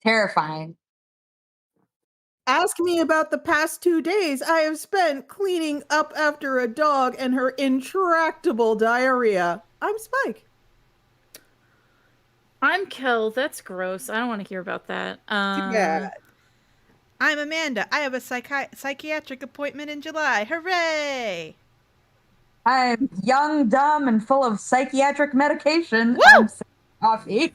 Terrifying. Ask me about the past 2 days I have spent cleaning up after a dog and her intractable diarrhea. I'm Spike. I'm Kel. That's gross. I don't want to hear about that. Too bad. I'm Amanda. I have a psychiatric appointment in July. Hooray! I'm young, dumb, and full of psychiatric medication. Woo! I'm Coffee.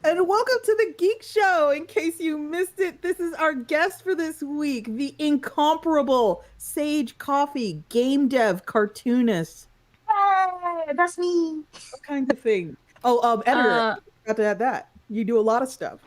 And welcome to the Geek Show. In case you missed it, this is our guest for this week, the incomparable Sage Coffee, game dev cartoonist. Hey, that's me. What kind of thing? Oh, editor. I forgot to add that. You do a lot of stuff.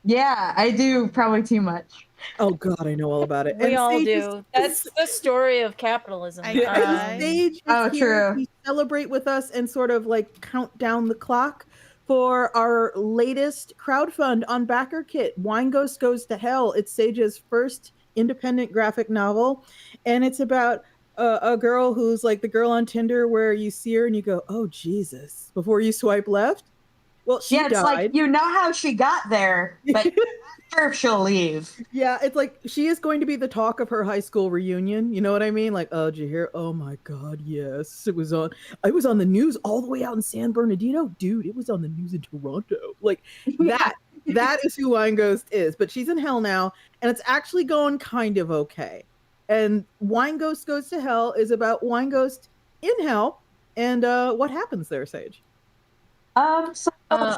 Yeah, I do probably too much. Oh God, I know all about it. We all do. That's the story of capitalism. Sage is here to celebrate with us and sort of like count down the clock for our latest crowdfund on BackerKit. Wine Ghost Goes to Hell. It's Sage's first independent graphic novel, and it's about a girl who's like the girl on Tinder where you see her and you go, "Oh Jesus!" before you swipe left. Well, she died. It's like you know how she got there, but you're not sure if she'll leave. Yeah, it's like she is going to be the talk of her high school reunion. You know what I mean? Like, oh, did you hear? Oh my God, yes, it was on the news all the way out in San Bernardino, dude. It was on the news in Toronto. Like that is who Wine Ghost is. But she's in hell now, and it's actually going kind of okay. And Wine Ghost Goes to Hell is about Wine Ghost in hell and what happens there, Sage.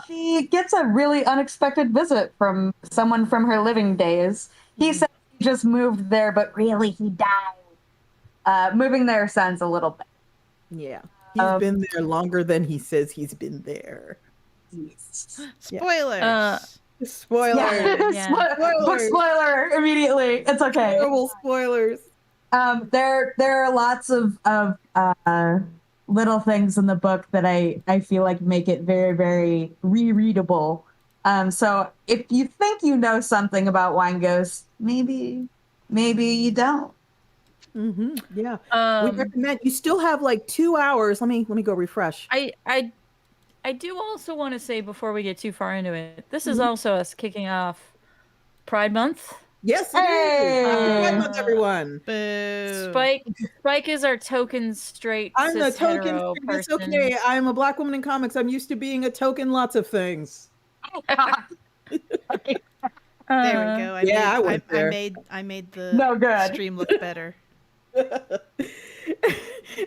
She gets a really unexpected visit from someone from her living days. He said he just moved there, but really he died. Moving there sounds a little bit. Yeah. He's been there longer than he says he's been there. Spoilers. Spoilers. Yeah. Book spoiler immediately. It's okay. Terrible spoilers. There are lots of little things in the book that I feel like make it very, very rereadable. So if you think you know something about Wine Ghost, maybe you don't. Mm-hmm. Yeah. We recommend you still have like 2 hours. Let me go refresh. I do also want to say before we get too far into it, this is also us kicking off Pride Month. Yes, it is. Pride Month, everyone. Boo. Spike is our token straight. I'm the token. It's okay. I'm a Black woman in comics. I'm used to being a token lots of things. There we go. I made the stream look better.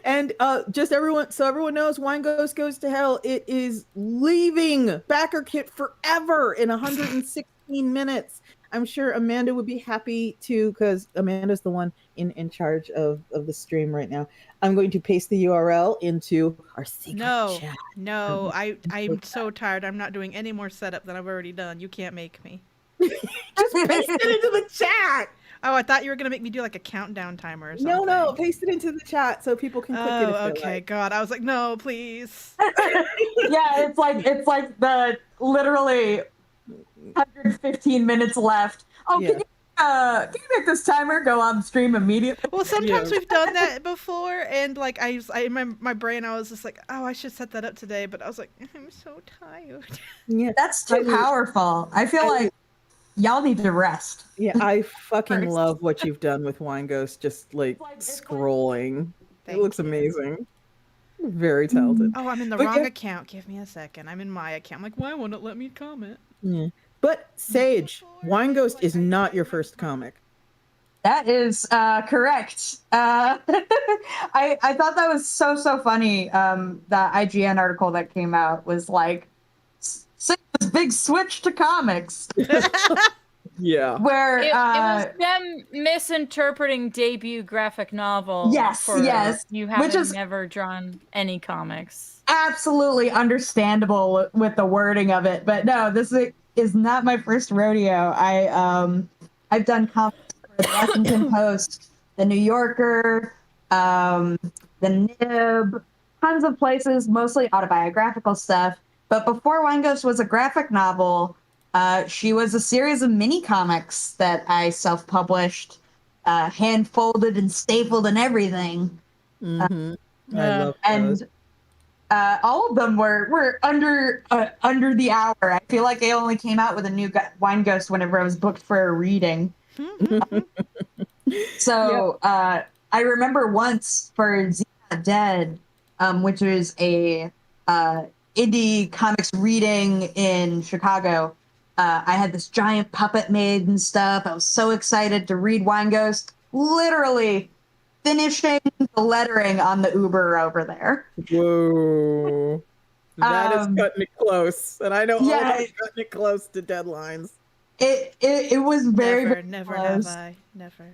And just everyone knows, Wine Ghost Goes to Hell. It is leaving BackerKit forever in 116 minutes. I'm sure Amanda would be happy to, because Amanda's the one in charge of the stream right now. I'm going to paste the URL into our secret chat. No, I'm so tired. I'm not doing any more setup than I've already done. You can't make me. Just paste it into the chat. Oh, I thought you were going to make me do like a countdown timer or something. No, paste it into the chat so people can click it. Oh, okay, God. I was like, no, please. Yeah, it's like the literally 115 minutes left. Oh, yeah. Can you make this timer go on the stream immediately? Well, sometimes we've done that before, and like I in my brain, I was just like, oh, I should set that up today, but I was like, I'm so tired. Yeah, that's too powerful. I feel like y'all need to rest. Yeah, I fucking love what you've done with Wine Ghost. Just like scrolling, it looks amazing. Very talented. Oh, I'm in the wrong account. Give me a second. I'm in my account. I'm like, why won't it let me comment? Yeah. But Sage, Wine Ghost is not your first comic. That is correct. I thought that was so funny. The IGN article that came out was like, Sage's big switch to comics. Yeah. Where it was them misinterpreting debut graphic novel. Yes. You haven't never drawn any comics. Absolutely understandable with the wording of it, but no, this is not my first rodeo. I've done comics for the Washington Post, the New Yorker, the Nib, tons of places, mostly autobiographical stuff. But before Wine Ghost was a graphic novel, she was a series of mini comics that I self-published, hand-folded and stapled and everything. Mm-hmm. I love those. And all of them were under the hour. I feel like I only came out with a new Wine Ghost whenever I was booked for a reading. So I remember once for Z Not Dead, which was a indie comics reading in Chicago. I had this giant puppet made and stuff. I was so excited to read Wine Ghost. Literally finishing the lettering on the Uber over there. Whoa. That is cutting it close. And I know all about cutting it close to deadlines. It was very never close. have I. Never.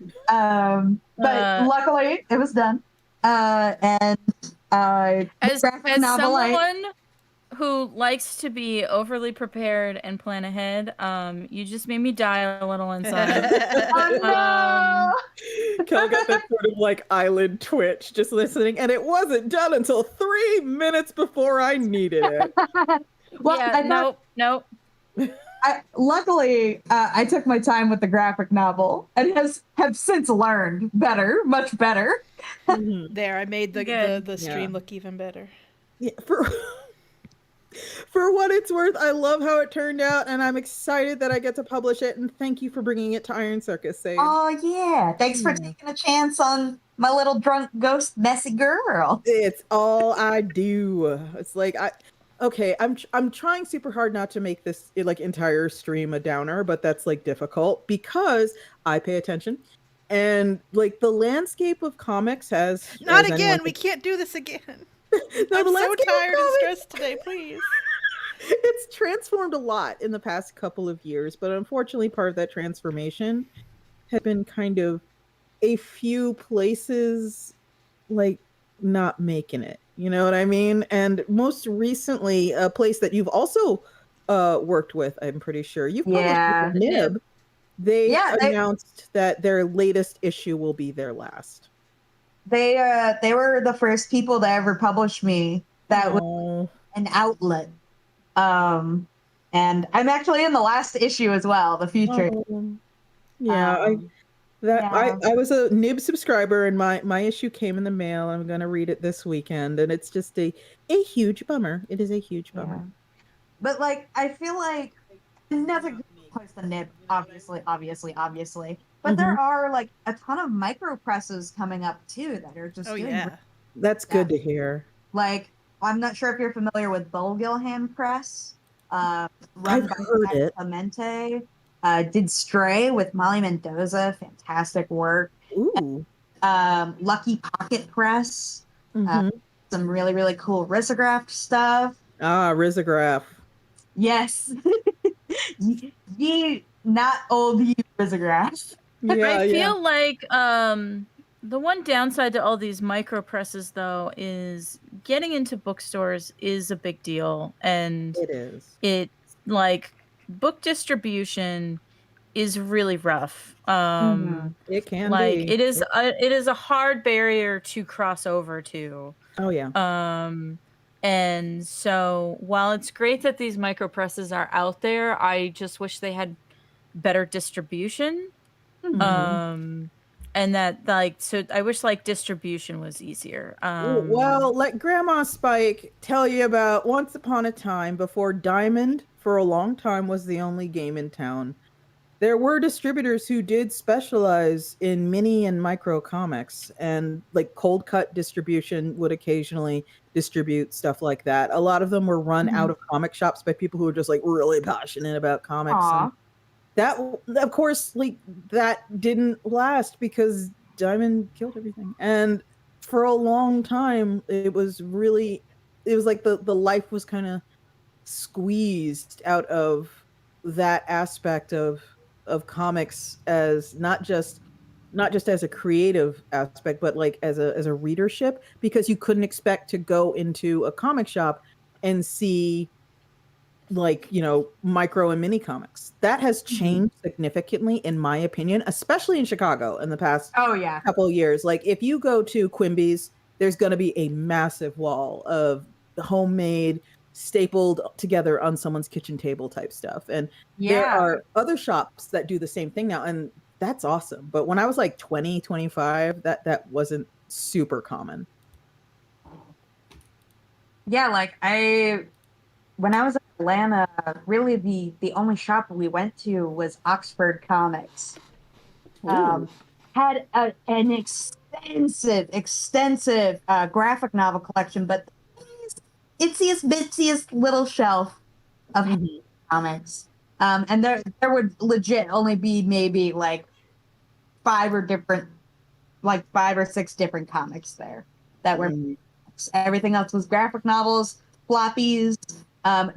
But luckily it was done. And as someone who likes to be overly prepared and plan ahead, you just made me die a little inside. Oh no! Kel got that sort of like eyelid twitch just listening, and it wasn't done until 3 minutes before I needed it. Well, yeah, nope. Luckily, I took my time with the graphic novel and have since learned better, much better. There, I made the stream look even better. Yeah, for what it's worth, I love how it turned out, and I'm excited that I get to publish it. And thank you for bringing it to Iron Circus, Sage. Oh yeah, thanks for taking a chance on my little drunk ghost messy girl. It's all I do. It's like I'm trying super hard not to make this like entire stream a downer, but that's like difficult because I pay attention. And like the landscape of comics has not again. We can't do this again. No, I'm so tired and stressed today, please. It's transformed a lot in the past couple of years, but unfortunately part of that transformation has been kind of a few places like not making it. You know what I mean? And most recently, a place that you've also worked with, I'm pretty sure. You've published with Nib. They announced that their latest issue will be their last. They were the first people to ever publish me. That was an outlet. And I'm actually in the last issue as well, the future. I was a Nib subscriber, and my issue came in the mail. I'm gonna read it this weekend, and it's just a huge bummer. It is a huge bummer. But like, I feel like another place to Nib, obviously. But there are like a ton of micro presses coming up too that are just That's good to hear. Like, I'm not sure if you're familiar with Bullgilham Press. Run I've heard it. Clemente. Did Stray with Molly Mendoza, fantastic work. Ooh. Lucky Pocket Press, some really, really cool risograph stuff. Risograph. Yes. Ye not old risograph. I feel like the one downside to all these micro presses though is getting into bookstores is a big deal, and it is. It's like book distribution is really rough. It can like be. It is a hard barrier to cross over to. Oh yeah. And so while it's great that these micro presses are out there, I just wish they had better distribution. And that so I wish like distribution was easier. Well, let Grandma Spike tell you about once upon a time before Diamond for a long time was the only game in town. There were distributors who did specialize in mini and micro comics, and like cold cut distribution would occasionally distribute stuff like that. A lot of them were run out of comic shops by people who were just like really passionate about comics. And that, of course, like that didn't last because Diamond killed everything. And for a long time, it was like the life was kind of squeezed out of that aspect of comics as not just as a creative aspect, but like as a readership, because you couldn't expect to go into a comic shop and see like, you know, micro and mini comics. That has changed significantly, in my opinion, especially in Chicago in the past couple of years. Like if you go to Quimby's, there's going to be a massive wall of homemade, stapled together on someone's kitchen table type stuff. And there are other shops that do the same thing now. And that's awesome. But when I was like 20, 25, that wasn't super common. Yeah, like when I was in Atlanta, really the only shop we went to was Oxford Comics. Ooh. Had an extensive graphic novel collection, but itziest bitsiest little shelf of Mhm. comics. And there would legit only be maybe like five or six different comics there that were Mm. everything else was graphic novels, floppies.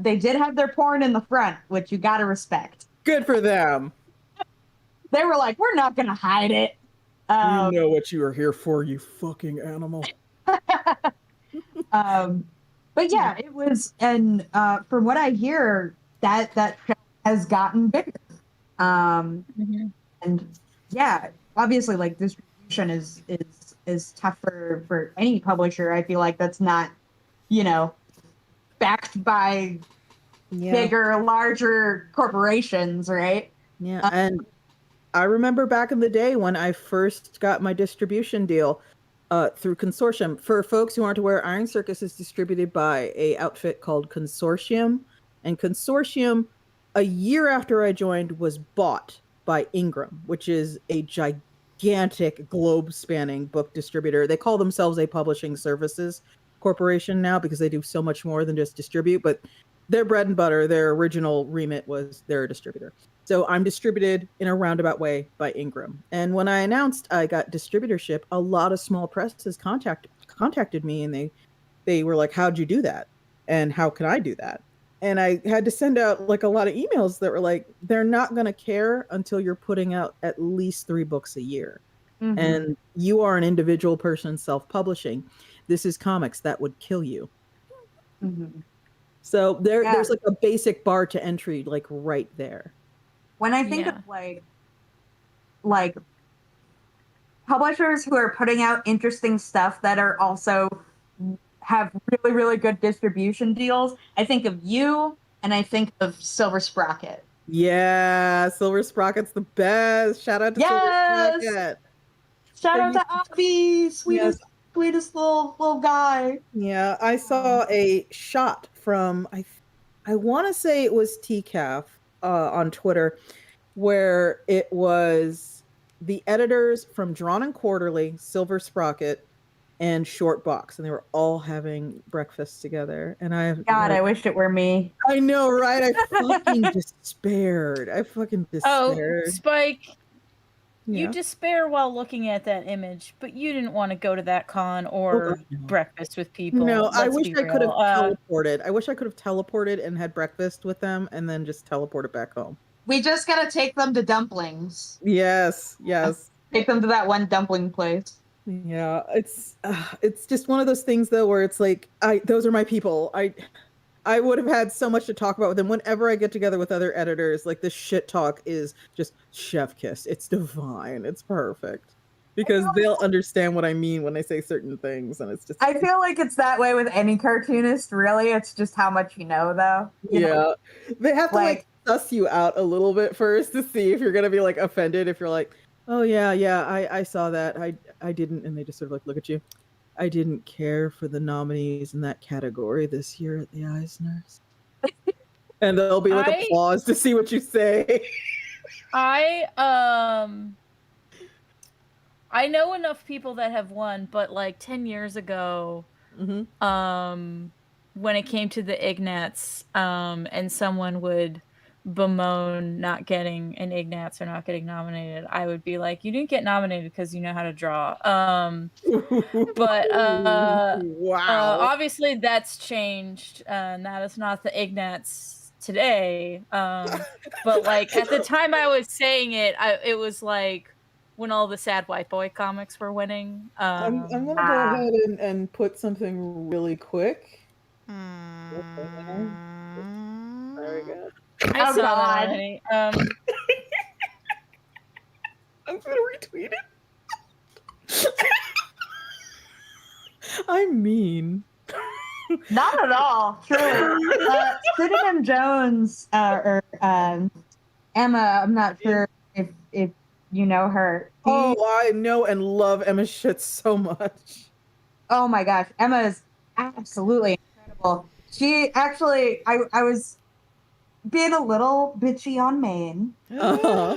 They did have their porn in the front, which you gotta respect. Good for them. They were like, we're not gonna hide it. We Um, know what you are here for, you fucking animal. um, but yeah, it was, and from what I hear, that show has gotten bigger. Um, Mhm. and yeah, obviously, like distribution is tough for any publisher. I feel like that's not, you know, backed by Yeah. bigger, larger corporations, right? Yeah. And I remember back in the day when I first got my distribution deal through Consortium. For folks who aren't aware, Iron Circus is distributed by a outfit called Consortium. And Consortium, a year after I joined, was bought by Ingram, which is a gigantic globe-spanning book distributor. They call themselves a publishing services corporation now because they do so much more than just distribute, but their bread and butter, their original remit was they're a distributor. So I'm distributed in a roundabout way by Ingram. And when I announced I got distributorship, a lot of small presses contacted me and they were like, "How'd you do that? And how can I do that?" And I had to send out like a lot of emails that were like, "They're not going to care until you're putting out at least 3 books a year. Mm-hmm. And you are an individual person self-publishing. This is comics that would kill you." Mm-hmm. So Yeah. there's like a basic bar to entry like right there. When I think of Yeah. like publishers who are putting out interesting stuff that are also have really, really good distribution deals, I think of you and I think of Silver Sprocket. Yeah, Silver Sprocket's the best. Shout out to Silver Yes. Sprocket. Shout They out used to Avi, Yes, sweetest little guy. yeah. I saw a shot from I want to say it was TCAF on Twitter where it was the editors from Drawn and Quarterly, Silver Sprocket, and Short Box, and they were all having breakfast together. And God, I wish it were me. I know, right? I fucking despaired. I fucking Oh, despaired. Spike, you Yeah. despair while looking at that image, but you didn't want to go to that con Oh, or God, no. breakfast with people. No, I Let's wish be I could have real. teleported. I wish I could have teleported and had breakfast with them and then just teleported back home. We just gotta take them to dumplings. Yes, yes. Take them to that one dumpling place. Yeah, it's just one of those things though where it's like those are my people. I would have had so much to talk about with them. Whenever I get together with other editors, like this shit talk is just chef kiss. It's divine. It's perfect. Because they'll understand what I mean when I say certain things, and it's just I feel like it's that way with any cartoonist, really. It's just how much you know, though. You know, They have to like suss you out a little bit first to see if you're gonna be like offended. If you're like, oh yeah, I saw that. I didn't, and they just sort of like look at you. I didn't care for the nominees in that category this year at the Eisners. And there'll be like applause to see what you say. I know enough people that have won, but like 10 years ago, when it came to the Ignats, and someone would bemoan not getting an Ignats or not getting nominated, I would be like, you didn't get nominated because you know how to draw. But wow. Obviously that's changed, and that is not the Ignats today. But like at the time I was saying it, it was like when all the sad white boy comics were winning. I'm gonna go ahead and put something really quick. There we go. I saw that already. I'm gonna retweet it. I'm mean. Not at all. Truly. Sydenham Jones or Emma, I'm not sure if you know her. I know and love Emma shit so much. Oh my gosh. Emma is absolutely incredible. Well, she actually, I was being a little bitchy on Maine Uh-huh.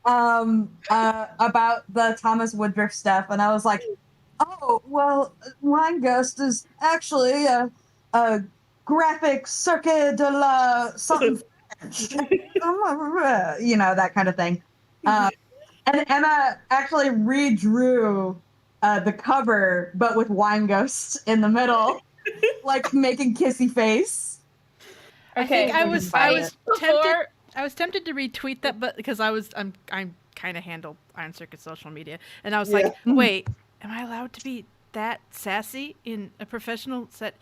about the Thomas Woodruff stuff, and I was like, oh, well, Wine Ghost is actually a graphic circuit de la something French. You know, that kind of thing. And Emma actually redrew the cover, but with Wine Ghost in the middle, like making kissy face. I Okay, think I was before tempted to retweet that, but because I'm kind of handle Iron Circus social media, and I was Yeah. like, wait, am I allowed to be that sassy in a professional set?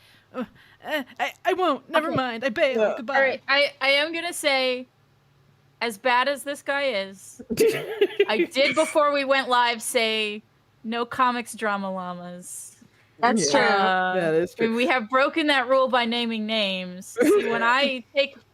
I won't. Never mind. I bail. Yeah. Goodbye. all right, I am gonna say, as bad as this guy is, I did before we went live say no comics drama llamas. That's Yeah. true. That is true. We have broken that rule by naming names. See, when I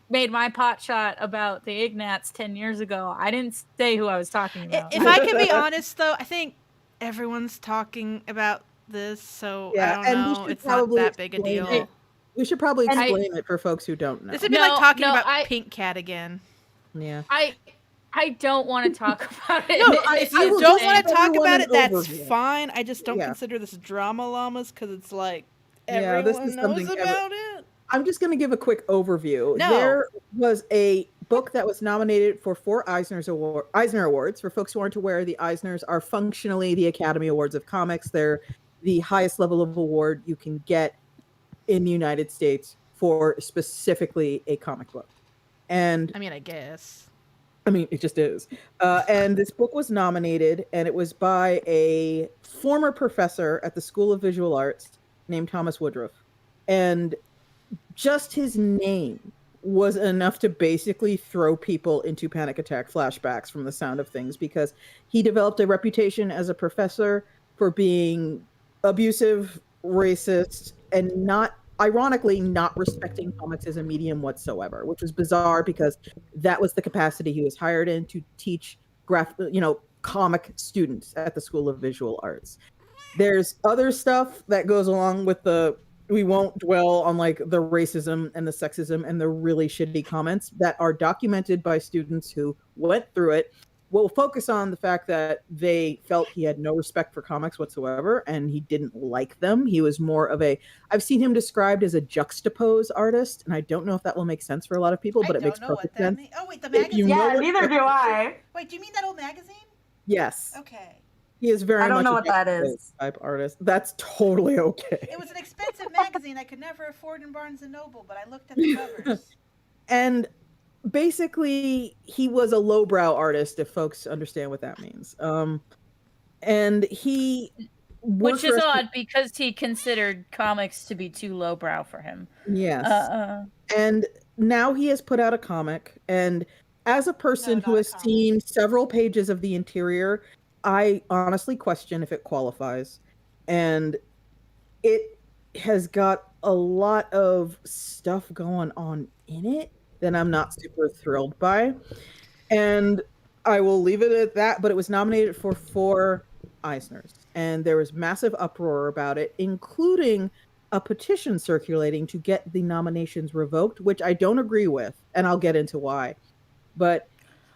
made my pot shot about the Ignats 10 years ago, I didn't say who I was talking about. If I can be honest, though, I think everyone's talking about this, so I don't and we know. should It's not probably that big a explain deal. it. We should probably And I- explain it for folks who don't know. This would be like talking No, about I- Pink Cat again. Yeah. I don't want to talk about it. No, It's if you just don't saying- want to talk everyone about an it, that's overview. fine. I just don't Yeah. consider this drama llamas because it's like Yeah, this everyone is knows something about it. I'm just going to give a quick overview. No. There was a book that was nominated for 4 Eisner Awards. For folks who aren't aware, the Eisners are functionally the Academy Awards of comics. They're the highest level of award you can get in the United States for specifically a comic book. And I mean, I guess. I mean, it just is. And this book was nominated, and it was by a former professor at the School of Visual Arts named Thomas Woodruff. And just his name was enough to basically throw people into panic attack flashbacks from the sound of things, because he developed a reputation as a professor for being abusive, racist, and ironically not respecting comics as a medium whatsoever, which was bizarre because that was the capacity he was hired in, to teach comic students at the School of Visual Arts. There's other stuff that goes along with we won't dwell on like the racism and the sexism and the really shitty comments that are documented by students who went through it. We'll focus on the fact that they felt he had no respect for comics whatsoever, and he didn't like them. He was more of I've seen him described as a juxtapose artist, and I don't know if that will make sense for a lot of people, but it makes perfect sense. Oh wait, the If you magazine. know Yeah, what neither do I. Wait, do you mean that old magazine? Yes. Okay. He is very I don't much know a what that juxtapose is. type artist. That's totally okay. It was an expensive magazine I could never afford in Barnes and Noble, but I looked at the covers. And basically, he was a lowbrow artist, if folks understand what that means. And he, which is odd because he considered comics to be too lowbrow for him. Yes. And now he has put out a comic, and as a person who not a has comic. seen several pages of the interior, I honestly question if it qualifies. And it has got a lot of stuff going on in it that I'm not super thrilled by. And I will leave it at that, but it was nominated for 4 Eisners. And there was massive uproar about it, including a petition circulating to get the nominations revoked, which I don't agree with, and I'll get into why. But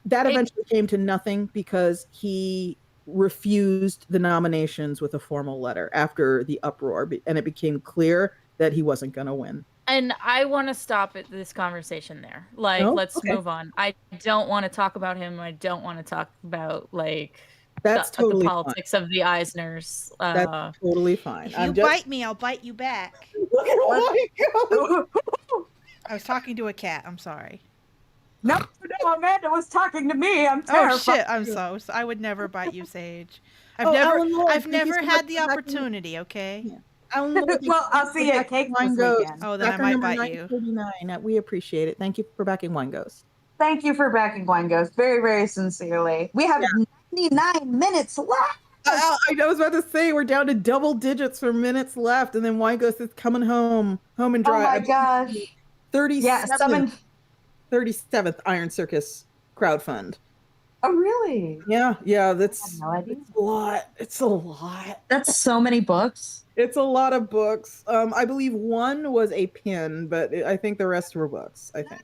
that eventually came to nothing because he refused the nominations with a formal letter after the uproar, and it became clear that he wasn't going to win. And I want to stop this conversation there. Like, let's move on. I don't want to talk about him. I don't want to talk about that's the totally politics of the Eisners. That's totally fine. If you bite me, I'll bite you back. Oh my God. I was talking to a cat. I'm sorry. No, Amanda was talking to me. I'm terrified. Oh shit! I'm so. I would never bite you, Sage. I've Eleanor, never thank you so had much the for backing- opportunity. Okay. Yeah. Eleanor, Well, I'll see you at Cake this weekend. Oh, then I Backer might number bite you. 939. We appreciate it. Thank you for backing Wine Ghost. Thank you for backing Wine Ghost very, very sincerely. We have 99 minutes left. I was about to say we're down to double digits for minutes left, and then Wine Ghost is coming home and Oh dry. my gosh. 37th, Yeah, 37th Iron Circus crowdfund. Oh, really? Yeah, that's no idea. it's a lot. It's a lot. That's so many books. It's a lot of books. I believe one was a pin, but I think the rest were books. I think.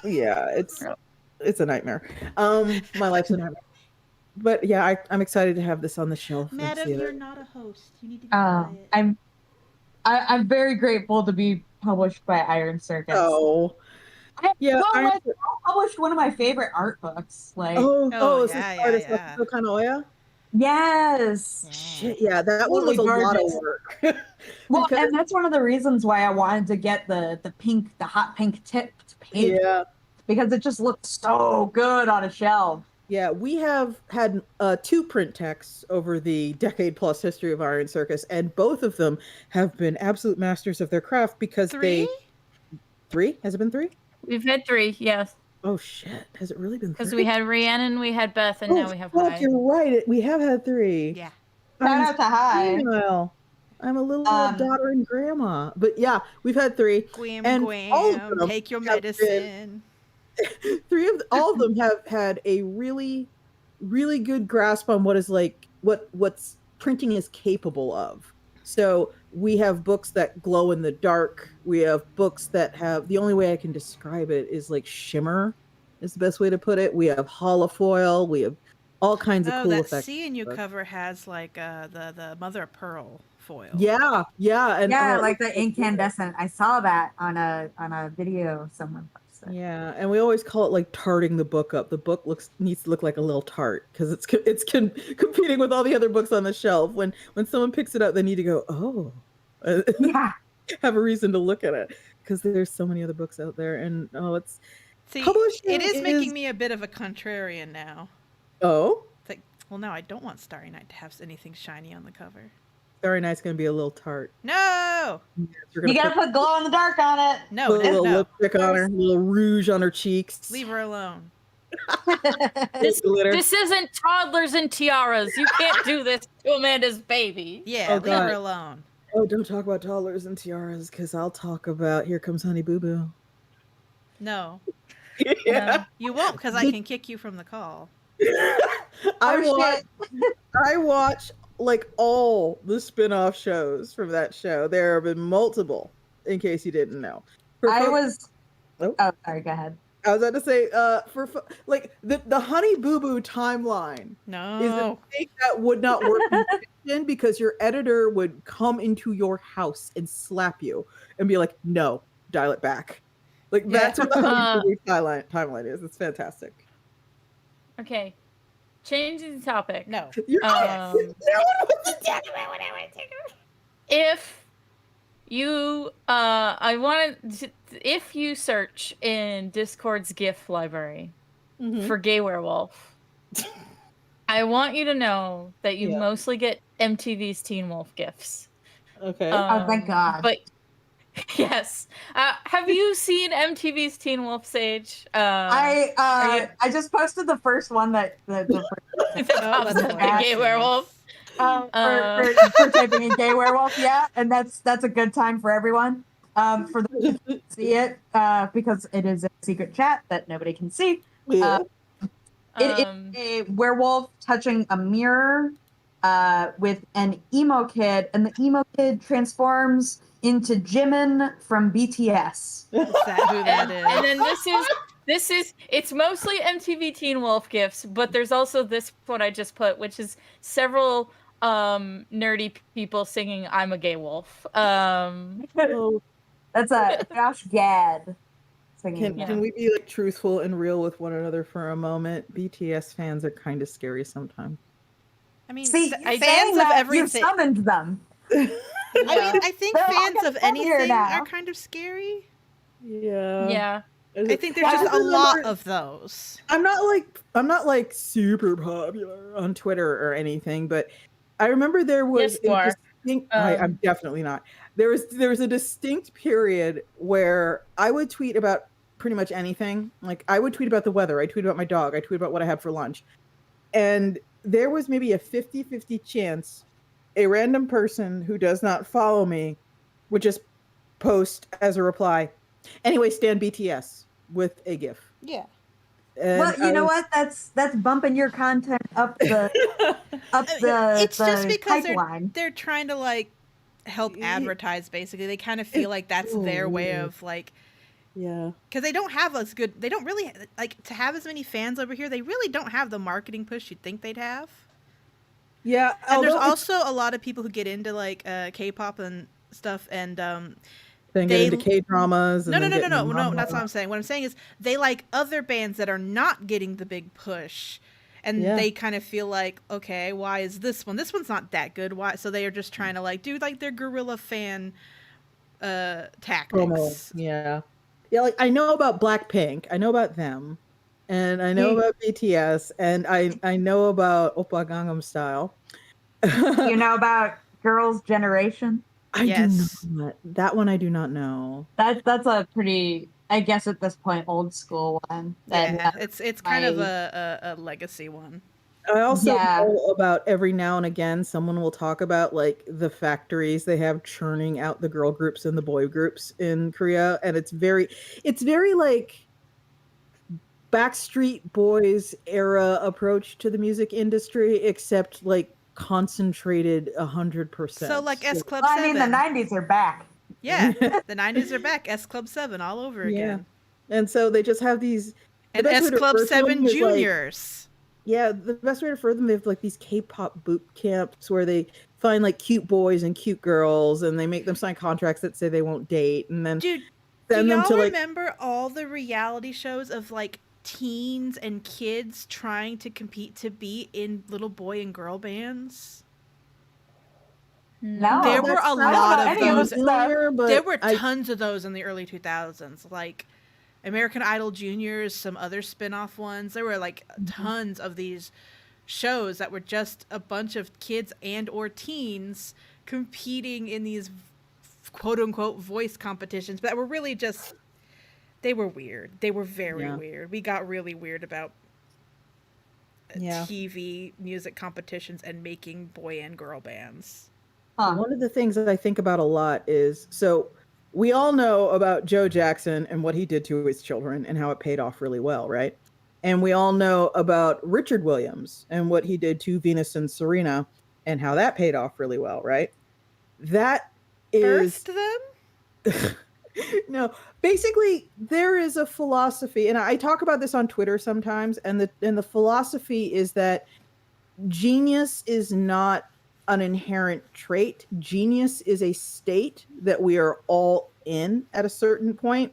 Yeah, it's a nightmare. My life's a nightmare. But yeah, I'm excited to have this on the shelf. and Madam, see it. you're not a host. You need to be quiet. I'm very grateful to be published by Iron Circus. Oh, yeah. I published one of my favorite art books. Like, is this yeah, artist yeah. Kanoya? Yes. Shit, yeah, that one was Totally a lot of gorgeous. work. Well, Because- and that's one of the reasons why I wanted to get the hot pink tipped paper. Yeah. Because it just looks so good on a shelf. Yeah, we have had 2 print texts over the decade-plus history of Iron Circus, and both of them have been absolute masters of their craft because 3? 3? Has it been 3? We've had 3, yes. Oh shit! Has it really been 3? Because we had Rhiannon, we had Beth, and now we have fuck, Hi. you're right. We have had 3. Yeah. Shout out to Hi. Well, I'm a little daughter and grandma, but yeah, we've had 3. Gwam, And all of gwam, them take your have been- medicine. All of them have had a really, really good grasp on what is like what's printing is capable of. So we have books that glow in the dark. We have books that have, the only way I can describe it is like shimmer is the best way to put it. We have holofoil. We have all kinds of cool that effects. Seeing You cover has like the mother of pearl foil. Yeah, and Yeah, like the incandescent. I saw that on a video someone posted. Yeah, and we always call it like tarting the book up. The book needs to look like a little tart because it's competing with all the other books on the shelf. When someone picks it up, they need to go, oh, Yeah. have a reason to look at it because there's so many other books out there, and it's See, publishing it is is- making me a bit of a contrarian now. oh, It's like, well, no, I don't want Starry Night to have anything shiny on the cover. Starry Night's gonna be a little tart. No, You're You gonna gotta put glow in the dark on it. no, put a little no. lipstick on her, a little rouge on her cheeks. Leave her alone. Glitter. This isn't toddlers and tiaras. You can't do this to Amanda's baby. Yeah, Oh, leave God. her alone. Oh, don't talk about toddlers and tiaras because I'll talk about Here Comes Honey Boo Boo. No, Yeah. you won't because I can kick you from the call. Oh, I watch like all the spin-off shows from that show. There have been multiple, in case you didn't know. Sorry, go ahead. I was about to say, like the Honey Boo Boo timeline is a No, thing that would not work in fiction because your editor would come into your house and slap you and be like, "No, dial it back." Like that's what the Honey Boo Boo timeline is. It's fantastic. Okay. Changing the topic. no. You're Um, no one wants to talk about what I want to talk about. If you if you search in Discord's GIF library for gay werewolf, I want you to know that you mostly get MTV's Teen Wolf GIFs. Okay. Oh, thank God. But yes, have you seen MTV's Teen Wolf, Sage? I just posted the first one that the The that's gay werewolf. for typing in gay werewolf, yeah, and that's a good time for everyone. For them to see it, because it is a secret chat that nobody can see. Yeah. It is a werewolf touching a mirror with an emo kid, and the emo kid transforms into Jimin from BTS. Is that who that is? And then this is it's mostly MTV Teen Wolf gifs, but there's also this one I just put, which is several nerdy people singing "I'm a Gay Wolf." That's a Josh Gad singing. Can we be like truthful and real with one another for a moment? BTS fans are kind of scary sometimes. I mean, See, fans saying of that, you everything. summoned them. I mean, I think They're all fans gonna of come here anything now. are kind of scary. Yeah. Yeah. I think there's just a lot of those. I'm not like super popular on Twitter or anything, but I remember there was Yes, you are. I'm definitely not. There was a distinct period where I would tweet about pretty much anything. Like I would tweet about the weather, I tweet about my dog, I tweet about what I had for lunch. And there was maybe a 50-50 chance a random person who does not follow me would just post as a reply, "Anyway, stand BTS," with a GIF. Yeah. And Well, you know what? That's bumping your content up the It's just because pipeline. they're trying to like help advertise. Basically, they kind of feel like that's so their way weird. of like, Yeah. because they don't have as good. They don't really like to have as many fans over here. They really don't have the marketing push you'd think they'd have. Yeah. And there's although it's- also a lot of people who get into like K-pop and stuff, and then they- get into K-dramas. no, And then get into no. manga. That's what I'm saying. What I'm saying is they like other bands that are not getting the big push, and Yeah. they kind of feel like, okay, why is this one? This one's not that good. Why? So they are just trying to like do like their guerrilla fan tactics. Promo. Yeah. Yeah, like I know about Blackpink. I know about them. And I know about BTS. And I know about Oppa Gangnam Style. You know about Girls' Generation? I Yes. do not. That one I do not know. That's a pretty, I guess at this point, old school one. Yeah, it's kind of my- a legacy one. I also Yeah. know about every now and again someone will talk about like the factories they have churning out the girl groups and the boy groups in Korea, and it's very like Backstreet Boys era approach to the music industry, except like concentrated 100%. So like S Club Well, I 7. mean, the 90s are back. Yeah, the 90s are back. S Club 7 all over Yeah. again. And so they just have these And best way S to Club refer to them 7 is, like, Juniors. yeah, the best way to refer to them, they have like these K-pop boot camps where they find like cute boys and cute girls, and they make them sign contracts that say they won't date, and then Dude, send do them y'all to like remember all the reality shows of like teens and kids trying to compete to be in little boy and girl bands? No, There were that's a not lot about of any those. the stuff. but There were I- tons of those in the early 2000s, like American Idol Juniors, some other spin-off ones. There were like tons of these shows that were just a bunch of kids and or teens competing in these quote unquote voice competitions, but that were really just, they were weird. They were very Yeah. weird. We got really weird about Yeah. TV music competitions and making boy and girl bands. Huh. One of the things that I think about a lot is, so we all know about Joe Jackson and what he did to his children and how it paid off really well, right? And we all know about Richard Williams and what he did to Venus and Serena and how that paid off really well, right? That is Birthed them? no, basically there is a philosophy, and I talk about this on Twitter sometimes, and the philosophy is that genius is not an inherent trait. Genius is a state that we are all in at a certain point.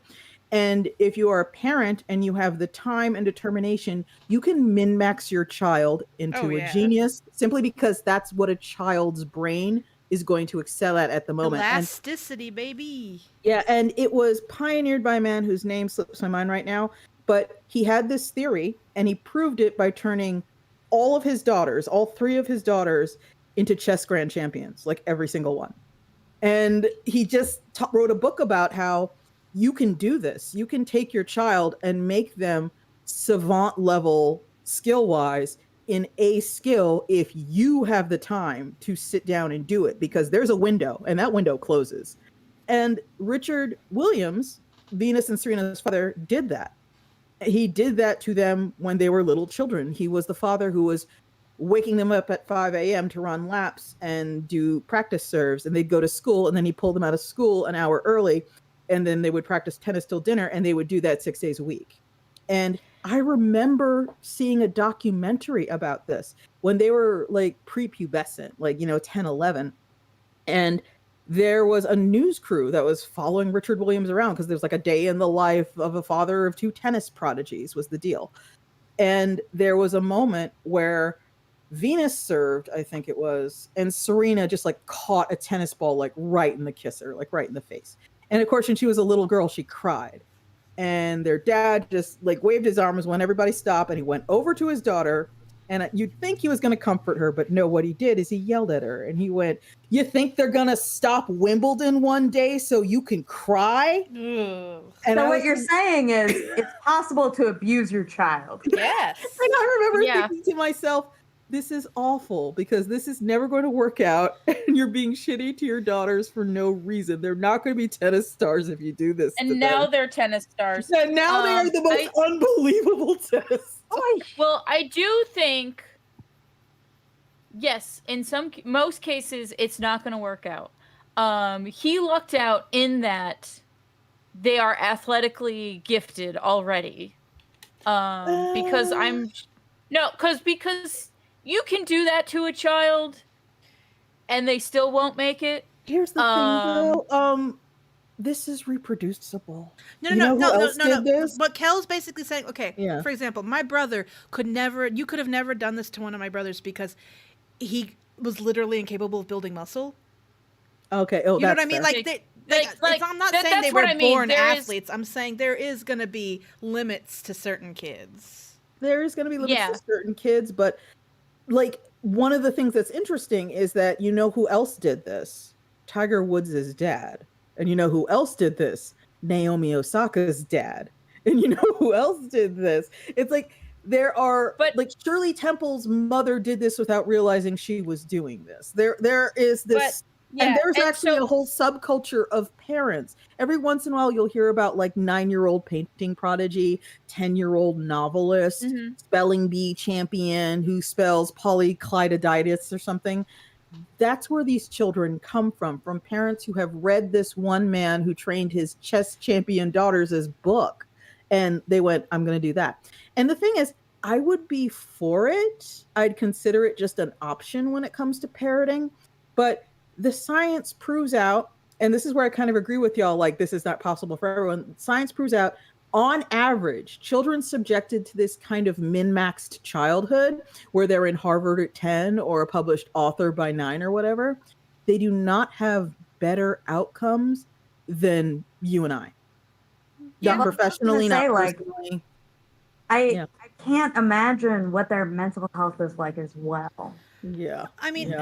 And if you are a parent and you have the time and determination, you can min-max your child into Oh, a yeah. genius simply because that's what a child's brain is going to excel at the moment. And Elasticity, baby. yeah, and it was pioneered by a man whose name slips my mind right now, but he had this theory and he proved it by turning all of his daughters, all three of his daughters, into chess grand champions, like every single one. And he just wrote a book about how you can do this. You can take your child and make them savant level skill-wise in a skill if you have the time to sit down and do it, because there's a window and that window closes. And Richard Williams, Venus and Serena's father, did that. He did that to them when they were little children. He was the father who was waking them up at 5 a.m. to run laps and do practice serves, and they'd go to school, and then he'd pull them out of school an hour early, and then they would practice tennis till dinner, and they would do that 6 days a week. And I remember seeing a documentary about this when they were like prepubescent, like, 10, 11. And there was a news crew that was following Richard Williams around because there's like a day in the life of a father of two tennis prodigies was the deal. And there was a moment where Venus served, I think it was, and Serena just like caught a tennis ball like right in the kisser, like right in the face. And of course, when she was a little girl, she cried. And their dad just like waved his arms when everybody stopped, and he went over to his daughter, and you'd think he was going to comfort her, but no, what he did is he yelled at her and he went, "You think they're going to stop Wimbledon one day so you can cry?" Ugh. And So I what was you're like- saying is it's possible to abuse your child. Yes. And I remember Yeah. thinking to myself, this is awful because this is never going to work out and you're being shitty to your daughters for no reason. They're not going to be tennis stars if you do this. And now they're tennis stars. And now they are the most unbelievable tennis stars. Well, I do think, yes, in most cases, it's not going to work out. He lucked out in that they are athletically gifted already. Because you can do that to a child and they still won't make it. Here's the thing, though. This is reproducible. No. But Kel's basically saying, okay, Yeah. for example, my brother you could have never done this to one of my brothers because he was literally incapable of building muscle. Okay. You know what I mean? I'm not saying they were born athletes. I'm saying there is going to be limits to certain kids. There is going to be limits to certain kids, but like one of the things that's interesting is that you know who else did this? Tiger Woods' dad. And you know who else did this? Naomi Osaka's dad. And you know who else did this? It's like there are like Shirley Temple's mother did this without realizing she was doing this. There is this and there's actually a whole subculture of parents. Every once in a while, you'll hear about like 9-year-old painting prodigy, 10-year-old novelist, spelling bee champion who spells polykleiditis or something. That's where these children come from parents who have read this one man who trained his chess champion daughters' book. And they went, I'm going to do that. And the thing is, I would be for it. I'd consider it just an option when it comes to parroting. But the science proves out, and this is where I kind of agree with y'all, like this is not possible for everyone. Science proves out, on average, children subjected to this kind of min-maxed childhood where they're in Harvard at 10 or a published author by 9 or whatever, they do not have better outcomes than you and I. Yeah, not professionally, not like, personally. I can't imagine what their mental health is like as well. Yeah. I mean,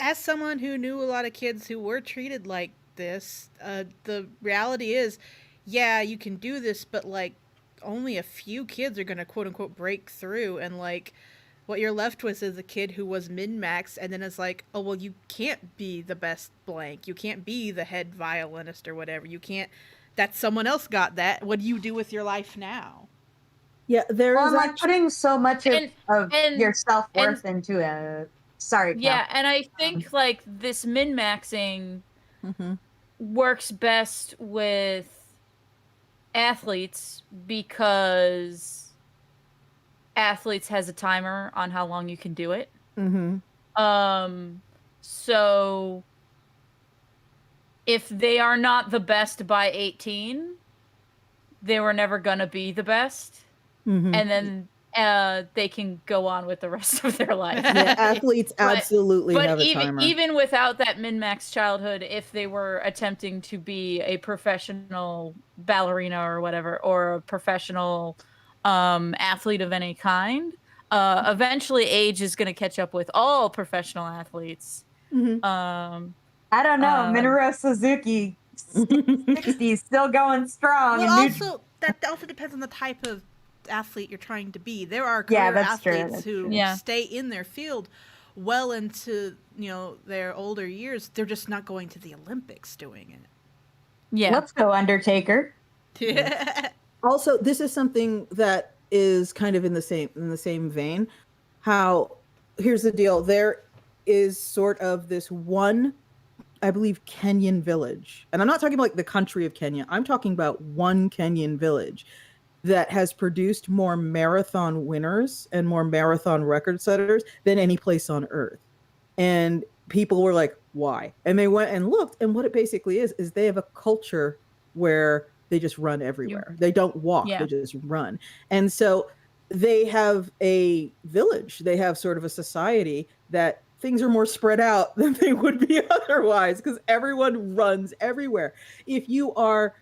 as someone who knew a lot of kids who were treated like this, the reality is, yeah, you can do this, but like only a few kids are going to quote unquote break through. And like what you're left with is a kid who was min-max and then it's like, oh, well, you can't be the best blank. You can't be the head violinist or whatever. You can't, that's someone else got that. What do you do with your life now? Yeah, there's like putting so much of your self-worth into a sorry. Yeah, and I think like this min-maxing works best with athletes because athletes has a timer on how long you can do it. So if they are not the best by 18, they were never gonna be the best. And then they can go on with the rest of their life. Yeah, athletes absolutely have a timer. Even without that min-max childhood, if they were attempting to be a professional ballerina or whatever, or a professional athlete of any kind, eventually age is going to catch up with all professional athletes. I don't know. Minoru Suzuki, 60, still going strong. Well, that also depends on the type of athlete you're trying to be. There are career athletes who stay in their field well into their older years. They're just not going to the Olympics doing it. Yeah, let's go Undertaker. Also, this is something that is kind of in the same vein. How here's the deal: there is sort of this one, I believe, Kenyan village, and I'm not talking about like the country of Kenya. I'm talking about one Kenyan village that has produced more marathon winners and more marathon record setters than any place on earth. And people were like, why? And they went and looked, and what it basically is they have a culture where they just run everywhere. They don't walk, they just run. And so they have a village, they have sort of a society that things are more spread out than they would be otherwise, because everyone runs everywhere. If you are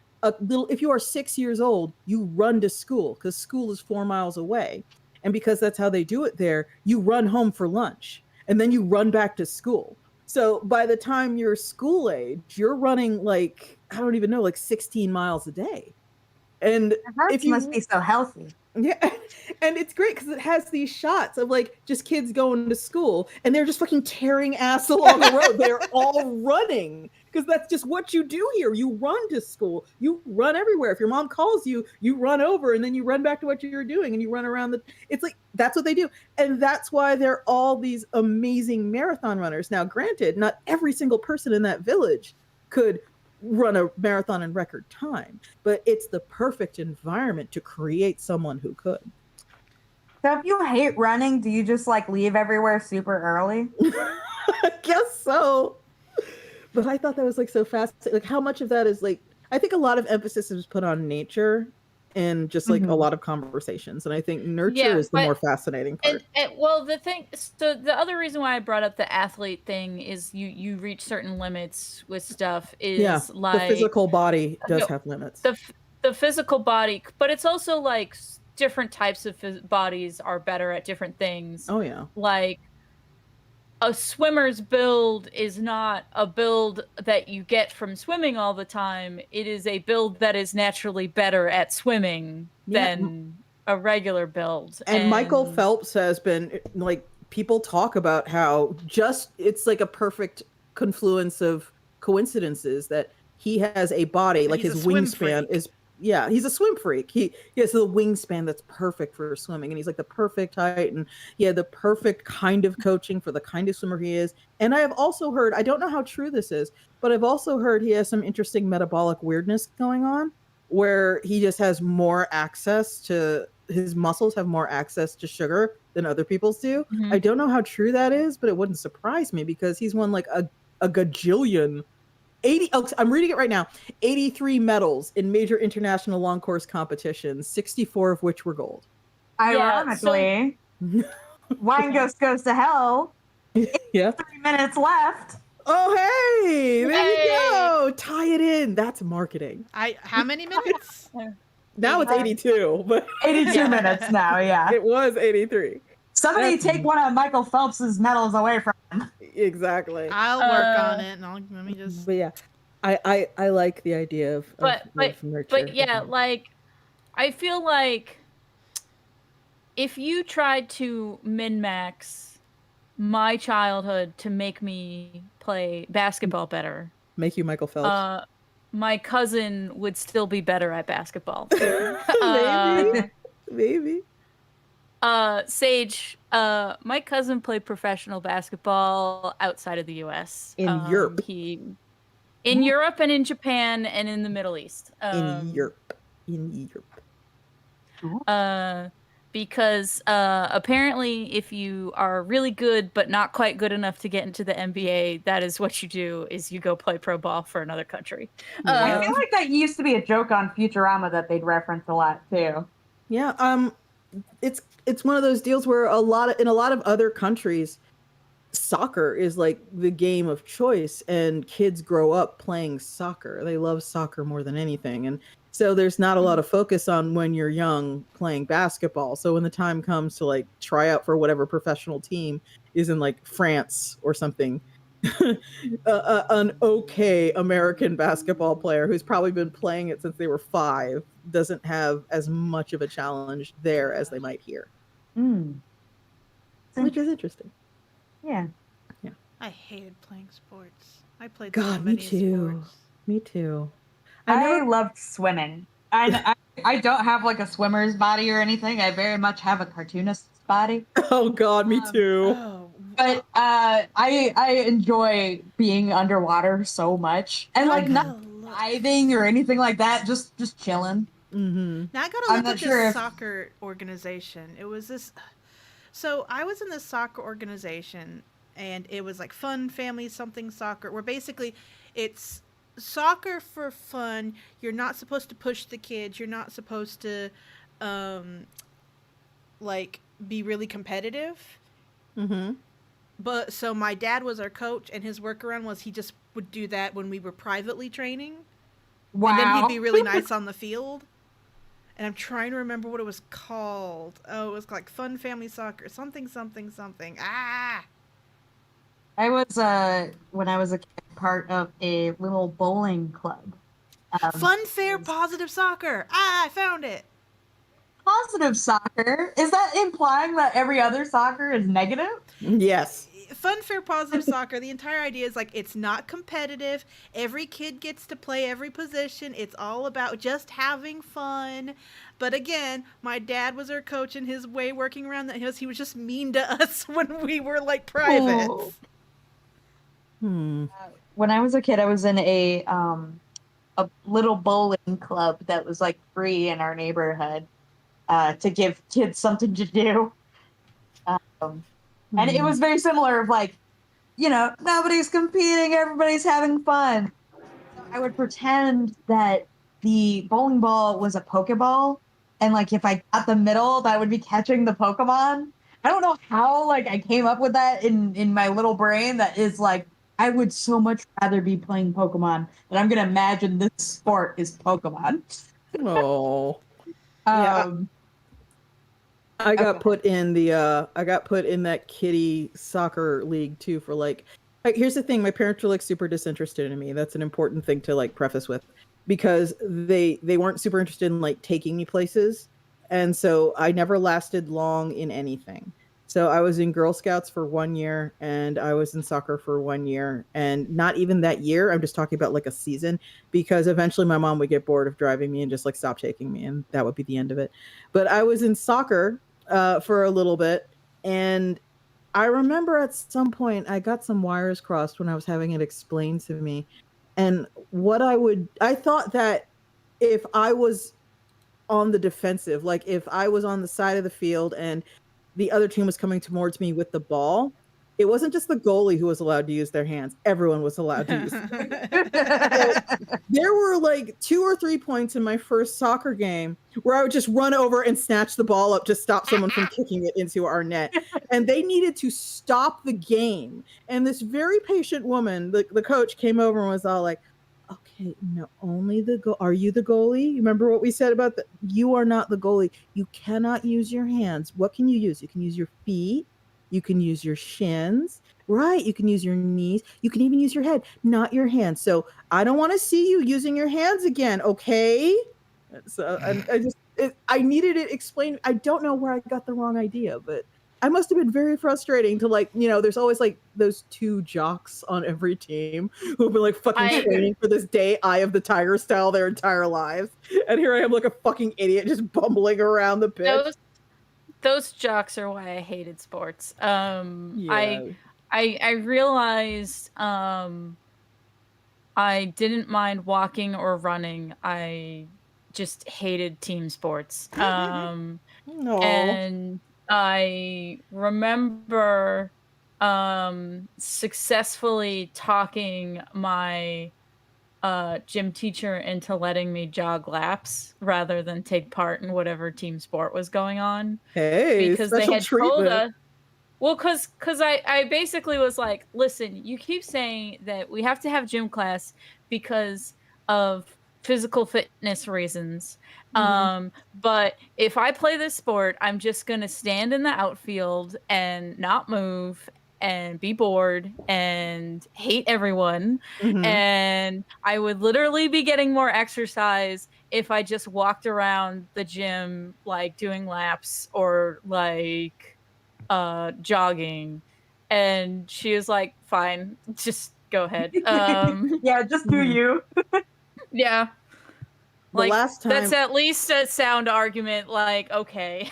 6 years old, you run to school because school is 4 miles away. And because that's how they do it there, you run home for lunch and then you run back to school. So by the time you're school age, you're running like 16 miles a day. And Hearts if you must be so healthy. yeah, and it's great because it has these shots of like just kids going to school and they're just fucking tearing ass along the road. They're all running because that's just what you do here. You run to school, you run everywhere. If your mom calls you, you run over and then you run back to what you're doing and you run around the. It's like that's what they do, and that's why they're all these amazing marathon runners. Now, granted, not every single person in that village could run a marathon in record time, but it's the perfect environment to create someone who could. So if you hate running, do you just like leave everywhere super early? I guess so. But I thought that was like so fascinating. Like how much of that is like I think a lot of emphasis is put on nature and just like a lot of conversations. And I think nurture is the more fascinating part. Well, so the other reason why I brought up the athlete thing is you reach certain limits with stuff is like the physical body does have limits. The physical body, but it's also like different types of bodies are better at different things. Oh yeah. Like a swimmer's build is not a build that you get from swimming all the time. It is a build that is naturally better at swimming than a regular build. And Michael Phelps has been like, people talk about how just it's like a perfect confluence of coincidences that he has a body, like his wingspan is he's a swim freak. He has the wingspan that's perfect for swimming, and he's like the perfect height, and he had the perfect kind of coaching for the kind of swimmer he is. And I have also heard, I don't know how true this is, but I've also heard he has some interesting metabolic weirdness going on where he just has more access to, his muscles have more access to sugar than other people's do. I don't know how true that is, but it wouldn't surprise me because he's won like a gajillion 80, I'm reading it right now. 83 medals in major international long course competitions, 64 of which were gold. Ironically, Wine Ghost goes to hell. 3 minutes left. Oh, hey, there you go. Tie it in. That's marketing. How many minutes? Now it's 82, but 82 minutes now. Yeah, it was 83. Somebody take one of Michael Phelps's medals away from him. Exactly. I'll work on it, and let me just. But yeah, I like the idea of nurture. But yeah, like I feel like if you tried to min-max my childhood to make me play basketball better, make you Michael Phelps, my cousin would still be better at basketball. Maybe. Sage, my cousin played professional basketball outside of the U.S. In Europe. In Europe and in Japan and in the Middle East. In Europe. Because apparently if you are really good but not quite good enough to get into the NBA, that is what you do, is you go play pro ball for another country. I feel like that used to be a joke on Futurama that they'd reference a lot too. Yeah, it's one of those deals where in a lot of other countries, soccer is like the game of choice, and kids grow up playing soccer. They love soccer more than anything, and so there's not a lot of focus on when you're young playing basketball. So when the time comes to like try out for whatever professional team is in like France or something, an okay American basketball player who's probably been playing it since they were 5 doesn't have as much of a challenge there as they might here. Which is interesting. Yeah. I hated playing sports. I played God, so many me too. sports. Me too. I loved swimming. I don't have like a swimmer's body or anything. I very much have a cartoonist's body. Oh God, me too. But I enjoy being underwater so much, and like not diving or anything like that. Just chilling. Mm-hmm. Now I gotta look at this soccer organization. It was this. So I was in this soccer organization, and it was like fun family something soccer, where basically it's soccer for fun. You're not supposed to push the kids. You're not supposed to, like be really competitive. Mm-hmm. But so my dad was our coach, and his workaround was he just would do that when we were privately training. Wow. And then he'd be really nice on the field. And I'm trying to remember what it was called. Oh, it was like Fun Family Soccer. Something. Ah! I was, when I was a kid, part of a little bowling club. Fun, fair, positive soccer. Ah, I found it. Positive soccer? Is that implying that every other soccer is negative? Yes. Fun, fair, positive soccer. The entire idea is like it's not competitive. Every kid gets to play every position. It's all about just having fun. But again, my dad was our coach, and his way working around that he was just mean to us when we were like privates. Oh. Hmm. When I was a kid, I was in a little bowling club that was like free in our neighborhood to give kids something to do. And it was very similar of like, nobody's competing, everybody's having fun. So I would pretend that the bowling ball was a Pokeball, and like if I got the middle, that would be catching the Pokemon. I don't know how like I came up with that in my little brain. That is like I would so much rather be playing Pokemon that I'm gonna imagine this sport is Pokemon. Oh. Yeah. I got put in that kiddie soccer league too for like here's the thing, my parents were like super disinterested in me. That's an important thing to like preface with, because they weren't super interested in like taking me places. And so I never lasted long in anything. So I was in Girl Scouts for 1 year, and I was in soccer for 1 year, and not even that year. I'm just talking about like a season, because eventually my mom would get bored of driving me and just like stop taking me, and that would be the end of it. But I was in soccer for a little bit, and I remember at some point I got some wires crossed when I was having it explained to me. And I thought that if I was on the defensive, like if I was on the side of the field and the other team was coming towards me with the ball, it wasn't just the goalie who was allowed to use their hands. Everyone was allowed to use them. So there were like 2 or 3 points in my first soccer game where I would just run over and snatch the ball up to stop someone from kicking it into our net. And they needed to stop the game. And this very patient woman, the coach, came over and was all like, okay, no, only are you the goalie? You remember what we said about that? You are not the goalie. You cannot use your hands. What can you use? You can use your feet. You can use your shins. Right. You can use your knees. You can even use your head, not your hands. So I don't want to see you using your hands again. Okay. So I needed it explained. I don't know where I got the wrong idea, but I must have been very frustrating to like, there's always like those 2 jocks on every team who've been like fucking training for this day, Eye of the Tiger style their entire lives. And here I am like a fucking idiot just bumbling around the pitch. Those jocks are why I hated sports. I realized I didn't mind walking or running. I just hated team sports. And I remember successfully talking my gym teacher into letting me jog laps rather than take part in whatever team sport was going on. Hey, because they had told us. Well, because I basically was like, listen, you keep saying that we have to have gym class because of physical fitness reasons. But if I play this sport, I'm just going to stand in the outfield and not move and be bored and hate everyone. And I would literally be getting more exercise if I just walked around the gym, like doing laps or like jogging. And she was like, fine, just go ahead. Yeah, just do you. Yeah. The like last time, that's at least a sound argument, like, okay.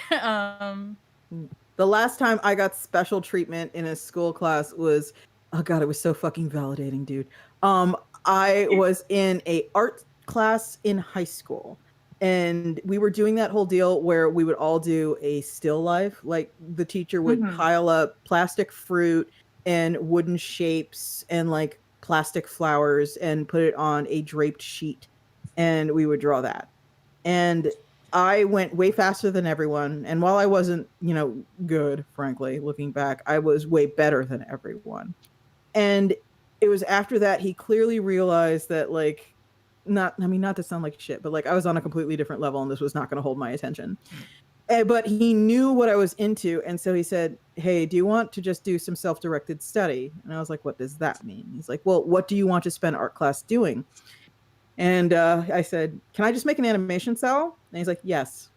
The last time I got special treatment in a school class was, oh god, it was so fucking validating, dude. I was in a art class in high school, and we were doing that whole deal where we would all do a still life. Like the teacher would pile up plastic fruit and wooden shapes and like plastic flowers and put it on a draped sheet, and we would draw that. And I went way faster than everyone. And while I wasn't, good, frankly, looking back, I was way better than everyone. And it was after that he clearly realized that, like, not to sound like shit, but like I was on a completely different level and this was not going to hold my attention. But he knew what I was into. And so he said, hey, do you want to just do some self-directed study? And I was like, what does that mean? He's like, well, what do you want to spend art class doing? And I said, "Can I just make an animation cell?" And he's like, "Yes."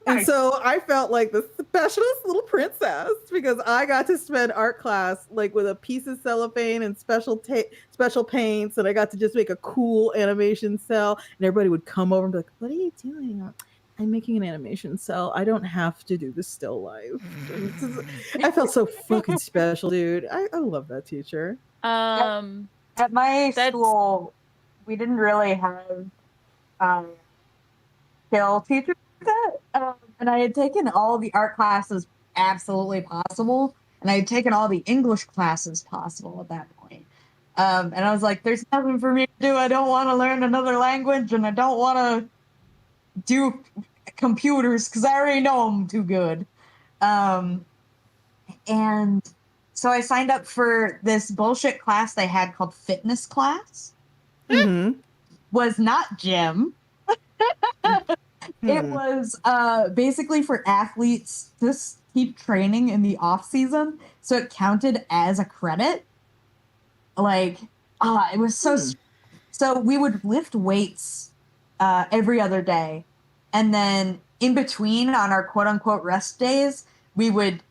And Nice. so I felt like the specialist little princess because I got to spend art class like with a piece of cellophane and special paints, and I got to just make a cool animation cell. And everybody would come over and be like, "What are you doing?" "I'm making an animation cell. I don't have to do the still life." I felt so fucking special, dude. I love that teacher. Um, At my That's- school, we didn't really have skill teachers like that. And I had taken all the art classes absolutely possible, and I had taken all the English classes possible at that point. And I was like, there's nothing for me to do. I don't want to learn another language, and I don't want to do computers because I already know them too good. And so I signed up for this bullshit class they had called fitness class. Mm-hmm. Was not gym. It was basically for athletes to keep training in the off season, so it counted as a credit. Like, it was so. So we would lift weights every other day, and then in between on our quote unquote rest days, we would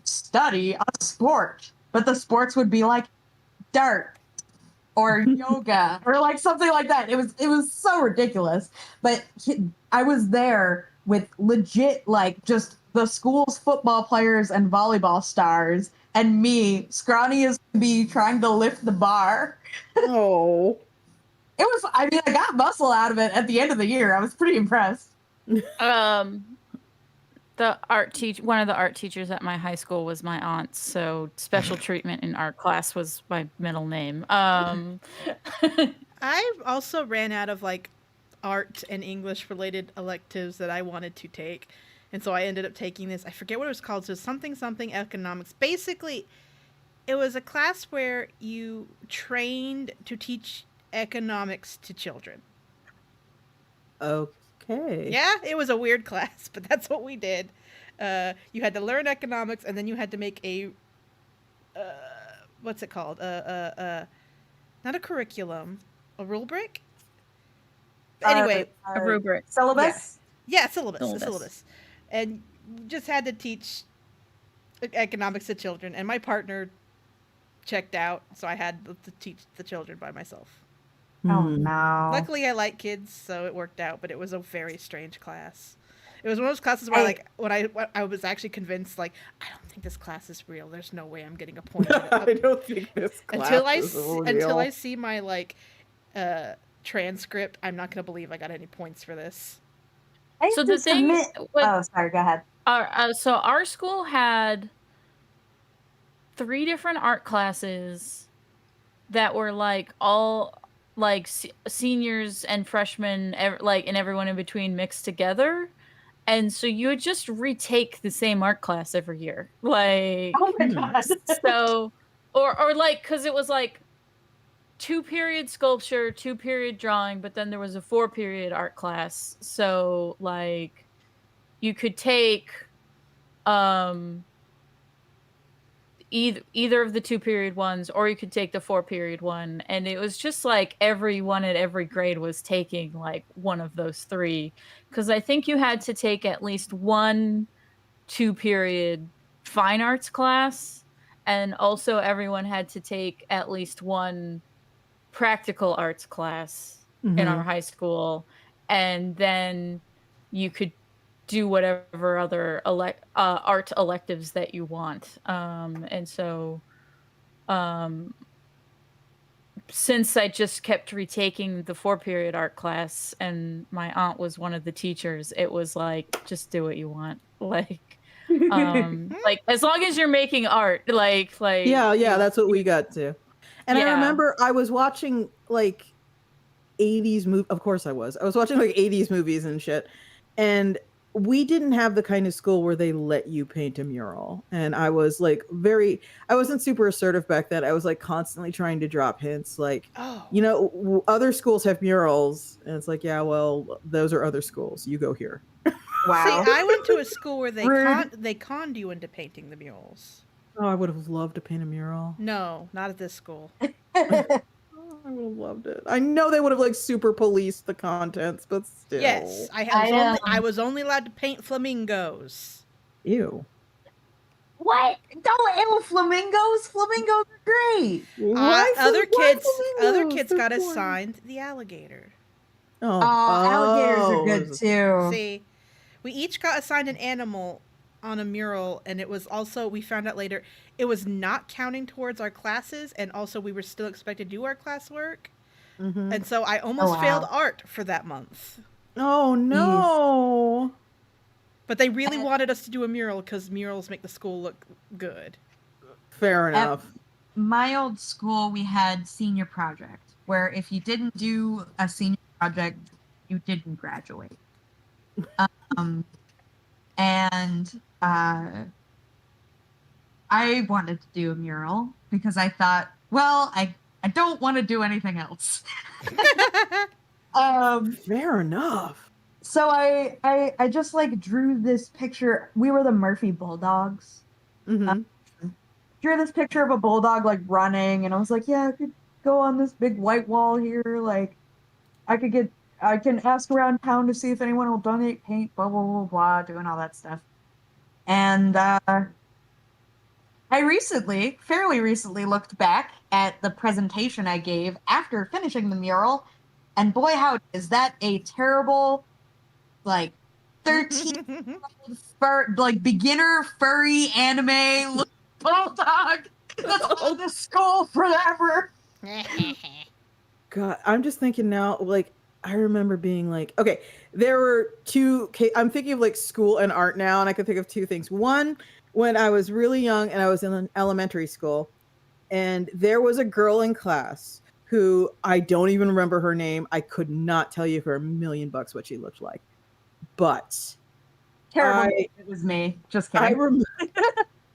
study a sport, but the sports would be like dart or yoga or like something like that. It was so ridiculous. But I was there with legit like just the school's football players and volleyball stars, and me, scrawny as could be, trying to lift the bar. Oh. It was. I mean, I got muscle out of it at the end of the year. I was pretty impressed. One of the art teachers at my high school was my aunt, so special treatment in art class was my middle name. I also ran out of like art and English related electives that I wanted to take. And so I ended up taking this. I forget what it was called. So something economics. Basically, it was a class where you trained to teach economics to children. Okay. Yeah, it was a weird class, but that's what we did. You had to learn economics, and then you had to make a what's it called? Not a curriculum, a rubric. Anyway, A rubric. Syllabus. Yeah, syllabus. And just had to teach economics to children, and my partner checked out, so I had to teach the children by myself. Oh no. Luckily, I like kids, so it worked out, but it was a very strange class. It was one of those classes where, like, when I was actually convinced, like, I don't think this class is real. There's no way I'm getting a point. I don't think this class is real. Until I see my, like, transcript, I'm not going to believe I got any points for this. So the thing with, oh, sorry, go ahead. So our school had 3 different art classes that were like all like seniors and freshmen, like, and everyone in between mixed together. And so you would just retake the same art class every year. Like, oh my God. So, or like, cause it was like 2-period sculpture, 2-period drawing, but then there was a 4-period art class. So like you could take, either of the 2-period ones, or you could take the 4-period one, and it was just like everyone at every grade was taking like one of those 3, because I think you had to take at least one 2-period fine arts class, and also everyone had to take at least one practical arts class in our high school, and then you could do whatever other art electives that you want. And so since I just kept retaking the 4-period art class and my aunt was one of the teachers, it was like, just do what you want. Like, like as long as you're making art, like yeah, that's what we got to. And I remember I was watching like 80s movies. Of course I was watching like 80s movies and shit. And we didn't have the kind of school where they let you paint a mural. And I was like I wasn't super assertive back then. I was like constantly trying to drop hints like, you know, other schools have murals. And it's like, yeah, well, those are other schools. You go here. Wow. See, I went to a school where they conned you into painting the murals. Oh, I would have loved to paint a mural. No, not at this school. I would have have loved it. I know they would have like super policed the contents, but still. Yes, I was only allowed to paint flamingos. Ew. What? Don't ew flamingos. Flamingos are great. Why Other flamingos? kids They're got boring. assigned the alligator. Oh, Alligators are good too. See, we each got assigned an animal on a mural, and it was also, we found out later, it was not counting towards our classes, and also we were still expected to do our classwork. Mhm. And so I almost wow. failed art for that month. Oh no. But they really wanted us to do a mural because murals make the school look good. Fair enough. My old school, we had senior project, where if you didn't do a senior project, you didn't graduate. And I wanted to do a mural because I thought, well, I don't want to do anything else. Fair enough. So I just like drew this picture. We were the Murphy Bulldogs. Mhm. Drew this picture of a bulldog like running, and I was like, yeah, I could go on this big white wall here. Like, I can ask around town to see if anyone will donate paint, blah blah blah blah, doing all that stuff. And I fairly recently, looked back at the presentation I gave after finishing the mural, and boy, how is that a terrible, like, 13 like beginner furry anime bulldog that's on the skull forever. God, I'm just thinking now, like, I remember being like, okay, there were two, I'm thinking of like school and art now, and I can think of two things. One, when I was really young and I was in an elementary school, and there was a girl in class who I don't even remember her name. I could not tell you for $1 million what she looked like. But Terrible. It was me. Just kidding.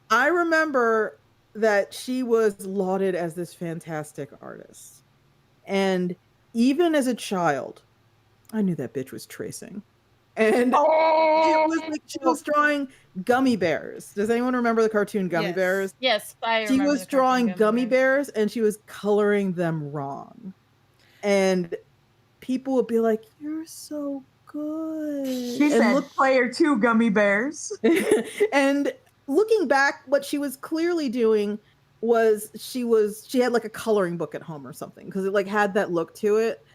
I remember that she was lauded as this fantastic artist. And even as a child, I knew that bitch was tracing. And it was like she was drawing gummy bears. Does anyone remember the cartoon Gummy Yes. Bears? Yes, I remember. She was the cartoon drawing gummy bears and she was coloring them wrong. And people would be like, "You're so good." She And said, "Player 2 gummy bears." and looking back, what she was clearly doing was she had like a coloring book at home or something, because it like had that look to it.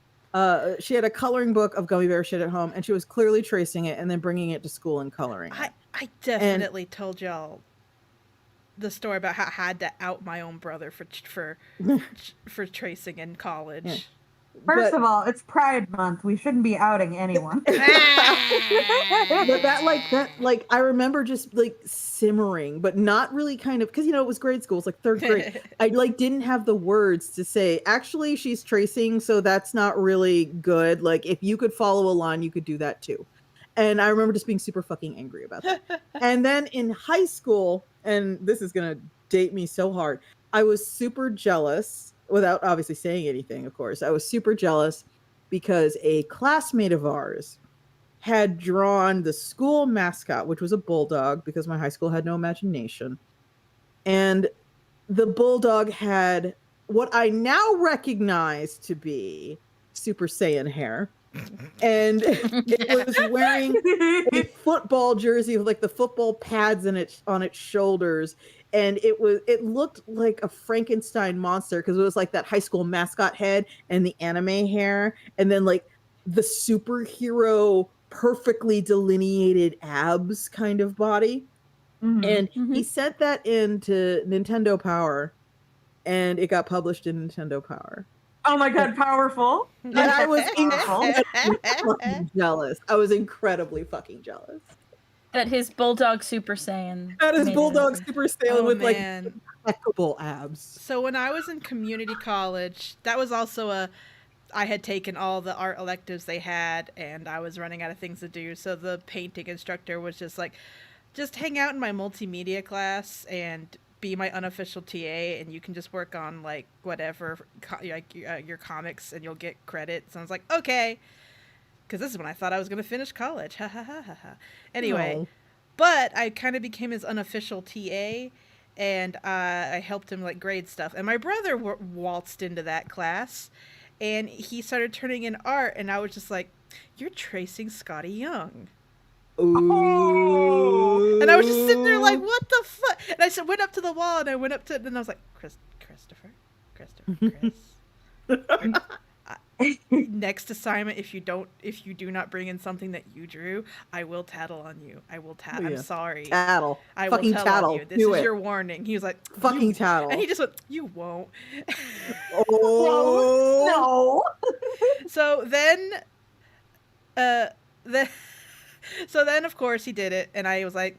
She had a coloring book of gummy bear shit at home, and she was clearly tracing it and then bringing it to school and coloring it. I definitely told y'all the story about how I had to out my own brother for tracing in college. Yeah. First of all, it's Pride Month. We shouldn't be outing anyone. But that I remember just like simmering, but not really kind of, because it was grade school. It's like third grade. I like didn't have the words to say, actually, she's tracing, so that's not really good. Like, if you could follow a line, you could do that too. And I remember just being super fucking angry about that. And then in high school, and this is gonna date me so hard, I was super jealous, without obviously saying anything, of course. I was super jealous because a classmate of ours had drawn the school mascot, which was a bulldog, because my high school had no imagination. And the bulldog had what I now recognize to be Super Saiyan hair. And it was wearing a football jersey with like the football pads on its shoulders. And it looked like a Frankenstein monster, because it was like that high school mascot head and the anime hair, and then like the superhero perfectly delineated abs kind of body. Mm-hmm. And he sent that into Nintendo Power, and it got published in Nintendo Power. Oh my god, powerful. And I was incredibly fucking jealous. I was incredibly fucking jealous. That his bulldog Super Saiyan. That is made bulldog it. Super Saiyan with man. like impeccable abs. So when I was in community college, that was also I had taken all the art electives they had, and I was running out of things to do. So the painting instructor was just like, just hang out in my multimedia class and be my unofficial TA, and you can just work on like whatever, like your comics, and you'll get credits. And I was like, okay, because this is when I thought I was going to finish college. Ha ha ha ha ha. Anyway, Oh. but I kind of became his unofficial TA, and I helped him like grade stuff. And my brother waltzed into that class, and he started turning in art, and I was just like, "You're tracing Scotty Young." Ooh. And I was just sitting there like, "What the fuck?" And I went up to the wall, and I went up to it, and I was like, Christopher, Chris. Next assignment, if you do not bring in something that you drew, I will tattle on you. I will tattle. Yeah. I'm sorry. Tattle. I will Fucking tattle on you. This Do is it. your warning. He was like, Fucking tattle. and he just went, "You won't." Oh. No. So then, so then of course he did it, and I was like,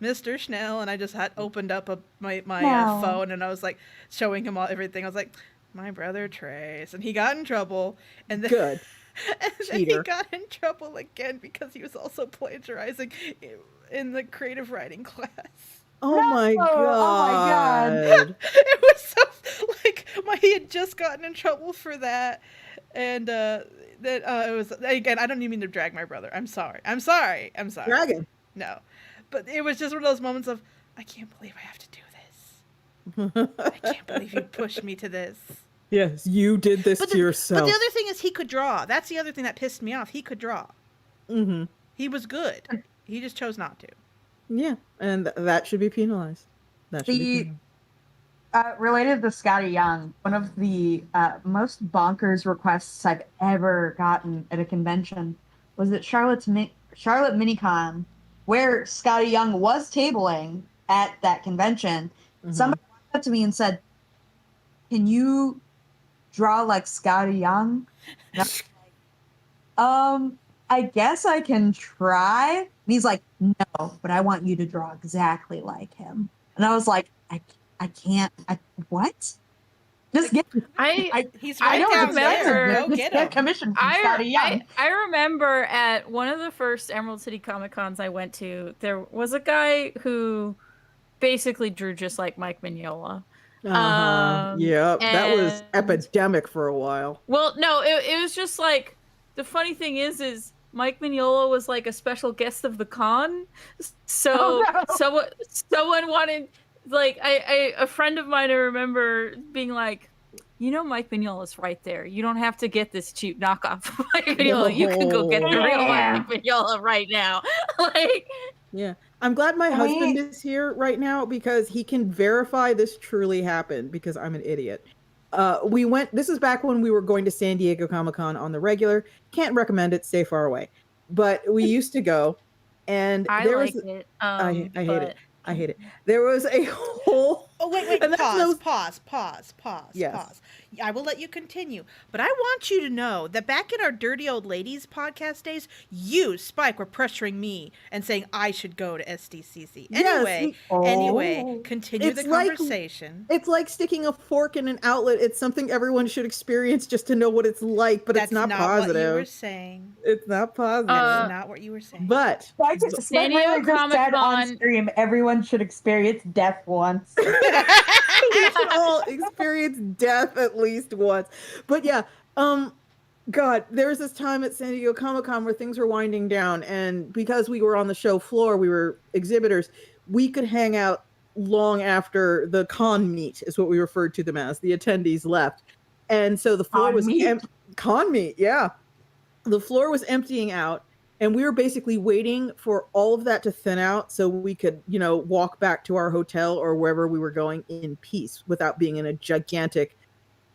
Mr. Schnell, and I just had opened up my No. phone, and I was like showing him everything. I was like, "My brother Trace," and he got in trouble, and then Good. and then he Cheater. got in trouble again because he was also plagiarizing in the creative writing class. Oh my No. Oh my God. It was so like he had just gotten in trouble for that, and it was again. I don't even mean to drag my brother. I'm sorry. Dragon. No, but it was just one of those moments of, I can't believe I have to do this. I can't believe you pushed me to this. Yes, you did this to yourself. But the other thing is he could draw. That's the other thing that pissed me off. He could draw. Mm-hmm. He was good. He just chose not to. Yeah, and that should be penalized. That should be penalized. Related to Scotty Young, one of the most bonkers requests I've ever gotten at a convention was at Charlotte MiniCon, where Scotty Young was tabling at that convention. Mm-hmm. Somebody walked up to me and said, "Can you draw like Scotty Young?" And I was like, I guess I can try. And he's like, "No, but I want you to draw exactly like him." And I was like, I can't. What? Just get. He's I right don't down there. remember. Go Just get get him. commission from Scotty Young. I remember at one of the first Emerald City Comic Cons I went to, there was a guy who basically drew just like Mike Mignola. Yep, that was and- epidemic for a while. Well, no, it was just like, the funny thing is Mike Mignola was like a special guest of the con, so someone wanted, like, a friend of mine, I remember being like, Mike Mignola's right there. You don't have to get this cheap knockoff of Mike Mignola. You can go get the real Mike Mignola right now. Like, yeah. I'm glad my husband is here right now because he can verify this truly happened, because I'm an idiot. This is back when we were going to San Diego Comic-Con on the regular. Can't recommend it, stay far away. But we used to go, and I there like was it. I hate it. I hate it. There was a whole Wait, and that's pause. Yes. Pause. I will let you continue, but I want you to know that back in our Dirty Old Ladies podcast days, you, Spike, were pressuring me and saying I should go to SDCC. Anyway, continue the conversation. It's like sticking a fork in an outlet. It's something everyone should experience just to know what it's like, but it's not positive. What you were saying. It's not positive. That's not what you were saying. But Spike really just said on stream, everyone should experience death once. we should all experience death at least once. But yeah, God, there was this time at San Diego Comic-Con where things were winding down, and because we were on the show floor, we were exhibitors, we could hang out long after the con meet, is what we referred to them as. The attendees left. And so the floor was con meet, yeah. The floor was emptying out, and we were basically waiting for all of that to thin out so we could, walk back to our hotel or wherever we were going in peace without being in a gigantic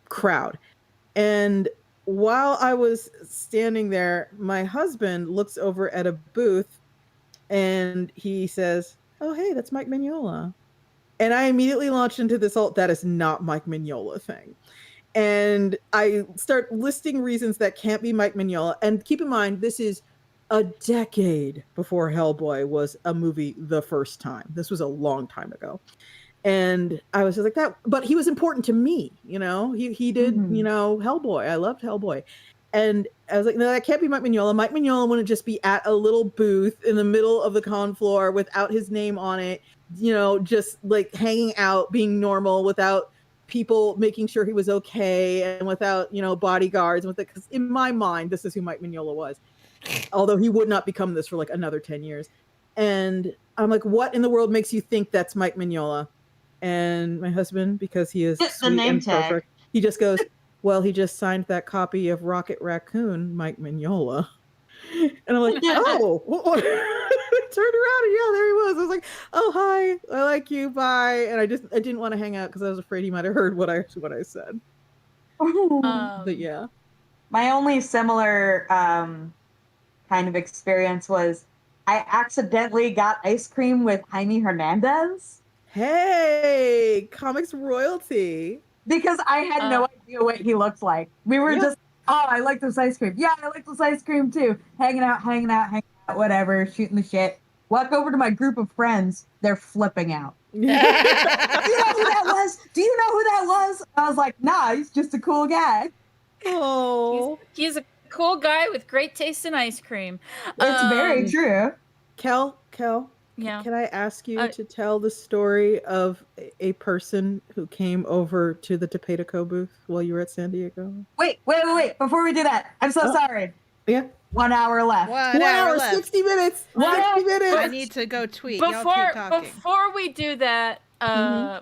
crowd. And while I was standing there, my husband looks over at a booth and he says, "Oh, hey, that's Mike Mignola." And I immediately launched into this that is not Mike Mignola thing. And I start listing reasons that can't be Mike Mignola. And keep in mind, this is a decade before Hellboy was a movie the first time. This was a long time ago. And I was just like that, but he was important to me, he did, Hellboy. I loved Hellboy. And I was like, no, that can't be Mike Mignola. Mike Mignola wouldn't just be at a little booth in the middle of the con floor without his name on it, just like hanging out, being normal without people making sure he was okay and without, bodyguards. Because in my mind, this is who Mike Mignola was. Although he would not become this for like another 10 years. And I'm like, what in the world makes you think that's Mike Mignola? And my husband, because he is the sweet name and tag. perfect. He just goes, well, he just signed that copy of Rocket Raccoon, Mike Mignola. And I'm like, oh, I turned around and yeah, there he was. I was like, oh, hi, I like you, bye. And I didn't want to hang out because I was afraid he might have heard what I said. But yeah. My only similar kind of experience was I accidentally got ice cream with Jaime Hernandez. Hey, comics royalty. Because I had no idea what he looked like. We were just, oh, I like this ice cream. Yeah, I like this ice cream too. Hanging out, whatever, shooting the shit. Walk over to my group of friends. They're flipping out. Do you know who that was? Do you know who that was? I was like, nah, he's just a cool guy. Oh, he's a cool guy with great taste in ice cream. It's very true. Kel, yeah. Can I ask you to tell the story of a person who came over to the Topetico booth while you were at San Diego? Wait. Before we do that, I'm so sorry. Yeah. 1 hour left. 1 hour left. 60 minutes. 60 minutes. I need to go tweet. Y'all keep talking. Before we do that,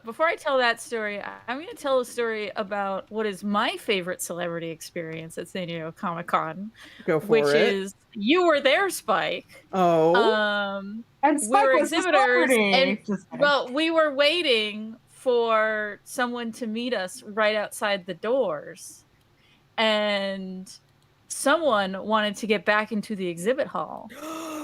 before I tell that story, I'm going to tell a story about what is my favorite celebrity experience at San Diego Comic-Con. Go for which it. is, you were there, Spike. Oh. And Spike we were was exhibitors, and well, we were waiting for someone to meet us right outside the doors. And someone wanted to get back into the exhibit hall,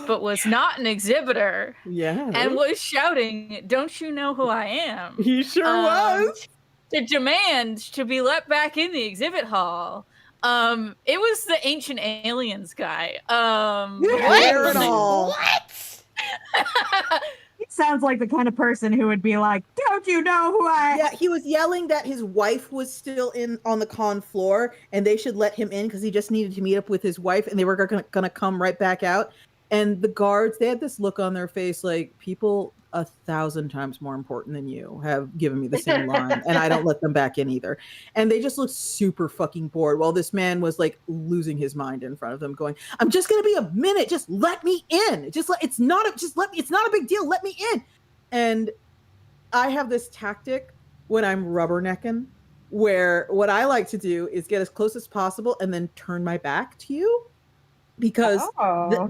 but was not an exhibitor. Yeah. And was shouting, "Don't you know who I am?" He sure was. To demand to be let back in the exhibit hall. It was the Ancient Aliens guy. What? He sounds like the kind of person who would be like, "Don't you know who I am?" Yeah, he was yelling that his wife was still on the con floor and they should let him in because he just needed to meet up with his wife and they were gonna come right back out. And the guards, they had this look on their face like, people 1,000 times more important than you have given me the same line and I don't let them back in either. And they just looked super fucking bored while this man was like losing his mind in front of them going, I'm just going to be a minute. Just let me in. It's not a big deal. Let me in. And I have this tactic when I'm rubbernecking where what I like to do is get as close as possible and then turn my back to you. Because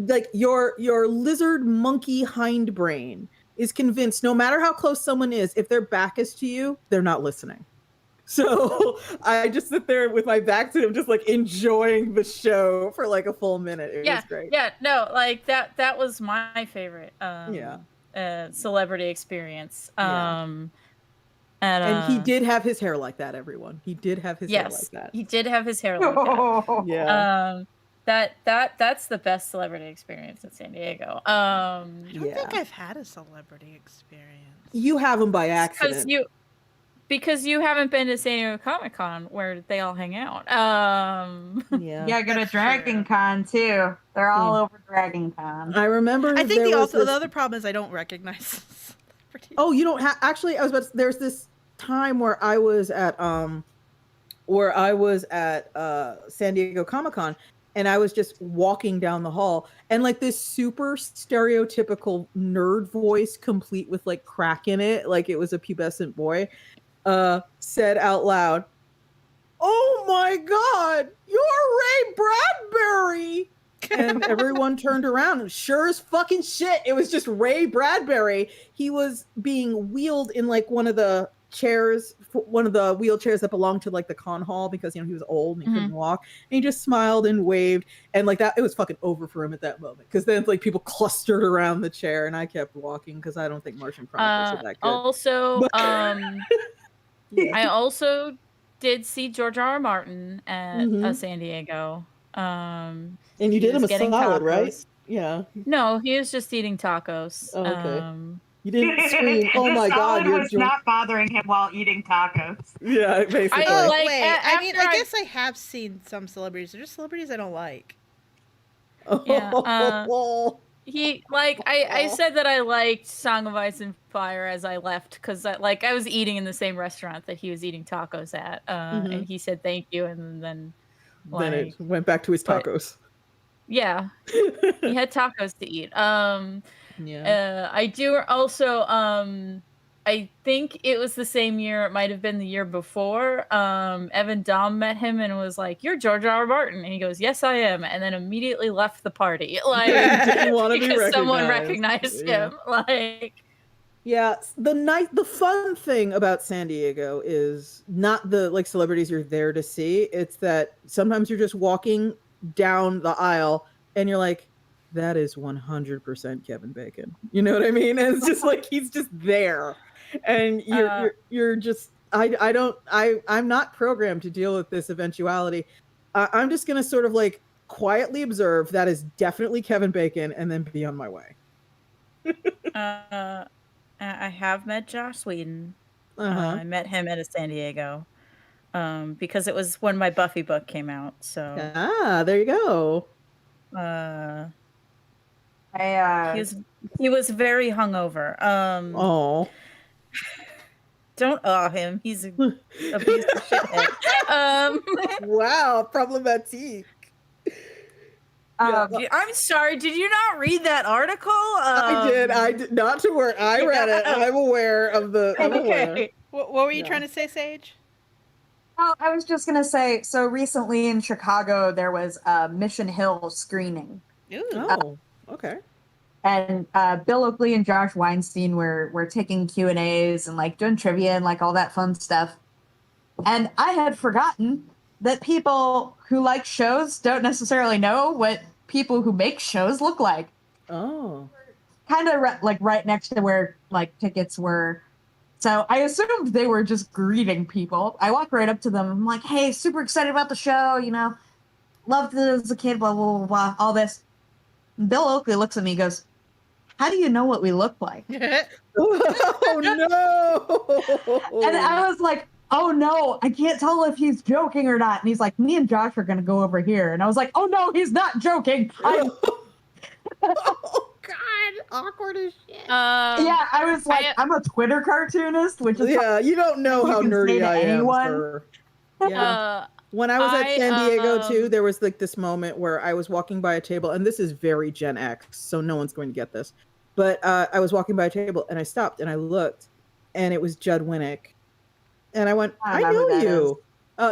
like your lizard monkey hindbrain is convinced no matter how close someone is, if their back is to you, they're not listening. So I just sit there with my back to them, just like enjoying the show for like a full minute. It was great. Yeah, no, like that was my favorite celebrity experience. And he did have his hair like that, everyone. He did have his hair like that. He did have his hair like that. Yeah. That's the best celebrity experience in San Diego. I don't think I've had a celebrity experience. You have them by accident. Because you haven't been to San Diego Comic-Con where they all hang out. Yeah, go to Dragon Con too. They're all over Dragon Con. I remember. I think the other problem is I don't recognize celebrities. Oh, you don't have actually. I was about to, there's this time where I was at San Diego Comic-Con. And I was just walking down the hall and like this super stereotypical nerd voice complete with like crack in it, like it was a pubescent boy, said out loud, "Oh my God, you're Ray Bradbury." And everyone turned around and sure as fucking shit, it was just Ray Bradbury. He was being wheeled in like one of the wheelchairs that belonged to like the con hall because he was old and he couldn't walk, and he just smiled and waved, and like that it was fucking over for him at that moment because then like people clustered around the chair and I kept walking because I don't think Martian Chronicles are that good. Also, I also did see George R.R. Martin at San Diego. And you did him a solid, tacos. Right? Yeah. No, he was just eating tacos. Oh, okay. You didn't scream, "Oh my God!" You're not bothering him while eating tacos. Yeah, basically. I guess I have seen some celebrities. They're just celebrities I don't like. Yeah. I said that I liked Song of Ice and Fire as I left because I was eating in the same restaurant that he was eating tacos at, and he said thank you, and then it went back to his tacos. Yeah, he had tacos to eat. I do also I think it was the same year. It might have been the year before. Evan Dom met him and was like, "You're George R. R. Martin," and he goes, "Yes, I am," and then immediately left the party, like Didn't want to be because someone recognized. recognized him, like. Yeah, the fun thing about San Diego is not the like celebrities you're there to see. It's that sometimes you're just walking down the aisle and you're like, that is 100% Kevin Bacon. You know what I mean? And it's just like he's just there, and you're just I'm not programmed to deal with this eventuality. I'm just gonna sort of like quietly observe that is definitely Kevin Bacon, and then be on my way. I have met Josh Whedon. I met him at a San Diego because it was when my Buffy book came out. So there you go. He was very hungover. Don't awe him. He's a abusive shithead. Wow, problematique. I'm sorry. Did you not read that article? I did. Not to worry. I read it. I'm aware of the. I'm aware. What were you trying to say, Sage? Oh, I was just gonna say. So recently in Chicago, there was a Mission Hill screening. Ooh. Oh, okay. And Bill Oakley and Josh Weinstein were taking Q&As and like doing trivia and like all that fun stuff. And I had forgotten that people who like shows don't necessarily know what people who make shows look like. Oh. Kind of like right next to where like tickets were. So I assumed they were just greeting people. I walk right up to them. I'm like, "Hey, super excited about the show, you know. Loved it as a kid, blah, blah, blah, blah, all this." And Bill Oakley looks at me and goes, "How do you know what we look like?" Oh, no. And I was like, "Oh, no, I can't tell if he's joking or not." And he's like, "Me and Josh are going to go over here." And I was like, "Oh, no, he's not joking." Oh, God. Awkward as shit. Yeah, I was like, I'm a Twitter cartoonist, which is... Yeah, you don't know how nerdy I am, sir. Yeah. When I was at San Diego, too, there was like this moment where I was walking by a table, and this is very Gen X, so no one's going to get this. But I was walking by a table, and I stopped, and I looked, and it was Judd Winnick. And I went, I know you.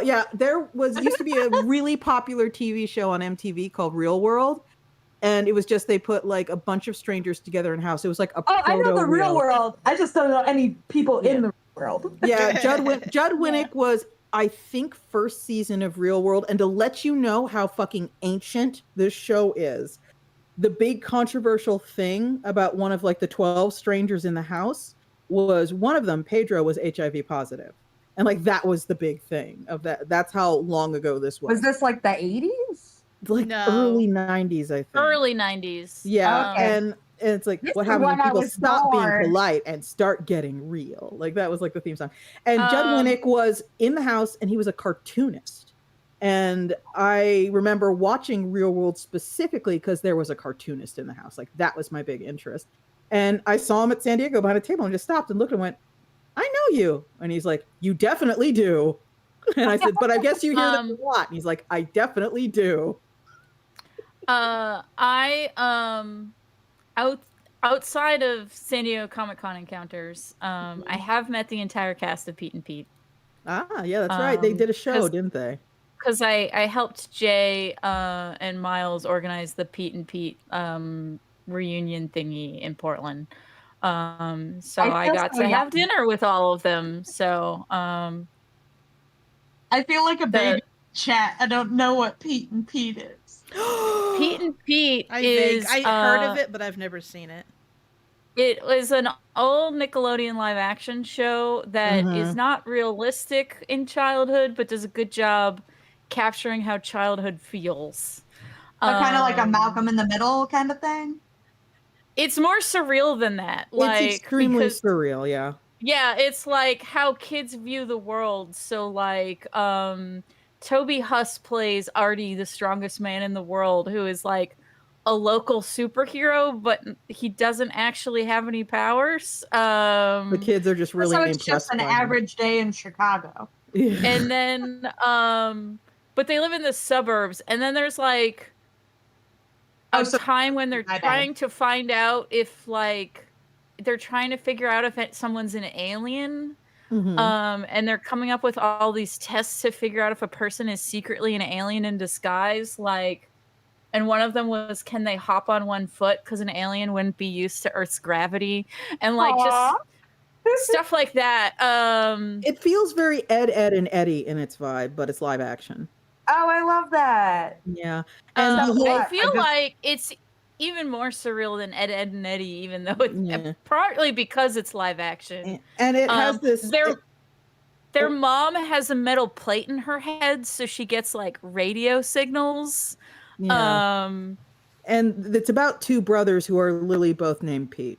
Yeah, there used to be a really popular TV show on MTV called Real World. And it was just, they put like a bunch of strangers together in a house. It was like a I know the Real World. I just don't know any people in the Real World. Yeah, Judd Winnick was, I think, first season of Real World. And to let you know how fucking ancient this show is, the big controversial thing about one of like the 12 strangers in the house was one of them, Pedro, was HIV positive. And like that was the big thing of that. That's how long ago this was. Was this like the 80s? Like early 90s, I think. Early 90s. Yeah. Okay. And it's like, what happens when people stop being polite and start getting real? Like that was like the theme song. And Judd Winnick was in the house, and he was a cartoonist. And I remember watching Real World specifically because there was a cartoonist in the house. Like that was my big interest. And I saw him at San Diego behind a table and just stopped and looked and went, "I know you." And he's like, "You definitely do." And I said, "But I guess you hear that a lot." And he's like, "I definitely do." Outside of San Diego Comic-Con encounters, I have met the entire cast of Pete and Pete. Ah, yeah, that's right. They did a show, didn't they? Because I helped Jay and Miles organize the Pete and Pete reunion thingy in Portland. So I got to have dinner with all of them. So I feel like a baby chat. I don't know what Pete and Pete is. Pete and Pete is... I heard of it, but I've never seen it. It was an old Nickelodeon live action show that is not realistic in childhood, but does a good job capturing how childhood feels. So kind of like a Malcolm in the Middle kind of thing? It's more surreal than that. It's extremely surreal, yeah. Yeah, it's like how kids view the world. So like Toby Huss plays Artie, the strongest man in the world, who is like a local superhero, but he doesn't actually have any powers. The kids are just really impressed. So it's just an average day in Chicago. Yeah. And then, but they live in the suburbs. And then there's like a time when they're trying to find out if like they're trying to figure out if someone's an alien. Mhm. And they're coming up with all these tests to figure out if a person is secretly an alien in disguise. Like, and one of them was, can they hop on one foot? Because an alien wouldn't be used to Earth's gravity. And like Aw. just stuff like that. It feels very Ed, and Eddie in its vibe, but it's live action. Oh, I love that. Yeah. And the So whole, I feel like it's even more surreal than Ed, Ed and Eddie, even though it's Yeah. partly because it's live action. and it has this. Their mom has a metal plate in her head, so she gets like radio signals. Yeah. And it's about two brothers who are literally both named Pete.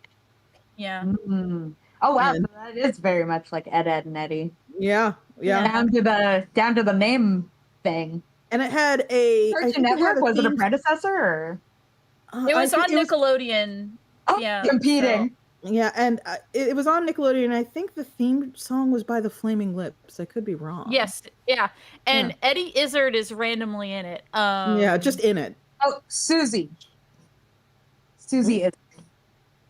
Yeah. Mm-hmm. Oh wow, And- so that is very much like Ed, Ed and Eddie. Yeah. Down to the name thing. And it had a Cartoon Network, was it a predecessor? Or? It was on Nickelodeon. Oh, Yeah, competing. Yeah, and it was on Nickelodeon. I think the theme song was by the Flaming Lips. I could be wrong. Yes, yeah. And Eddie Izzard is randomly in it. Yeah, just in it. Oh, Susie. Susie is.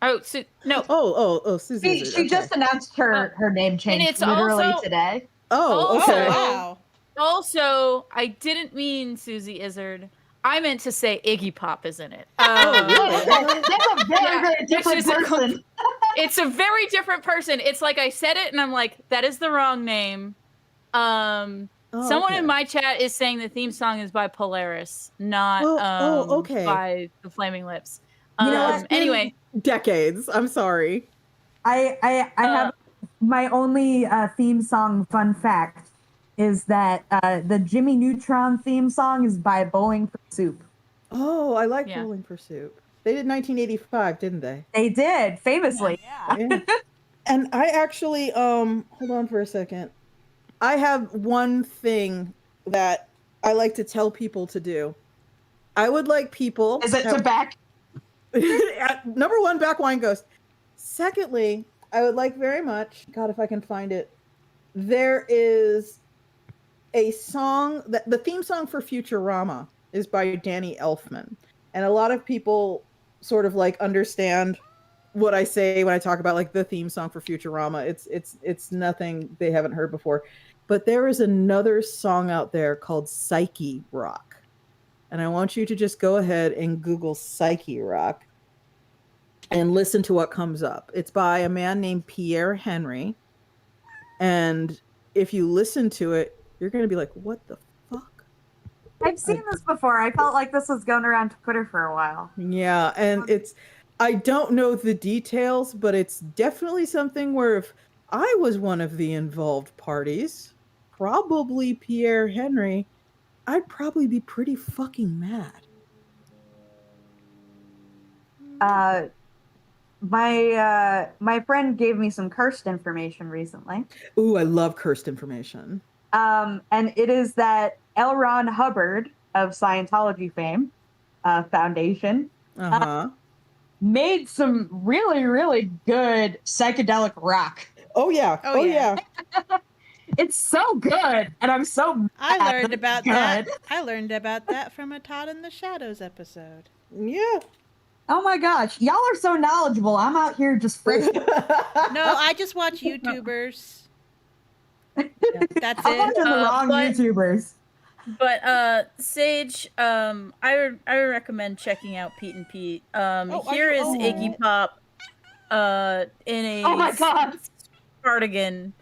Oh, no. Oh, Susie. She just announced her name change and it's literally also, today. Oh, okay. Wow. Also, I didn't mean Susie Izzard. I meant to say Iggy Pop is in it. That's a very different person. It's a very different person. It's like I said it and I'm like, that is the wrong name. Someone in my chat is saying the theme song is by Polaris, not okay. by the Flaming Lips. You know what? Anyway. Decades. I'm sorry. I have my only theme song fun fact is that the Jimmy Neutron theme song is by Bowling for Soup. Oh, I like Bowling for Soup. They did 1985, didn't they? They did, famously. Yeah. And I actually, hold on for a second. I have one thing that I like to tell people to do. I would like people... Is it to back? Number one, back Wine Ghost. Secondly, I would like very much... God, if I can find it. There is a song... The theme song for Futurama is by Danny Elfman. And a lot of people sort of like understand what I say when I talk about like the theme song for Futurama. It's nothing they haven't heard before. But there is another song out there called Psyche Rock. And I want you to just go ahead and Google Psyche Rock and listen to what comes up. It's by a man named Pierre Henry. And if you listen to it, you're going to be like, what the fuck? I've seen this before. I felt like this was going around Twitter for a while. Yeah, and I don't know the details, but it's definitely something where if I was one of the involved parties, probably Pierre Henry, I'd probably be pretty fucking mad. My friend gave me some cursed information recently. Ooh, I love cursed information. And it is that L. Ron Hubbard of Scientology fame, Foundation, made some really, really good psychedelic rock. Oh yeah. Oh yeah. It's so good, and I'm so I learned about that. I learned about that from a Todd in the Shadows episode. Yeah. Oh my gosh, y'all are so knowledgeable. I'm out here just freaking. No, I just watch YouTubers. That's it. I'm watching the wrong YouTubers. But Sage, I would recommend checking out Pete and Pete. Here is Iggy Pop in a oh my god cardigan.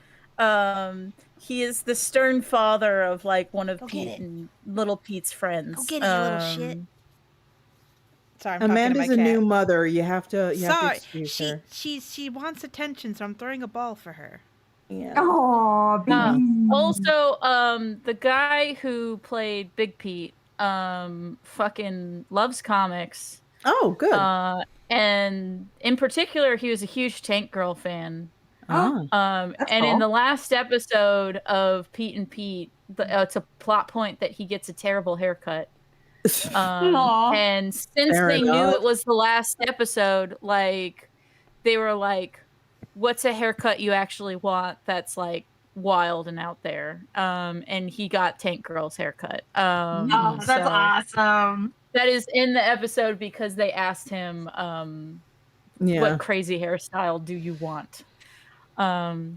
He is the stern father of like one of Pete and little Pete's friends. Go get it, you little shit. Sorry, I'm Amanda's talking to my cat. New mother. You have to excuse her. She wants attention, so I'm throwing a ball for her. Yeah. Oh, also, the guy who played Big Pete, fucking loves comics. Oh, good. And in particular, he was a huge Tank Girl fan. That's and cool. in the last episode of Pete and Pete, it's a plot point that he gets a terrible haircut. And since Fair they knew enough. it was the last episode, like they were like, what's a haircut you actually want that's like wild and out there? And he got Tank Girl's haircut. that's awesome. That is in the episode because they asked him what crazy hairstyle do you want?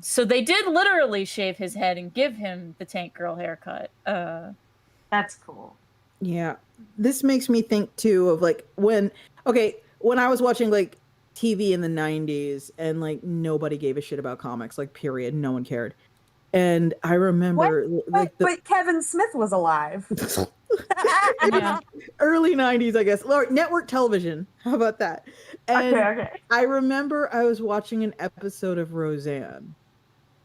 So they did literally shave his head and give him the tank girl haircut. That's cool. Yeah. This makes me think too of like when I was watching like TV in the 90s and like nobody gave a shit about comics, like period, no one cared. And I remember But Kevin Smith was alive. Yeah. early 90s, I guess. Network television. How about that? And Okay. I remember I was watching an episode of Roseanne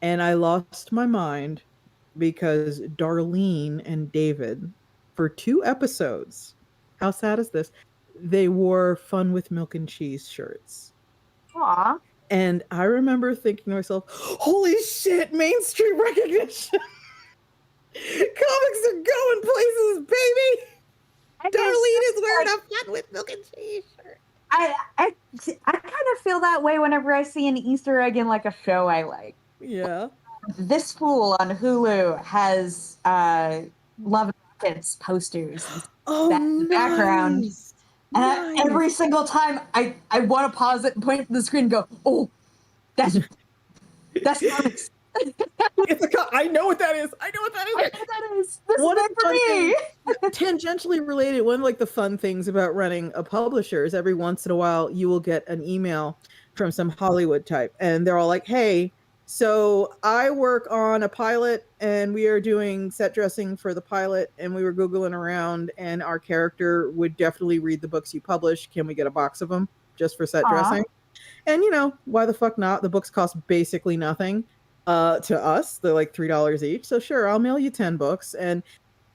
and I lost my mind because Darlene and David, for 2 episodes, how sad is this? They wore Fun with Milk and Cheese shirts. Aw. And I remember thinking to myself, holy shit, mainstream recognition. Comics are going places, baby. Darlene is wearing a Fun with Milk and Cheese shirt. I kind of feel that way whenever I see an Easter egg in like a show I like. Yeah. This Fool on Hulu has Love and Rockets posters in the background. And every single time I want to pause it and point to the screen and go, oh, that's comics. I know what that is. I know what that is. This is meant for me. Tangentially related, one of like the fun things about running a publisher is every once in a while you will get an email from some Hollywood type and they're all like, hey, so I work on a pilot and we are doing set dressing for the pilot and we were Googling around and our character would definitely read the books you publish. Can we get a box of them just for set dressing? And why the fuck not? The books cost basically nothing to us. They're like $3 each. So sure, I'll mail you 10 books. And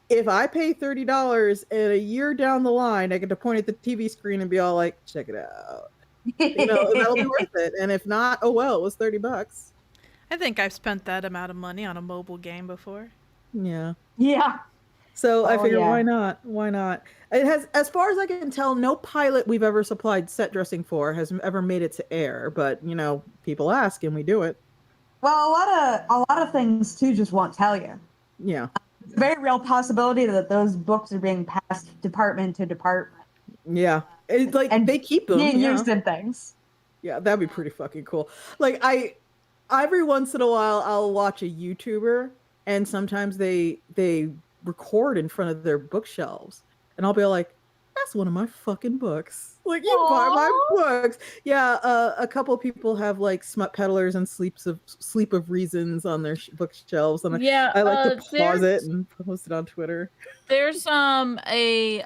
if I pay $30 and a year down the line, I get to point at the TV screen and be all like, check it out. That'll be worth it. And if not, oh well, it was $30. I think I've spent that amount of money on a mobile game before. Yeah. Yeah. So I figured, why not? Why not? It has, as far as I can tell, no pilot we've ever supplied set dressing for has ever made it to air. But people ask and we do it. Well, a lot of things too just won't tell you. Yeah. It's a very real possibility that those books are being passed department to department. Yeah. It's like they keep them being used in things. Yeah, that'd be pretty fucking cool. Like every once in a while I'll watch a YouTuber and sometimes they record in front of their bookshelves and I'll be like, that's one of my fucking books. Like, you buy my books. Yeah, a couple of people have like Smut Peddlers and Sleep of Reasons on their bookshelves and I like to pause it and post it on Twitter. There's a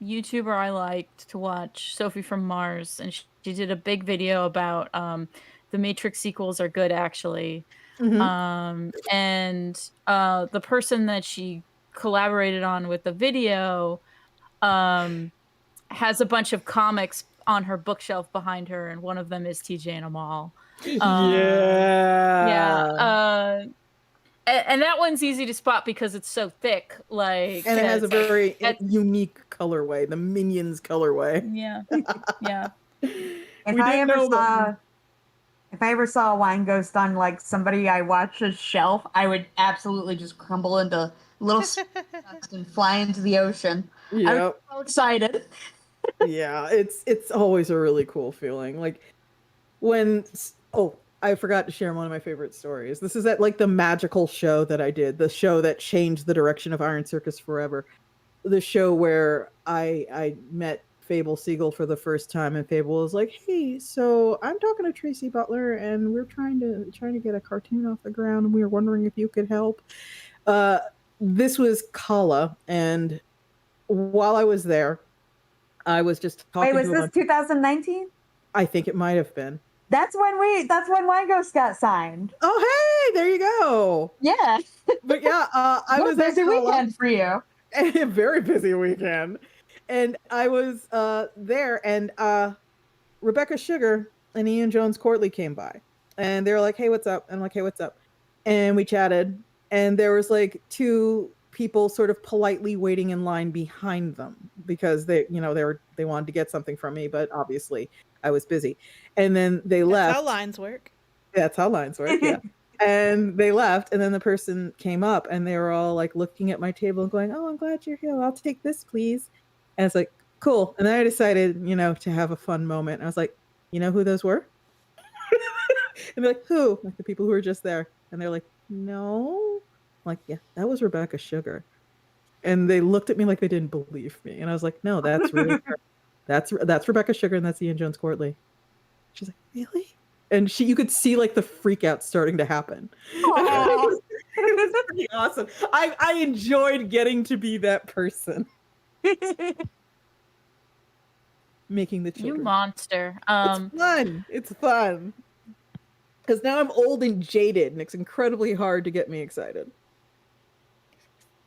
YouTuber I liked to watch, Sophie from Mars, and she did a big video about the Matrix sequels are good, actually. Mm-hmm. And the person that she collaborated on with the video has a bunch of comics on her bookshelf behind her, and one of them is TJ and Amal. Yeah. And that one's easy to spot because it's so thick. And it has a very unique colorway, the Minions colorway. Yeah. Yeah. If I ever saw a wine ghost on like somebody I watch's shelf, I would absolutely just crumble into little dust and fly into the ocean. Yep. I was so excited. Yeah, it's always a really cool feeling. Like when I forgot to share one of my favorite stories. This is at like the magical show that I did, the show that changed the direction of Iron Circus forever. The show where I met Fable Siegel for the first time, and Fable was like, hey, so I'm talking to Tracy Butler and we're trying to get a cartoon off the ground and we were wondering if you could help. This was Kala, and while I was there, I was just talking. Wait, was this 2019? I think it might have been. That's when Wine Ghost got signed. Oh, hey, there you go. Yeah. But yeah, I was a busy weekend for you. A very busy weekend. And I was there, and Rebecca Sugar and Ian Jones Courtley came by. And they were like, hey, what's up? And I'm like, hey, what's up? And we chatted. And there was like 2 people sort of politely waiting in line behind them because they wanted to get something from me, but obviously I was busy. And then they left. That's how lines work. That's how lines work, yeah. And they left, and then the person came up and they were all like looking at my table and going, oh, I'm glad you're here. I'll take this, please. And it's like, cool. And then I decided, to have a fun moment. I was like, You know who those were? And they're like, who? Like the people who were just there. And they're like, no. I'm like, yeah, that was Rebecca Sugar. And they looked at me like they didn't believe me. And I was like, no, that's really her. That's Rebecca Sugar and that's Ian Jones Courtly. She's like, really? And you could see like the freak out starting to happen. It was pretty awesome. I enjoyed getting to be that person. Making the children. You monster. It's fun. It's fun. Because now I'm old and jaded, and it's incredibly hard to get me excited.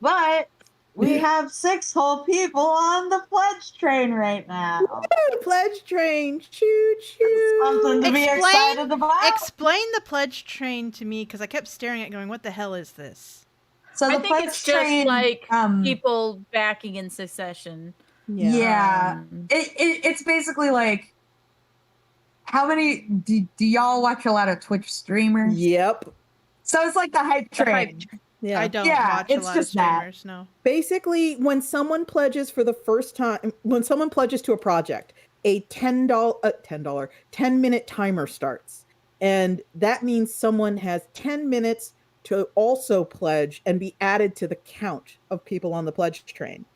But we have 6 whole people on the pledge train right now. Woo, pledge train, choo choo. Something to be excited about. Explain the pledge train to me, because I kept staring at it going, what the hell is this? So I the think pledge it's train, just like people backing in succession. Yeah. It's basically like, how many do y'all watch a lot of Twitch streamers? Yep. So it's like the hype train. Yeah. I don't Yeah, watch a it's lot of just that. streamers, no. Basically, when someone pledges for the first time, when someone pledges to a project, a $10 10-minute timer starts. And that means someone has 10 minutes to also pledge and be added to the count of people on the pledge train.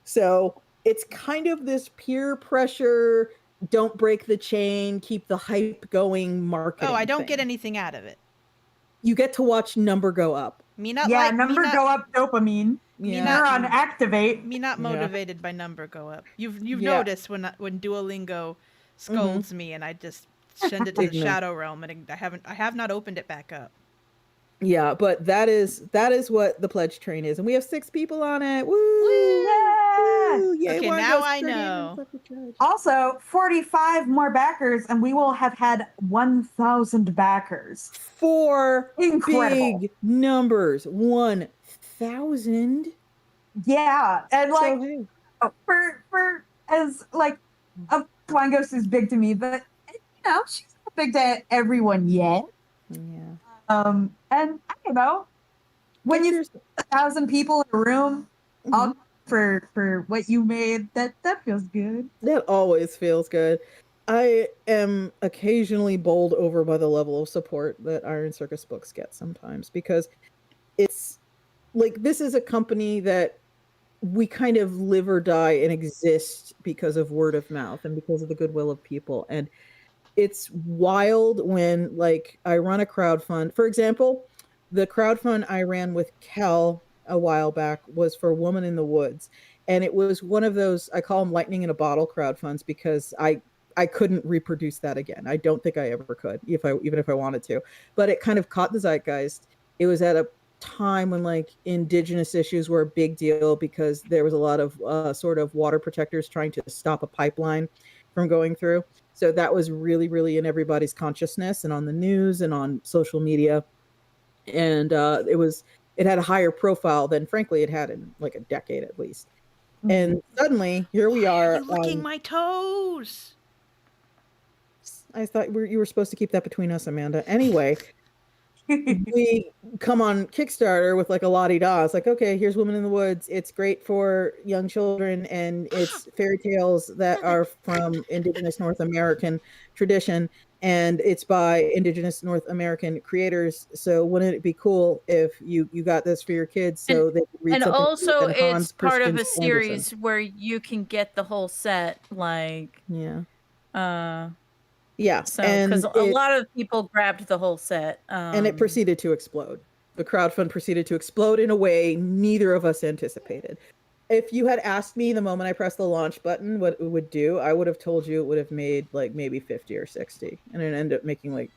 So it's kind of this peer pressure, don't break the chain, keep the hype going marketing. Oh, I don't get thing. anything out of it. You get to watch number go up. Me not Yeah, like number me not, go up dopamine. Yeah. Neuron activate. Me not Yeah. motivated by number go up. You've Yeah. noticed when Duolingo scolds me and I just send it to the Ignore. shadow realm and I have not opened it back up. Yeah, but that is what the pledge train is, and we have 6 people on it. Woo! Yeah. Woo! Yay, Okay, wanna now go I straight in know. and fuck the judge. Also, 45 more backers, and we will have had 1,000 backers. 4 Incredible. big numbers. 1,000. Yeah, and like So, hey. for as like Flying Ghost is big to me, but she's not big to everyone yet. Yeah. And I don't know, when you Pictures- 1,000 people in a room, all Mhm. for what you made, that feels good. That always feels good. I am occasionally bowled over by the level of support that Iron Circus books get sometimes, because it's like, this is a company that we kind of live or die and exist because of word of mouth and because of the goodwill of people. And it's wild when, like, I run a crowdfund. For example, the crowdfund I ran with Kel a while back was for Woman in the Woods. And it was one of those, I call them lightning in a bottle crowdfunds, because I couldn't reproduce that again. I don't think I ever could, even if I wanted to. But it kind of caught the zeitgeist. It was at a time when, like, indigenous issues were a big deal, because there was a lot of sort of water protectors trying to stop a pipeline from going through. So that was really, really in everybody's consciousness and on the news and on social media. And it had a higher profile than, frankly, it had in like a decade at least. And suddenly, here we are. You're licking my toes. I thought you were supposed to keep that between us, Amanda. Anyway, we come on Kickstarter with like a la-di-da. It's like, okay, here's Woman in the Woods. It's great for young children, and it's fairy tales that are from Indigenous North American tradition, and it's by Indigenous North American creators. So wouldn't it be cool if you got this for your kids, so they could read And something? also, from Hans it's part of a Christian series Andersen? where you can get the whole set, like, Yeah. so and because a lot of people grabbed the whole set, and it proceeded to explode. The crowdfund proceeded to explode in a way neither of us anticipated. If you had asked me the moment I pressed the launch button what it would do, I would have told you it would have made like maybe 50 or 60, and it ended up making like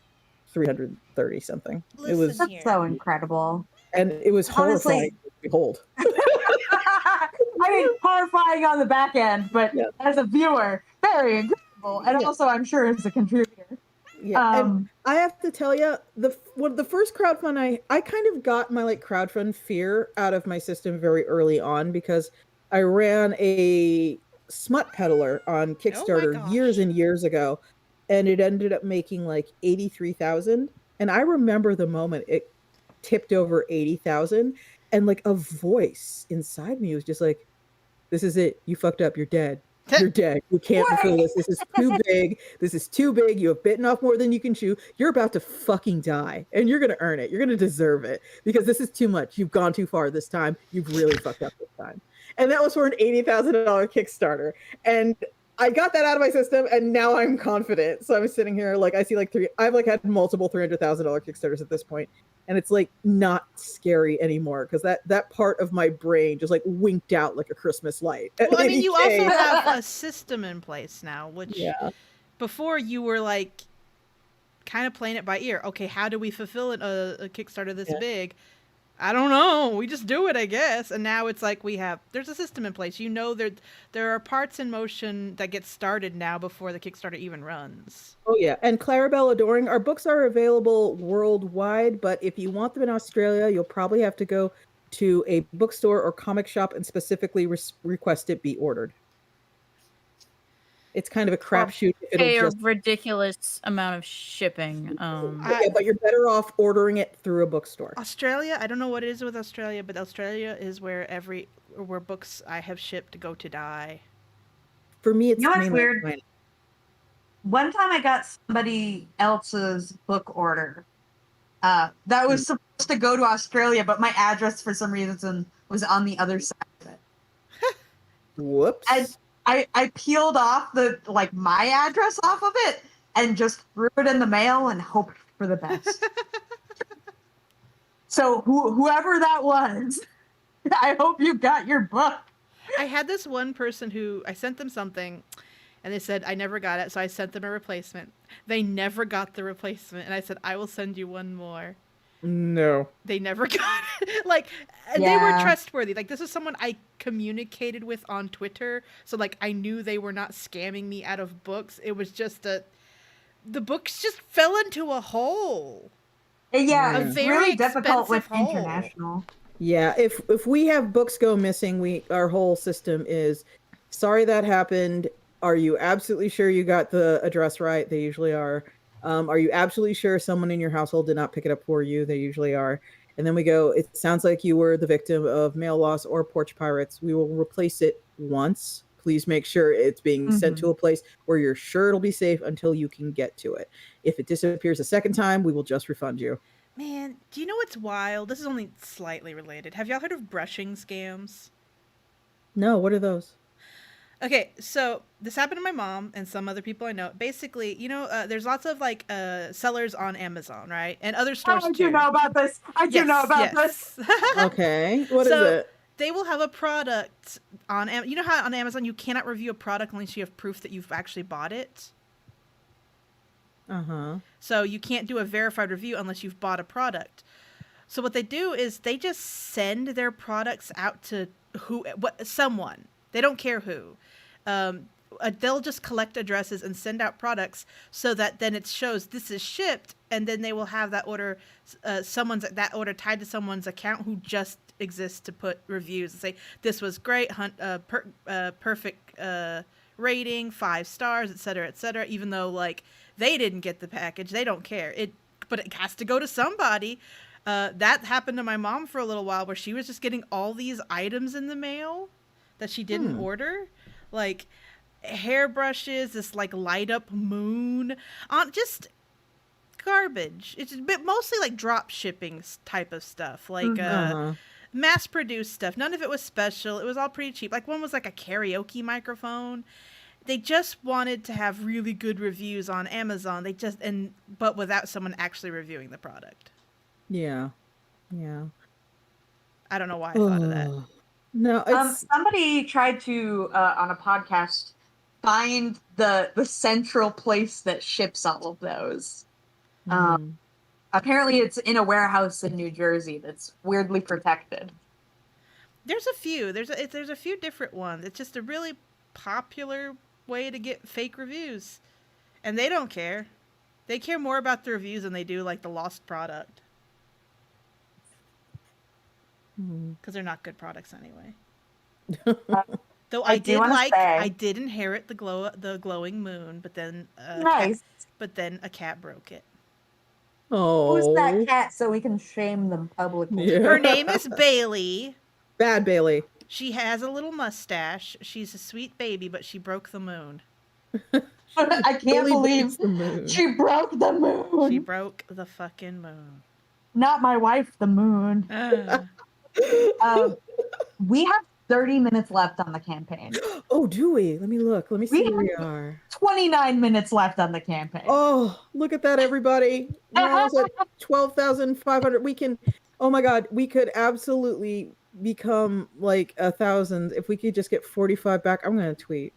330 something. It was, That's so incredible. and it was Honestly- horrifying to behold. I mean, horrifying on the back end, but Yeah. as a viewer, very incredible. And Yeah. also, I'm sure as a contributor. Yeah, and I have to tell you, the first crowdfund, I kind of got my like crowdfund fear out of my system very early on, because I ran a smut peddler on Kickstarter gosh. years and years ago, and it ended up making like 83,000. And I remember the moment it tipped over 80,000, and like a voice inside me was just like, "This is it. You fucked up. You're dead." You're dead. You can't fulfill this. This is too big. This is too big. You have bitten off more than you can chew. You're about to fucking die. And you're going to earn it. You're going to deserve it because this is too much. You've gone too far this time. You've really fucked up this time. And that was for an $80,000 Kickstarter. And I got that out of my system and now I'm confident. So I'm sitting here like I see like I've like had multiple $300,000 Kickstarters at this point. And it's like not scary anymore because that part of my brain just like winked out like a Christmas light. Well, I mean, you also have a system in place now, which before you were like kind of playing it by ear. Okay, how do we fulfill it, a Kickstarter this big? I don't know. We just do it, I guess. And now it's like there's a system in place. You know, there are parts in motion that get started now before the Kickstarter even runs. Oh, yeah. And Clarabelle Adoring, our books are available worldwide, but if you want them in Australia, you'll probably have to go to a bookstore or comic shop and specifically request it be ordered. It's kind of a crapshoot. Pay a ridiculous amount of shipping. But you're better off ordering it through a bookstore. Australia, I don't know what it is with Australia, but Australia is where books I have shipped go to die. For me, it's what's weird? One time I got somebody else's book order that was supposed to go to Australia, but my address for some reason was on the other side of it. Whoops. And I peeled off my address off of it and just threw it in the mail and hoped for the best. So whoever that was, I hope you got your book. I had this one person who I sent them something and they said I never got it, so I sent them a replacement. They never got the replacement and I said I will send you one more. No. They never got it. They were trustworthy. Like, this is someone I communicated with on Twitter. So, I knew they were not scamming me out of books. It was just the books just fell into a hole. Yeah, it's really difficult with international. Yeah, if we have books go missing, our whole system is, sorry that happened. Are you absolutely sure you got the address right? They usually are. Are you absolutely sure someone in your household did not pick it up for you? They usually are. And then we go, it sounds like you were the victim of mail loss or porch pirates. We will replace it once. Please make sure it's being sent to a place where you're sure it'll be safe until you can get to it. If it disappears a second time, we will just refund you. Man, do you know what's wild? This is only slightly related. Have y'all heard of brushing scams? No, what are those? Okay, so this happened to my mom and some other people I know. Basically, there's lots of sellers on Amazon, right? And other stores too. I do know about this. I do know about this. Okay, what is it? They will have a product on you know how on Amazon you cannot review a product unless you have proof that you've actually bought it? So you can't do a verified review unless you've bought a product. So what they do is they just send their products out to someone. They don't care who. They'll just collect addresses and send out products so that then it shows this is shipped, and then they will have that order, that order tied to someone's account who just exists to put reviews and say this was great, perfect rating, 5 stars, et cetera, even though they didn't get the package, they don't care. But it has to go to somebody. That happened to my mom for a little while, where she was just getting all these items in the mail that she didn't order, like hairbrushes, this light up moon, on just garbage. It's mostly drop shipping type of stuff, mass produced stuff. None of it was special. It was all pretty cheap. One was a karaoke microphone. They just wanted to have really good reviews on Amazon. But without someone actually reviewing the product. Yeah. I don't know why I thought of that. No, somebody tried to on a podcast find the central place that ships all of those. Apparently, it's in a warehouse in New Jersey that's weirdly protected. There's a few. There's a few different ones. It's just a really popular way to get fake reviews, and they don't care. They care more about the reviews than they do the lost product. Because they're not good products anyway. Though I did inherit the glowing moon, but then nice. But then a cat broke it. Oh, who's that cat? So we can shame them publicly. Yeah. Her name is Bailey. Bad Bailey. She has a little mustache. She's a sweet baby, but she broke the moon. I can't Billy believe beats the moon. she broke the moon. She broke the fucking moon. Not my wife, the moon. We have 30 minutes left on the campaign. Oh, do we? Let me look. Let me see where we are. 29 minutes left on the campaign. Oh, look at that, everybody. We're almost at 12,500. We can, oh my God, we could absolutely become like 1,000 if we could just get 45 back. I'm going to tweet.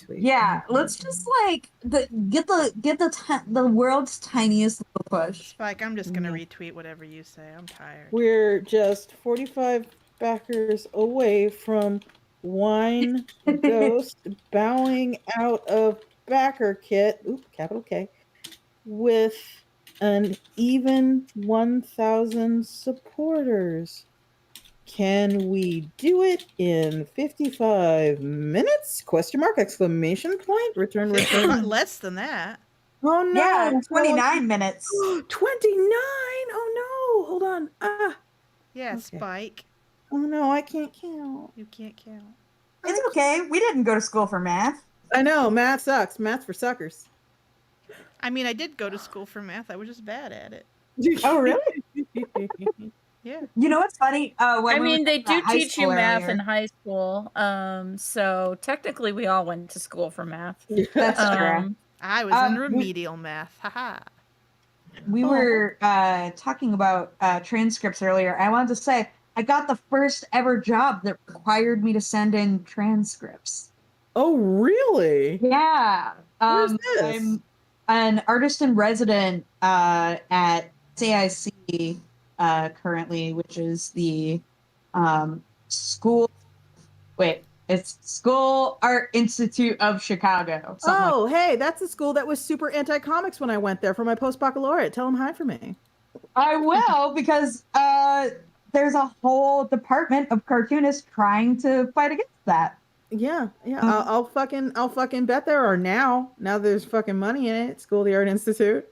Yeah, let's just like get the world's tiniest little push. Spike, I'm just gonna retweet whatever you say. I'm tired. We're just 45 backers away from Wine Ghost bowing out of backer kit, capital K, with an even 1,000 supporters. Can we do it in 55 minutes? Question mark, exclamation point, return. Less than that. Oh no. Yeah, 29 minutes. 29? Oh no, hold on. Yeah, Okay. Spike. Oh no, I can't count. You can't count. It's okay. We didn't go to school for math. I know, math sucks. Math for suckers. I mean, I did go to school for math. I was just bad at it. Oh, really? Yeah. You know what's funny? I mean, they do teach you math earlier. in high school. So technically, we all went to school for math. That's true. I was in remedial math. Haha. We were talking about transcripts earlier. I wanted to say I got the first ever job that required me to send in transcripts. Oh, really? Yeah. Where's this? I'm an artist in resident at CIC currently, which is the school. Wait, it's School Art Institute of Chicago. Oh, hey, that's a school that was super anti-comics when I went there for my post-baccalaureate. Tell them hi for me. I will, because there's a whole department of cartoonists trying to fight against that. Yeah. I'll fucking bet there are now. Now there's fucking money in it. School of the Art Institute.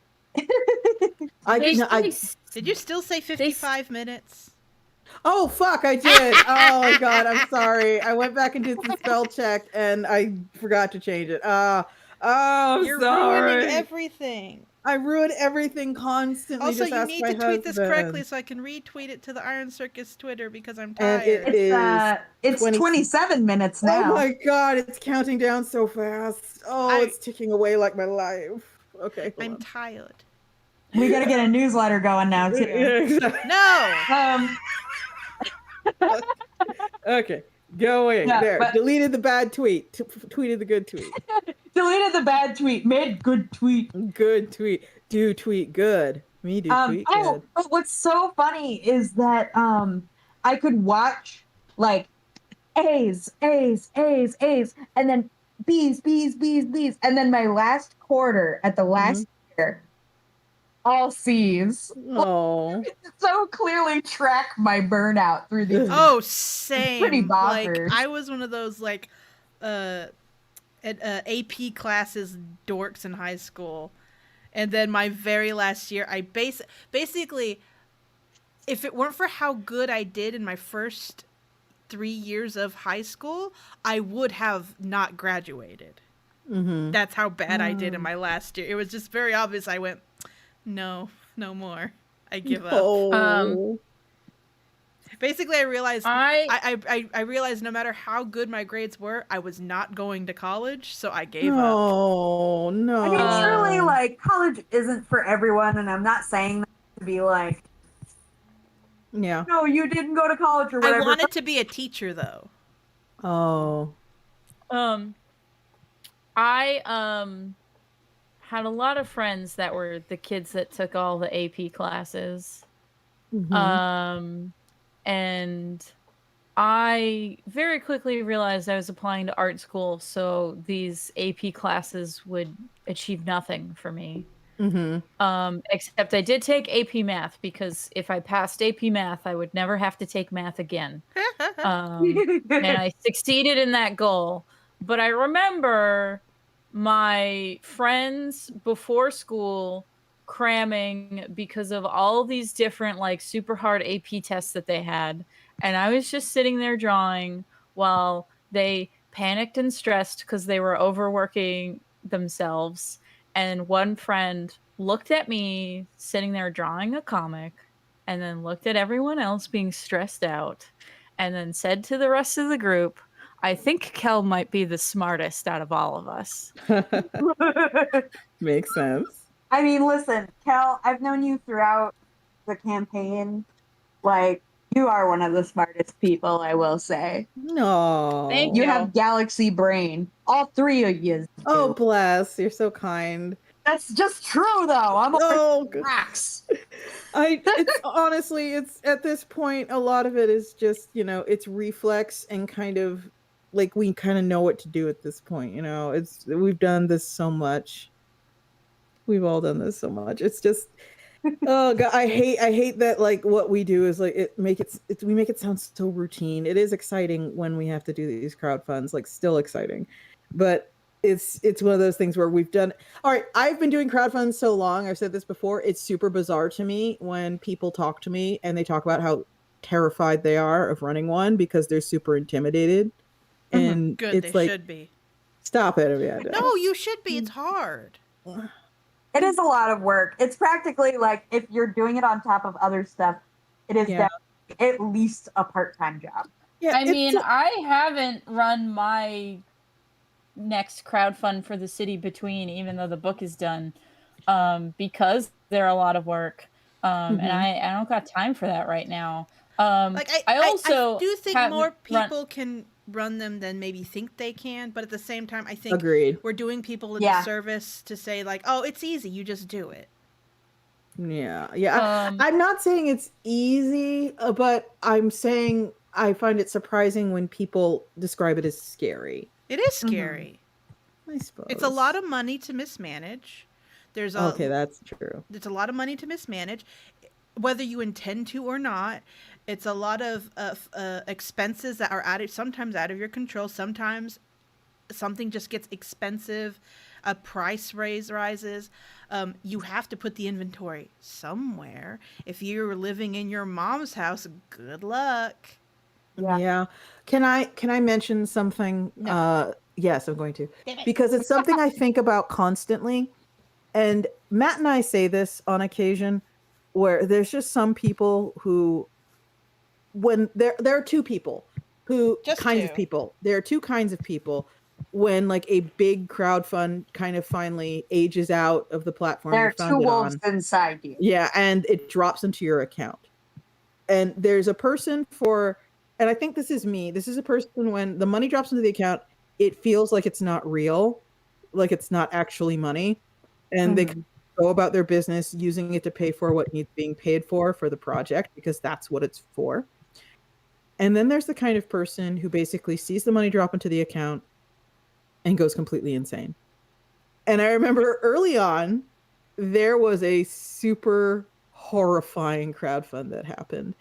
Did you still say 55 minutes? Oh fuck, I did. Oh my God, I'm sorry. I went back and did the spell check and I forgot to change it. You're sorry. ruining everything. I ruin everything constantly. Also, Just you ask need my to tweet this husband. correctly so I can retweet it to the Iron Circus Twitter because I'm And tired. It's 27 minutes now. Oh my God, it's counting down so fast. Oh, it's ticking away like my life. Okay, I'm tired. We gotta get a newsletter going now too. Yeah, exactly. No. Okay, going there. but- Deleted the bad tweet. Tweeted the good tweet. Deleted the bad tweet. Made good tweet. Good tweet. Do tweet good. Me do tweet good. But what's so funny is that I could watch like A's, and then B's, and then my last quarter at the last year, all C's. Oh, So clearly track my burnout through these. Oh, same. Pretty Like bonkers. I was one of those like AP classes dorks in high school, and then my very last year, I basically, if it weren't for how good I did in my first 3 years of high school, I would have not graduated. That's how bad I did in my last year. It was just very obvious. I went, no more. I give up. Basically, I realized I realized no matter how good my grades were, I was not going to college, so I gave up. Oh no! I mean, surely, like, college isn't for everyone, and I'm not saying that to be like, yeah. no, you didn't go to college or whatever. I wanted to be a teacher, though. Oh. I had a lot of friends that were the kids that took all the AP classes. And I very quickly realized I was applying to art school, so these AP classes would achieve nothing for me. Except I did take AP math, because if I passed AP math, I would never have to take math again. And I succeeded in that goal. But I remember my friends before school cramming because of all these different like super hard AP tests that they had, and I was just sitting there drawing while they panicked and stressed because they were overworking themselves. And one friend looked at me sitting there drawing a comic and then looked at everyone else being stressed out and then said to the rest of the group, I think Kel might be the smartest out of all of us. Makes sense. I mean, listen, Kel, I've known you throughout the campaign. Like, you are one of the smartest people, I will say. No. Thank You you. have galaxy brain. All three of you. Oh, do. bless. You're so kind. That's just true, though. I'm Oh, racks. it's honestly, it's at this point, a lot of it is just, it's reflex and kind of like we kind of know what to do at this point. We've done this so much. We've all done this so much. It's just, oh God, I hate that like what we do is like we make it sound so routine. It is exciting when we have to do these crowd funds, like still exciting, but it's one of those things where we've done. All right, I've been doing crowd funds so long. I've said this before. It's super bizarre to me when people talk to me and they talk about how terrified they are of running one because they're super intimidated. And Good, it's they like, should be. stop it, Amanda. No, you should be. It's hard. It is a lot of work. It's practically like if you're doing it on top of other stuff, it is at least a part-time job. Yeah, I mean, I haven't run my next crowdfund for the city between, even though the book is done, because they're a lot of work, and I don't got time for that right now. Like I also do think haven't more people can run them than maybe think they can, but at the same time, I think Agreed. we're doing people a Yeah. disservice to say like, oh, it's easy, you just do it. Yeah. I'm not saying it's easy, but I'm saying I find it surprising when people describe it as scary. It is scary. I suppose It's a lot of money to mismanage. Okay, that's true. It's a lot of money to mismanage, whether you intend to or not. It's a lot of expenses that are sometimes out of your control. Sometimes something just gets expensive. A price rises. You have to put the inventory somewhere. If you're living in your mom's house, good luck. Yeah. Can I mention something? No. Yes, I'm going to. Because it's something I think about constantly. And Matt and I say this on occasion where there's just some people who, when there are two people who Just kinds of two. people. There are two kinds of people when like a big crowd fund kind of finally ages out of the platform. There you are found two it wolves on. inside you. Yeah, and it drops into your account. And there's a person and I think this is me. This is a person when the money drops into the account, it feels like it's not real, like it's not actually money. And they go about their business using it to pay for what needs being paid for the project, because that's what it's for. And then there's the kind of person who basically sees the money drop into the account and goes completely insane. And I remember early on, there was a super horrifying crowdfund that happened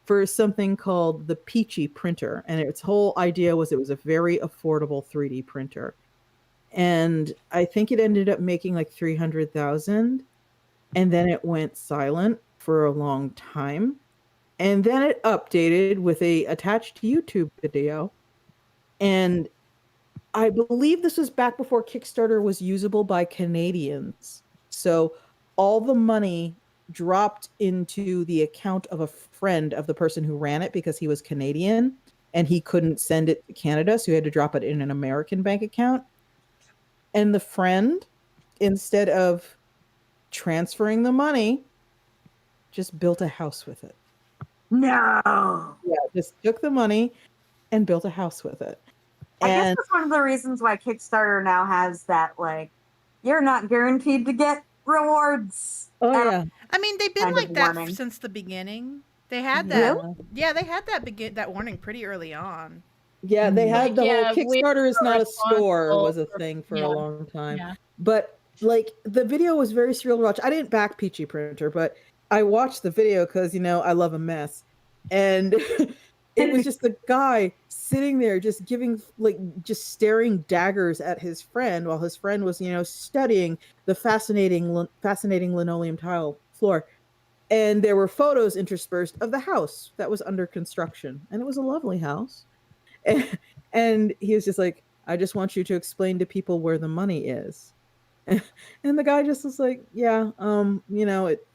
for something called the Peachy printer. And its whole idea was it was a very affordable 3D printer. And I think it ended up making like 300,000. And then it went silent for a long time. And then it updated with a attached YouTube video. And I believe this was back before Kickstarter was usable by Canadians. So all the money dropped into the account of a friend of the person who ran it because he was Canadian and he couldn't send it to Canada. So he had to drop it in an American bank account. And the friend, instead of transferring the money, just built a house with it. No. Yeah, just took the money and built a house with it. I guess that's one of the reasons why Kickstarter now has that, like, you're not guaranteed to get rewards. Oh, yeah. I mean, they've been Kind of like that warning. since the beginning. They had that. Really? Yeah, they had that warning pretty early on. Yeah, they had the whole Kickstarter is not a store was a thing for a long time. Yeah. But like the video was very surreal to watch. I didn't back Peachy Printer, but I watched the video because I love a mess. And it was just the guy sitting there just staring daggers at his friend while his friend was, studying the fascinating linoleum tile floor. And there were photos interspersed of the house that was under construction. And it was a lovely house. And he was just like, I just want you to explain to people where the money is. And the guy just was like, yeah,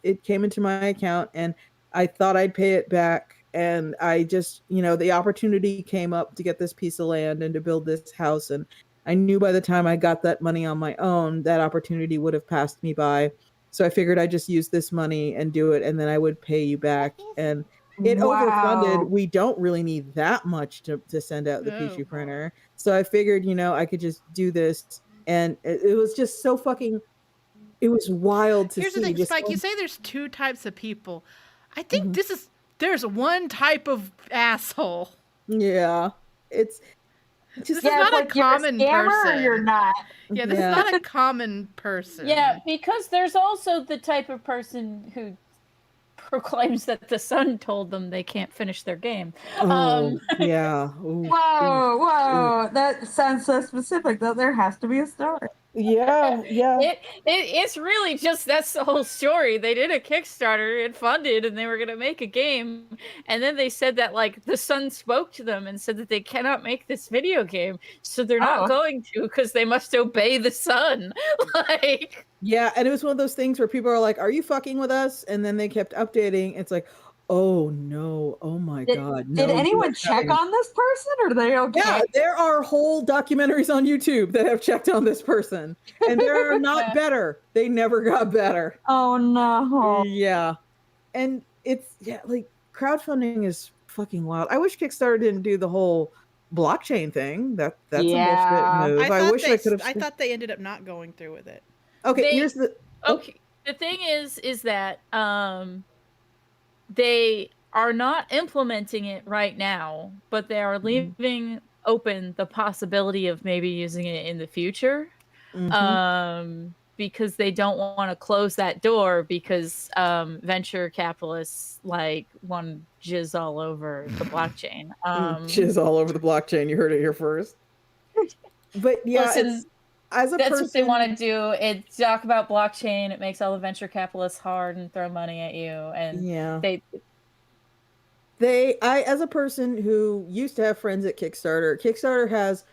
it came into my account and I thought I'd pay it back. And I just, the opportunity came up to get this piece of land and to build this house. And I knew by the time I got that money on my own, that opportunity would have passed me by. So I figured I'd just use this money and do it. And then I would pay you back. And it overfunded. We don't really need that much to send out the PC printer. So I figured, I could just do this. And it was just so fucking, it was wild to see. Here's the thing, Spike, you say there's two types of people. I think there's one type of asshole. Yeah. It's just not a common person. Or you're not. Yeah, this is not a common person. Yeah, because there's also the type of person who proclaims that the sun told them they can't finish their game. Yeah. Ooh, whoa. That sounds so specific that there has to be a story. Yeah. It's really just, that's the whole story. They did a Kickstarter, it funded, and they were going to make a game. And then they said that, the sun spoke to them and said that they cannot make this video game. So they're not going to because they must obey the sun. Yeah, and it was one of those things where people are like, are you fucking with us? And then they kept updating. It's like, oh no, oh my God. No, did anyone check on this person, or are they okay? Yeah, there are whole documentaries on YouTube that have checked on this person. And they're not better. They never got better. Oh no. Yeah. And it's crowdfunding is fucking wild. I wish Kickstarter didn't do the whole blockchain thing. That's a bullshit move. I thought they ended up not going through with it. Okay, the thing is that they are not implementing it right now, but they are leaving open the possibility of maybe using it in the future. Because they don't want to close that door because venture capitalists want jizz all over the blockchain. Jizz all over the blockchain. You heard it here first. But yeah, listen, as a that's person, what they want to do. It talk about blockchain. It makes all the venture capitalists hard and throw money at you. And I, as a person who used to have friends at Kickstarter has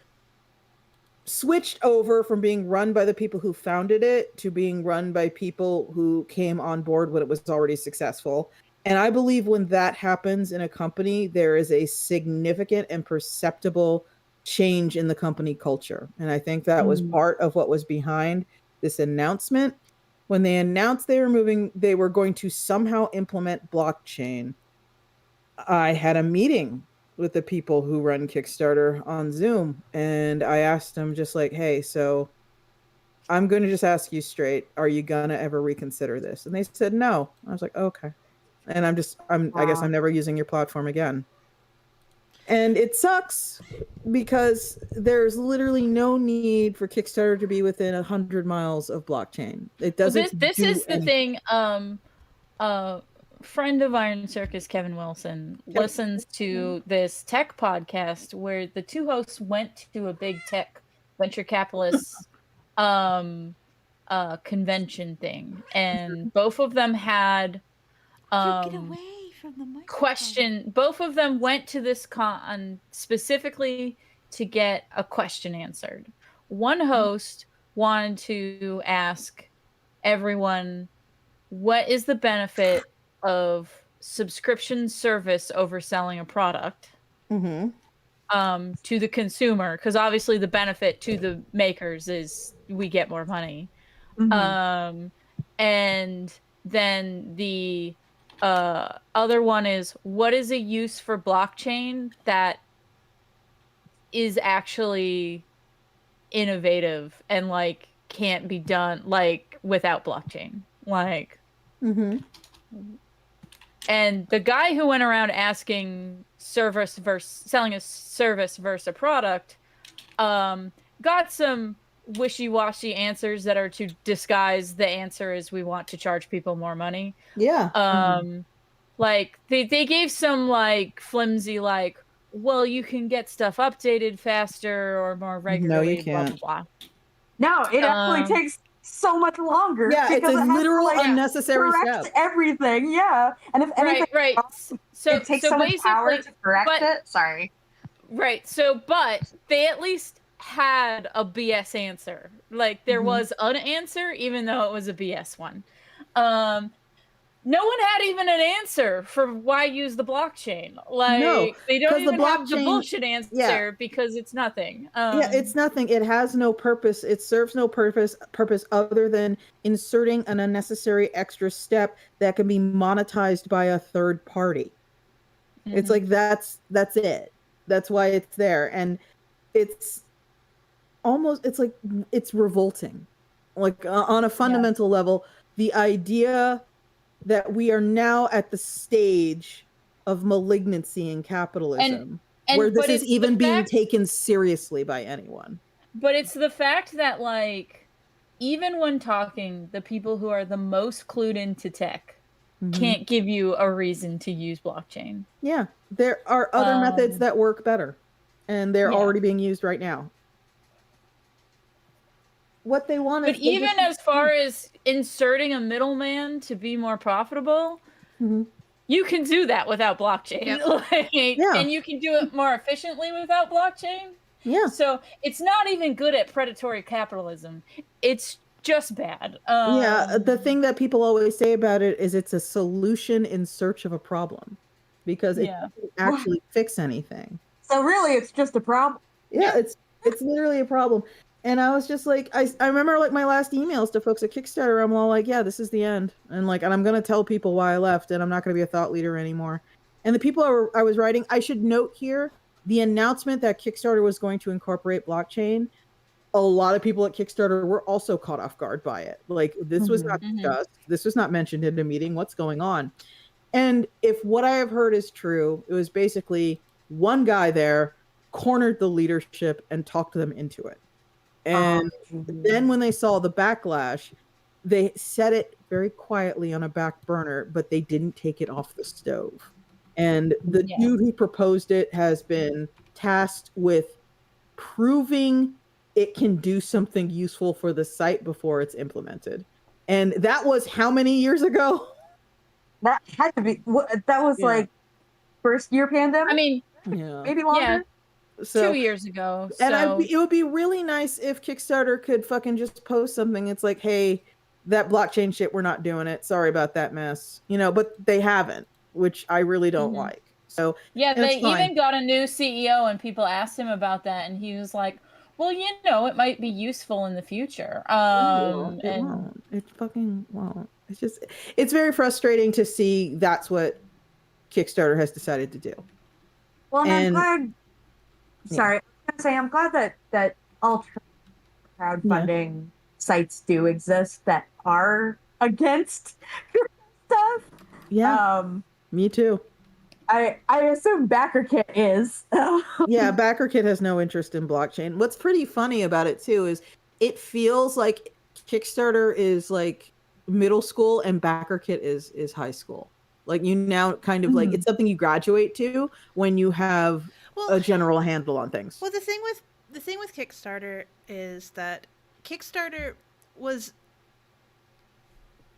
switched over from being run by the people who founded it to being run by people who came on board when it was already successful. And I believe when that happens in a company, there is a significant and perceptible change in the company culture. And I think that was part of what was behind this announcement. When they announced they were going to somehow implement blockchain, I had a meeting with the people who run Kickstarter on Zoom. And I asked them just hey, so I'm going to just ask you straight, are you going to ever reconsider this? And they said, no. I was like, okay. And I guess I'm never using your platform again. And it sucks because there's literally no need for Kickstarter to be within 100 miles of blockchain. It doesn't. This is the thing. Friend of Iron Circus, Kevin Wilson, listens to this tech podcast where the two hosts went to a big tech venture capitalist convention thing, and both of them had Get away from the microphone. question. Both of them went to this con specifically to get a question answered. One host wanted to ask everyone, what is the benefit of subscription service over selling a product to the consumer? Because obviously the benefit to the makers is we get more money. And then the other one is, what is a use for blockchain that is actually innovative and can't be done without blockchain? And the guy who went around asking service versus selling a service versus a product got some wishy-washy answers that are to disguise the answer as we want to charge people more money. Yeah. They gave some flimsy well, you can get stuff updated faster or more regularly. No, you can't. Blah, blah, blah. No, it actually takes so much longer. Yeah, it's a literal unnecessary step. Everything, yeah. And if anything, right. It takes so much power to correct it. Sorry. Right. So, but they at least had a BS answer. Like there was an answer, even though it was a BS one. No one had even an answer for why use the blockchain. Like they don't 'cause the even have the blockchain- bullshit answer because it's nothing. Yeah, it's nothing. It has no purpose. It serves no purpose other than inserting an unnecessary extra step that can be monetized by a third party. It's like that's it. That's why it's there. And it's almost it's revolting. Like on a fundamental level, the idea that we are now at the stage of malignancy in capitalism where this is even being taken seriously by anyone. But it's the fact that, like, even when talking, the people who are the most clued into tech can't give you a reason to use blockchain. Yeah, there are other methods that work better, and they're already being used right now. What they want is... But even as far as inserting a middleman to be more profitable, you can do that without blockchain. And you can do it more efficiently without blockchain. Yeah. So it's not even good at predatory capitalism. It's just bad. Yeah, the thing that people always say about it is it's a solution in search of a problem, because it doesn't actually fix anything. So really, it's just a problem. Yeah, it's literally a problem. And I was just like, I remember like my last emails to folks at Kickstarter, I'm all like, yeah, this is the end. And I'm going to tell people why I left, and I'm not going to be a thought leader anymore. And the people I was writing, I should note here, the announcement that Kickstarter was going to incorporate blockchain, a lot of people at Kickstarter were also caught off guard by it. Like, this was not discussed. This was not mentioned in a meeting. What's going on? And if what I have heard is true, it was basically one guy there cornered the leadership and talked them into it. And then when they saw the backlash, they set it very quietly on a back burner, but they didn't take it off the stove. And the dude who proposed it has been tasked with proving it can do something useful for the site before it's implemented. And that was how many years ago? That had to be, that was like first year pandemic? I mean, maybe longer? Yeah. So, 2 years ago. And it would be really nice if Kickstarter could fucking just post something. It's like, hey, that blockchain shit, we're not doing it. Sorry about that mess. But they haven't, which I really don't like. So yeah, they even got a new CEO, and people asked him about that, and he was like, well, it might be useful in the future. It won't. It fucking won't. It's very frustrating to see that's what Kickstarter has decided to do. Well, and I'm glad. Sorry, I was gonna say I'm glad that alternative crowdfunding sites do exist that are against stuff. Yeah. Me too. I assume BackerKit is. Yeah, BackerKit has no interest in blockchain. What's pretty funny about it too is it feels like Kickstarter is like middle school and BackerKit is high school. Like, you now kind of like, it's something you graduate to when you have a general handle on things. Well, the thing with Kickstarter is that Kickstarter was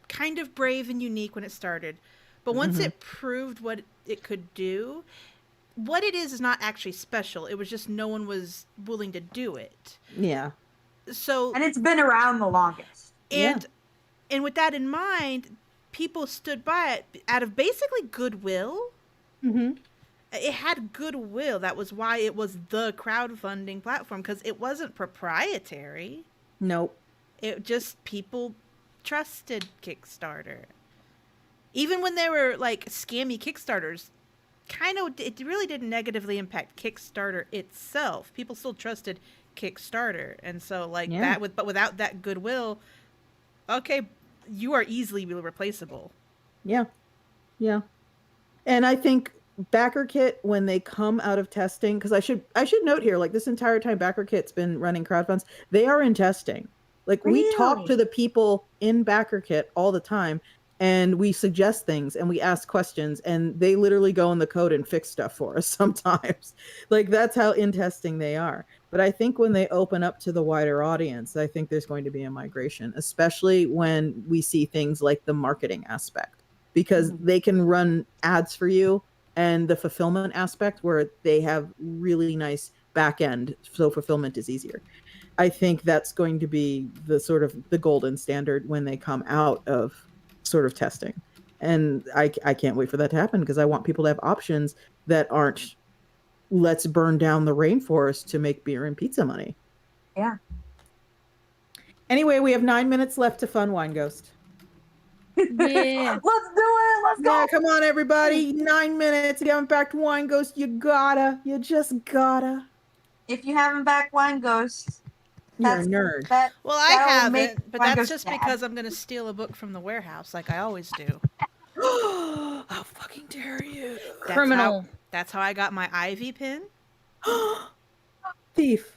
kind of brave and unique when it started, but once it proved what it could do, what it is not actually special. It was just no one was willing to do it. Yeah. So, and it's been around the longest. And with that in mind, people stood by it out of basically goodwill. It had goodwill. That was why it was the crowdfunding platform, because it wasn't proprietary. Nope. It just, people trusted Kickstarter. Even when they were like scammy Kickstarters, it really didn't negatively impact Kickstarter itself. People still trusted Kickstarter. And so but without that goodwill, okay, you are easily replaceable. Yeah. Yeah. And I think BackerKit, when they come out of testing, because I should note here, like, this entire time BackerKit's been running crowdfunds, they are in testing. Like, we talk to the people in BackerKit all the time, and we suggest things and we ask questions, and they literally go in the code and fix stuff for us sometimes. Like, that's how in testing they are. But I think when they open up to the wider audience, I think there's going to be a migration, especially when we see things like the marketing aspect, because they can run ads for you and the fulfillment aspect where they have really nice back end, so fulfillment is easier. I think that's going to be the sort of the golden standard when they come out of sort of testing. And I can't wait for that to happen because I want people to have options that aren't let's burn down the rainforest to make beer and pizza money. Yeah. Anyway, we have 9 minutes left to fun Wine Ghost. Yeah. Let's do it. Let's go. Yeah, come on, everybody. 9 minutes. If you haven't backed Wine Ghost, you just gotta. If you haven't backed Wine Ghost, You're a nerd. Well, I that'll make haven't, but Wine that's Ghost just sad. because I'm going to steal a book from the warehouse like I always do. How fucking dare you? Criminal. That's how I got my Ivy pin. Thief.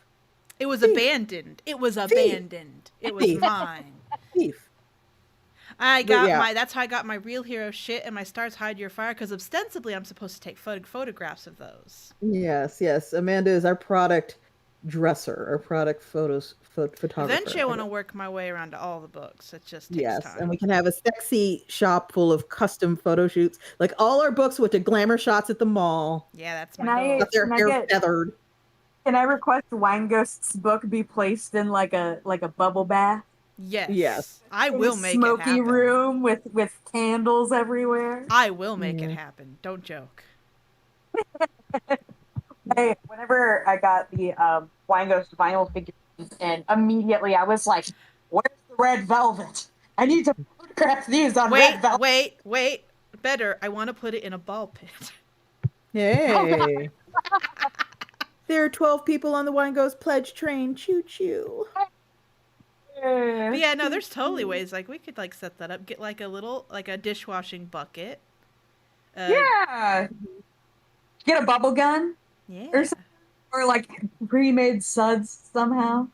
It was Thief. abandoned. It was Thief. abandoned. It was Thief. mine. Thief. I got yeah. that's how I got my Real Hero shit and my Stars Hide Your Fire, because ostensibly I'm supposed to take photographs of those. Yes, yes. Amanda is our product dresser, our product photographer. Eventually I want to work my way around to all the books. It just takes Yes, time. and we can have a sexy shop full of custom photo shoots, like all our books with the glamour shots at the mall. Yeah, that's Can my I- goal. Got their Can I hair get- feathered. Can I request Wine Ghost's book be placed in like a bubble bath? Yes. Yes. I In a will make it smoky happen. room with candles everywhere. I will make it Yeah. happen. Don't joke. Whenever I got the Wine Ghost vinyl figures, and immediately I was like, "Where's the red velvet? I need to photograph these on red velvet." Wait. Better. I want to put it in a ball pit. Hey. There are 12 people on the Wine Ghost pledge train. Choo choo. But yeah, no, there's totally ways. Like, we could, like, set that up. Get, like, a dishwashing bucket. Yeah. Get a bubble gun Yeah. or like pre-made suds somehow.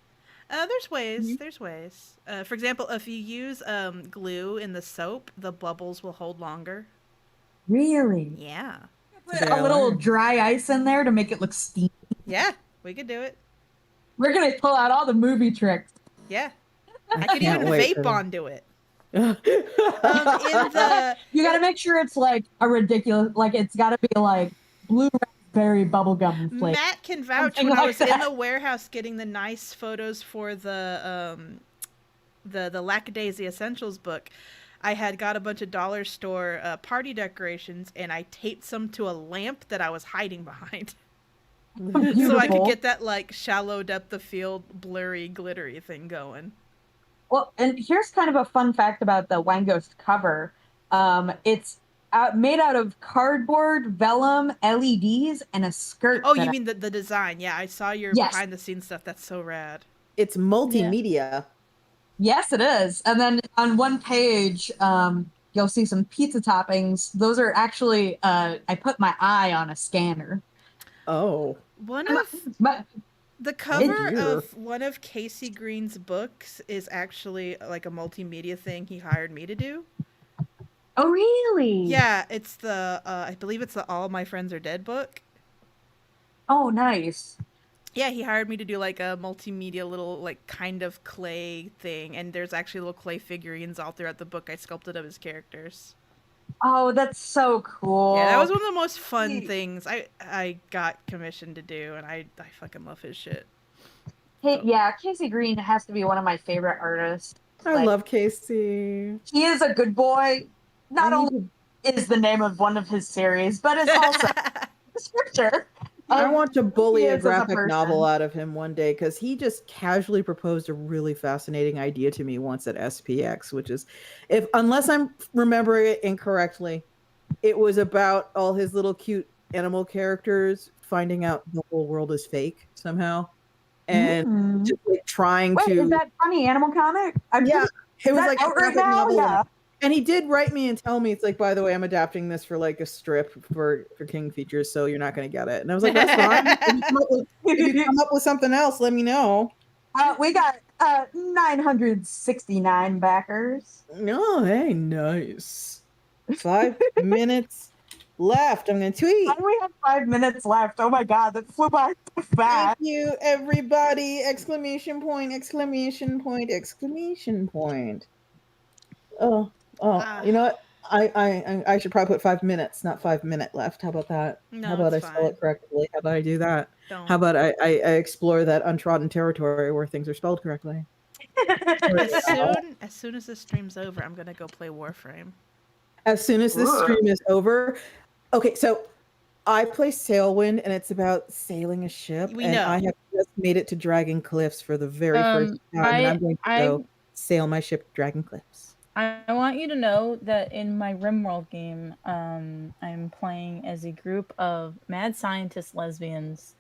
There's ways. There's ways. For example, if you use glue in the soap, the bubbles will hold longer. Really? Yeah. Put a little dry ice in there to make it look steamy. Yeah, we could do it. We're gonna pull out all the movie tricks. Yeah. I could can't even wait vape for onto it. them. In the You gotta make sure it's like a ridiculous, like it's gotta be like blue raspberry bubblegum flavor. Matt can vouch Something when I like was in that. the warehouse getting the nice photos for the Lackadaisy Essentials book. I had got a bunch of dollar store party decorations, and I taped some to a lamp that I was hiding behind. So I could Beautiful. get that, like, shallow depth of field, blurry, glittery thing going. Well, and here's kind of a fun fact about the Wine Ghost cover. It's made out of cardboard, vellum, LEDs, and a skirt. Oh, that you mean the design. Yeah, I saw your Yes. behind-the-scenes stuff. That's so rad. It's multimedia. Yes, it is. And then on one page, you'll see some pizza toppings. Those are actually, I put my eye on a scanner. Oh. One of But the cover dear. of one of Casey Green's books is actually like a multimedia thing he hired me to do. oh, really? Yeah, it's the I believe it's the All My Friends Are Dead book. Oh, nice. Yeah, he hired me to do like a multimedia little like kind of clay thing, and there's actually little clay figurines all throughout the book I sculpted of his characters. Oh, that's so cool. Yeah, that was one of the most fun things I got commissioned to do, and I fucking love his shit. Hey, yeah, Casey Green has to be one of my favorite artists. I Like, love Casey. He is a good boy. Not I only is the name of one of his series, but it's also a scripture. I want to bully he a is as a graphic novel person. out of him one day because he just casually proposed a really fascinating idea to me once at SPX, which is, unless I'm remembering it incorrectly, it was about all his little cute animal characters finding out the whole world is fake somehow, and just like trying Wait, to. is that funny animal comic? Yeah, it was that like a out right graphic now? novel. Yeah. And he did write me and tell me, it's like, by the way, I'm adapting this for like a strip for King Features, so you're not going to get it. And I was like, that's fine. If you come up with something else, let me know. We got 969 backers. Oh, hey, nice. 5 minutes left. I'm going to tweet. Why do we have 5 minutes left? Oh my god, that flew by so fast. Thank you, everybody! Exclamation point, exclamation point, exclamation point. Oh, you know what? I should probably put 5 minutes, not 5 minute left. How about that? No, How about I it's spell it fine. correctly? How about I do that? Don't. How about I explore that untrodden territory where things are spelled correctly? As soon as this stream's over, I'm gonna go play Warframe. As soon as this Ooh. stream is over. Okay, so I play Sailwind, and it's about sailing a ship. We and know. I have just made it to Dragon Cliffs for the very first time, and I'm going to go sail my ship to Dragon Cliffs. I want you to know that in my RimWorld game, I'm playing as a group of mad scientist lesbians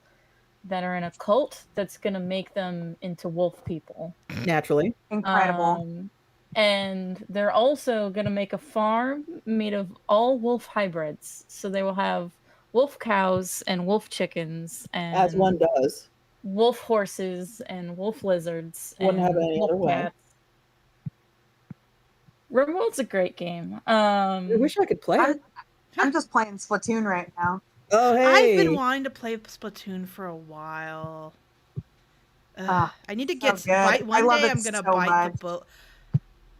that are in a cult that's gonna make them into wolf people. Naturally. Incredible. And they're also gonna make a farm made of all wolf hybrids. So they will have wolf cows and wolf chickens and As one does. wolf horses and wolf lizards Wouldn't and have any wolf other way. cats. RimWorld's a great game. I wish I could play it. I'm just playing Splatoon right now. Oh, hey. I've been wanting to play Splatoon for a while. I need to get so good. one love day. it I'm gonna so bite much. the bullet.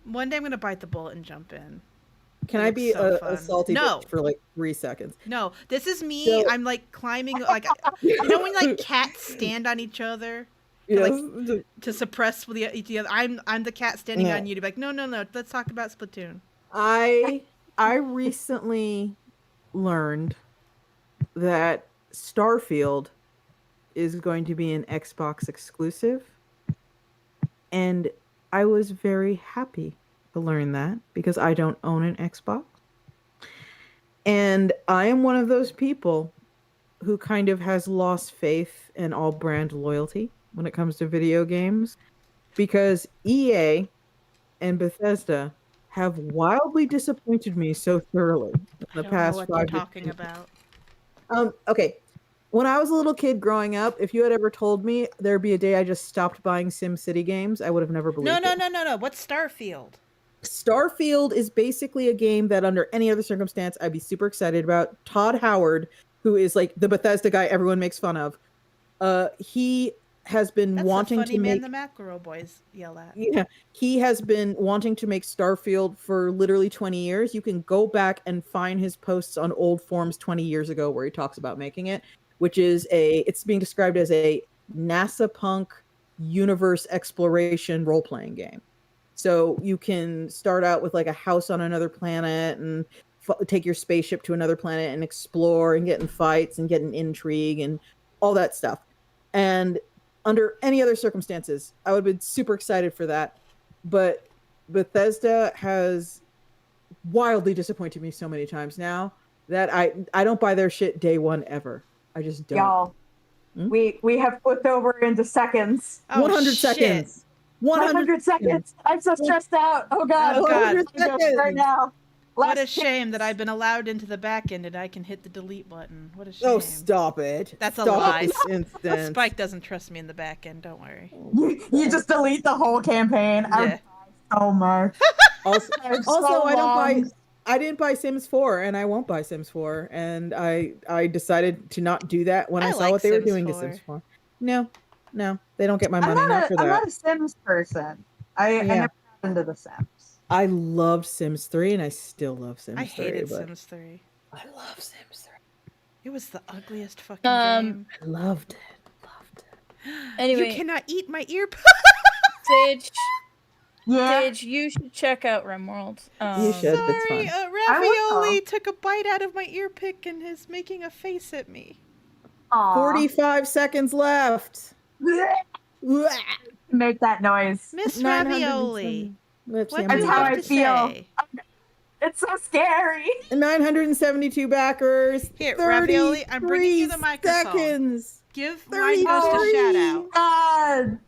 One day I'm gonna bite the bullet and jump in. Can It I looks be so a fun. salty No. bitch for like 3 seconds? No, this is me. So- I'm like climbing, like you know when like cats stand on each other Yes. to suppress the other. I'm the cat standing Yeah. on you to be like, no. Let's talk about Splatoon. I recently learned that Starfield is going to be an Xbox exclusive, and I was very happy to learn that because I don't own an Xbox. And I am one of those people who kind of has lost faith in all brand loyalty when it comes to video games, because EA and Bethesda have wildly disappointed me so thoroughly in I the don't past know what 5 you're to talking 10 about. Okay. When I was a little kid growing up, if you had ever told me there'd be a day I just stopped buying SimCity games, I would have never believed it. No. What's Starfield? Starfield is basically a game that under any other circumstance I'd be super excited about. Todd Howard, who is like the Bethesda guy everyone makes fun of, he has been That's wanting the funny to man make the Macro Boys yell at. Yeah, he has been wanting to make Starfield for literally 20 years. You can go back and find his posts on old forums 20 years ago where he talks about making it, which is it's being described as a NASA punk universe exploration role-playing game. So you can start out with like a house on another planet and take your spaceship to another planet and explore and get in fights and get in intrigue and all that stuff. And under any other circumstances, I would have been super excited for that. But Bethesda has wildly disappointed me so many times now that I don't buy their shit day one ever. I just don't. Y'all, we have flipped over into seconds. Oh, 100 shit. seconds. 100 seconds. I'm so stressed out. Oh God. Oh, God. 100 seconds right now. What a Last shame that chance. I've been allowed into the back end and I can hit the delete button. What a shame. Oh, stop it. That's a Stop lie. it this instant. Spike doesn't trust me in the back end. Don't worry. You just delete the whole campaign. Yeah. So much. Also, It's also so long. I didn't buy Sims 4 and I won't buy Sims 4. And I decided to not do that when I saw like what they were Sims doing 4. to Sims 4. No, they don't get my I'm money, not for I'm that. not a Sims person. I never got into the Sims. I loved Sims 3 and I still love Sims 3. I hated but Sims 3. I love Sims 3. It was the ugliest fucking game. I loved it. Anyway, You cannot eat my ear. Sage, Yeah. Sage, you should check out RimWorld. You should. It's Sorry, fun. Ravioli took a bite out of my ear pick and is making a face at me. Aw. 45 seconds left. Make that noise. Miss Ravioli. Let's see What how do you That's how have I to feel. say? It's so scary. 972 backers. Here, Ravioli, I'm bringing you the 33 microphone. Seconds. Give my ghost a 33. shout out. God.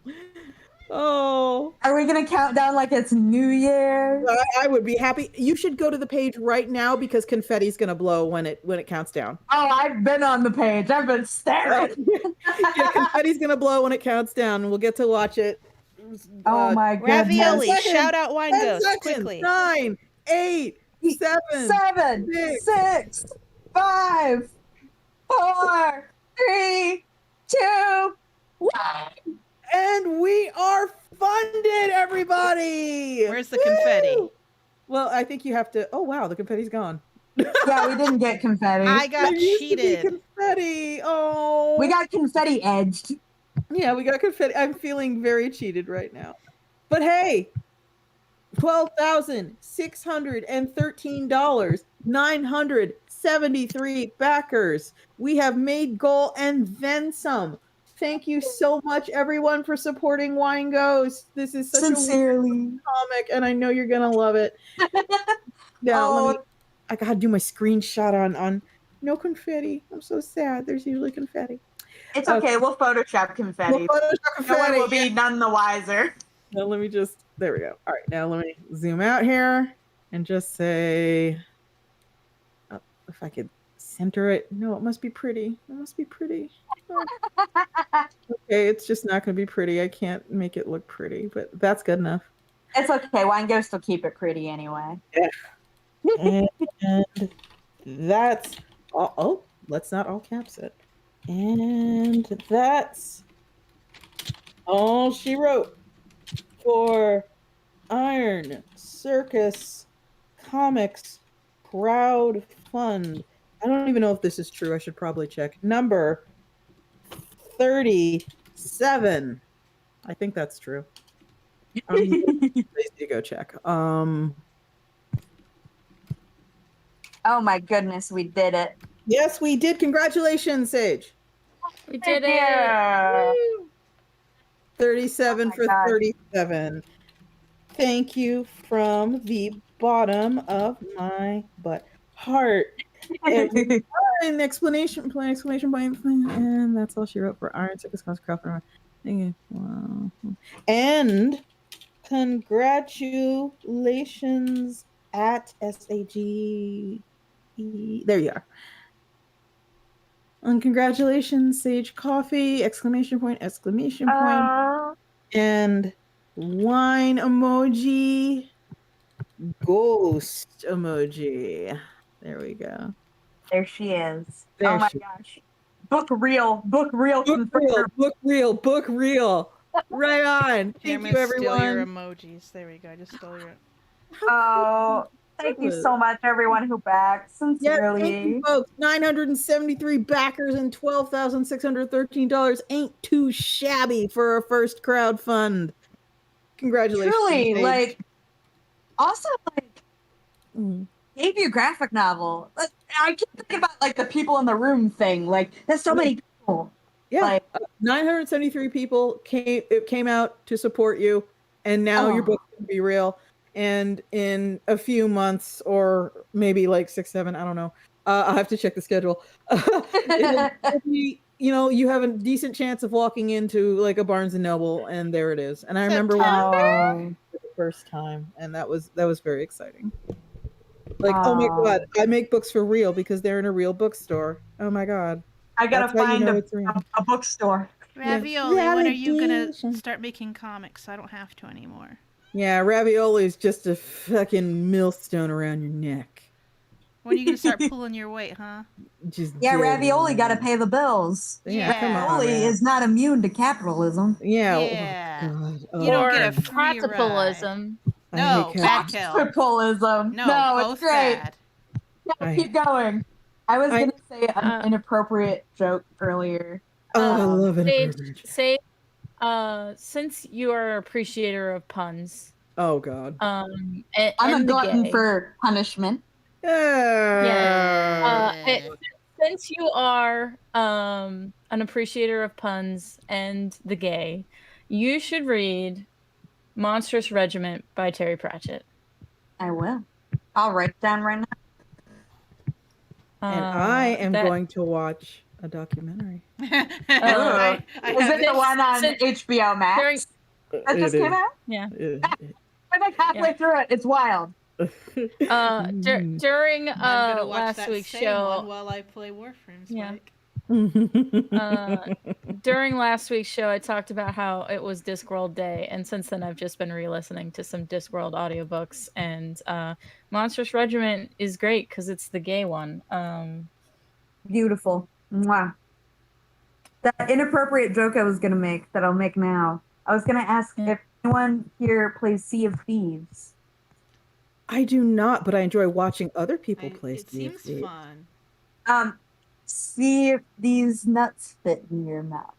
Oh, Are we gonna count down like it's New Year? I would be happy. You should go to the page right now because confetti's gonna blow when it counts down. Oh, I've been on the page. I've been staring. Yeah, confetti's gonna blow when it counts down, and we'll get to watch it. Oh my goodness. Ravioli, 10 seconds. shout out Wine 10 Ghost seconds. quickly. 9, 8, 7, 7, 6, 5, 4, 3, 2, 1. and we are funded, everybody. Where's the confetti? Woo! Well, I think you have to. Oh wow, the confetti's gone. Yeah, we didn't get confetti. I got There used to be cheated. confetti. Oh, We got confetti edged. yeah, we got confetti. I'm feeling very cheated right now. But hey, $12,613, 973 backers. We have made goal and then some. Thank you so much, everyone, for supporting Wine Ghost. This is such a Sincerely. weird comic, and I know you're gonna love it. Now, Oh, I gotta do my screenshot on no confetti. I'm so sad. There's usually confetti. it's okay. We'll Photoshop confetti. Well, Photoshop No one confetti. will be none the wiser. Now let me just, there we go. All right, now let me zoom out here and just say, if I could center it. No, it must be pretty. It must be pretty. Oh. Okay, it's just not going to be pretty. I can't make it look pretty, but that's good enough. It's okay. Wine Ghost will keep it pretty anyway. And that's all. Oh, let's not all caps it. And that's all she wrote for Iron Circus Comics Crowd Fund. I don't even know if this is true. I should probably check. Number 37. I think that's true. Lazy to go check. Oh my goodness, we did it. Yes, we did. Congratulations, Sage. We did it. Yeah. Woo! 37 Oh my for God. 37. Thank you from the bottom of my butt heart. And exclamation point, and that's all she wrote for Iron Circus Coscraft. Wow. And congratulations at SAG. There you are. And congratulations, Sage Coffee! Exclamation point, exclamation point. And wine emoji, ghost emoji. There we go. There she is. There oh my she- gosh. Book real. Book real, book real. Right on. Here, I'm Thank you, gonna steal your everyone. emojis. There we go. I just stole your. Oh, thank you so much, everyone who backed. Yeah, Sincerely. thank you, folks. 973 backers and $12,613 ain't too shabby for a first crowd fund. Congratulations. Truly, Sage. like, also, like, Mm. debut graphic novel. Like, I keep thinking about, like, the people in the room thing. Like, there's so many people. Yeah, Like, 973 people came out to support you, and now your Oh. book can be real. And in a few months, or maybe like 6, 7, I don't know. I'll have to check the schedule. It'll be, you have a decent chance of walking into like a Barnes and Noble, and there it is. And I remember when oh, for the first time, and that was very exciting. Like, oh my God, I make books for real because they're in a real bookstore. Oh my God. I gotta That's how you find know it's real. a bookstore. Ravioli, when are you gonna Validation. start making comics? So I don't have to anymore. Yeah, ravioli is just a fucking millstone around your neck. When are you gonna start pulling your weight, huh? Just Yeah, dead ravioli wrong. gotta pay the bills. Yeah, come on, Ravioli man. is not immune to capitalism. Yeah. Yeah. Oh, God. You don't Or get a free ride. capitalism. I No, hate bad cap- kill. Capitalism. No, it's both great. bad. Yeah, keep going. I was I- gonna say an inappropriate joke earlier. Oh, I love it. Say, since you are an appreciator of puns, Oh God. and I'm a the glutton gay, for punishment. since you are an appreciator of puns and the gay, you should read Monstrous Regiment by Terry Pratchett. I will. I'll write it down right now. And I am that- going to watch a documentary. I Is it the one on HBO Max that just came out? Yeah. I'm like halfway through it. It's wild. During I'm gonna watch last that week's same show, one while I play Warframes. Yeah. Mike. during last week's show, I talked about how it was Discworld Day, and since then I've just been re-listening to some Discworld audiobooks, and Monstrous Regiment is great because it's the gay one. Beautiful. Mwah. That inappropriate joke I was gonna make that I'll make now. I was gonna ask if anyone here plays Sea of Thieves. I do not, but I enjoy watching other people play It Sea of seems Thieves. fun. See if these nuts fit in your mouth.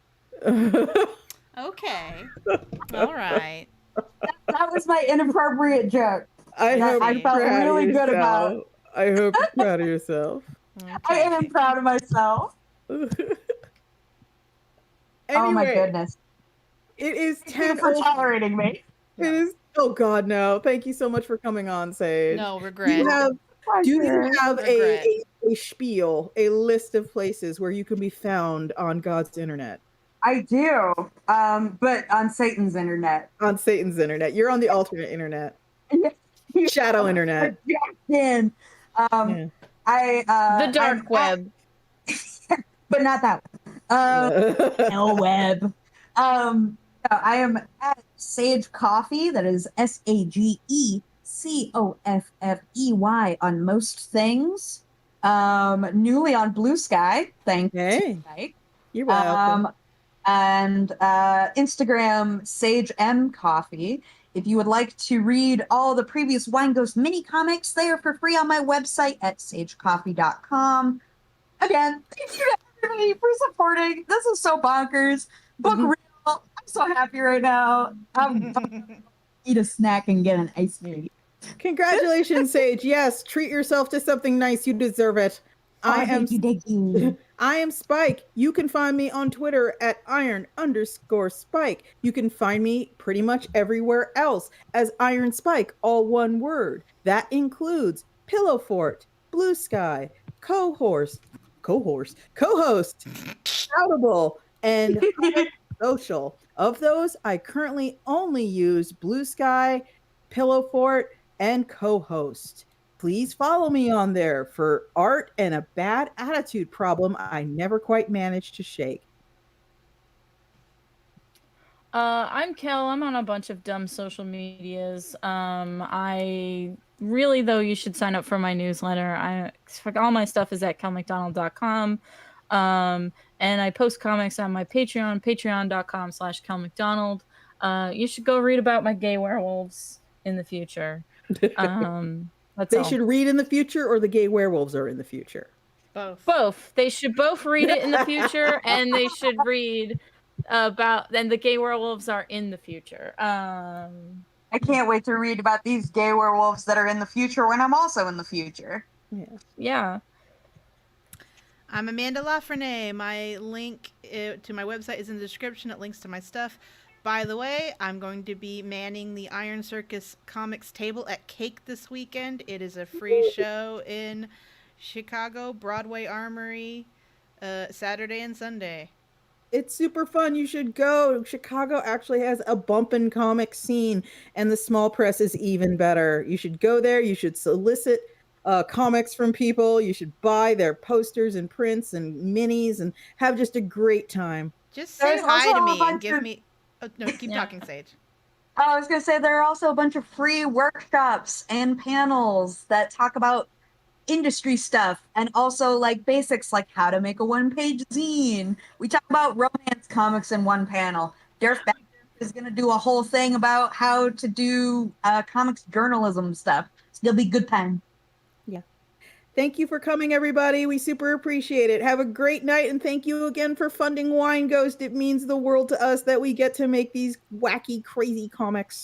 Okay. All right. That was my inappropriate joke. I hope I you're felt proud of really good about. yourself. I hope you're proud of yourself. I Okay. am proud of myself. Oh my Anyway, goodness. it is Thank you 10 for tolerating me. It is. Oh God, no! Thank you so much for coming on, Sage. No Do regret. you have Regret. a spiel, a list of places where you can be found on God's internet? I do, but on Satan's internet. On Satan's internet. You're on the alternate internet. Shadow internet. In. Yeah. The dark web. But not that one. No web. I am at Sage Coffee. That is SAGECOFFEY on most things. Newly on Blue Sky. Thank you. You're welcome. And Instagram Sage M Coffee. If you would like to read all the previous Wine Ghost mini comics, they are for free on my website at sagecoffee.com. Again, thank you to everybody for supporting. This is so bonkers. Book real. I'm so happy right now. Eat a snack and get an ice cream. Congratulations, Sage. Yes, treat yourself to something nice. You deserve it. Thank you. I am Spike. You can find me on Twitter at iron_Spike. You can find me pretty much everywhere else as Iron Spike, all one word. That includes Pillow Fort, Blue Sky, co-host, Shoutable, and Social. Of those, I currently only use Blue Sky, Pillow Fort, and co-host. Please follow me on there for art and a bad attitude problem I never quite managed to shake. I'm Kel. I'm on a bunch of dumb social medias. I really, though, you should sign up for my newsletter. All my stuff is at kelmcdonald.com. And I post comics on my Patreon, patreon.com/kelmcdonald. You should go read about my gay werewolves in the future. They should read in the future, or the gay werewolves are in the future? Both. They should both read it in the future, and they should read about, and the gay werewolves are in the future. I can't wait to read about these gay werewolves that are in the future when I'm also in the future. Yeah. I'm Amanda Lafrene. My link to my website is in the description. It links to my stuff. By the way, I'm going to be manning the Iron Circus Comics table at Cake this weekend. It is a free show in Chicago, Broadway Armory, Saturday and Sunday. It's super fun. You should go. Chicago actually has a bumpin' comic scene, and the small press is even better. You should go there. You should solicit comics from people. You should buy their posters and prints and minis and have just a great time. Just say hi to me and give me... Oh, no, keep talking, Sage. I was going to say there are also a bunch of free workshops and panels that talk about industry stuff and also like basics like how to make a one-page zine. We talk about romance comics in one panel. Derek is going to do a whole thing about how to do comics journalism stuff. So it'll be good time. Yeah. Thank you for coming, everybody. We super appreciate it. Have a great night, and thank you again for funding Wine Ghost. It means the world to us that we get to make these wacky, crazy comics.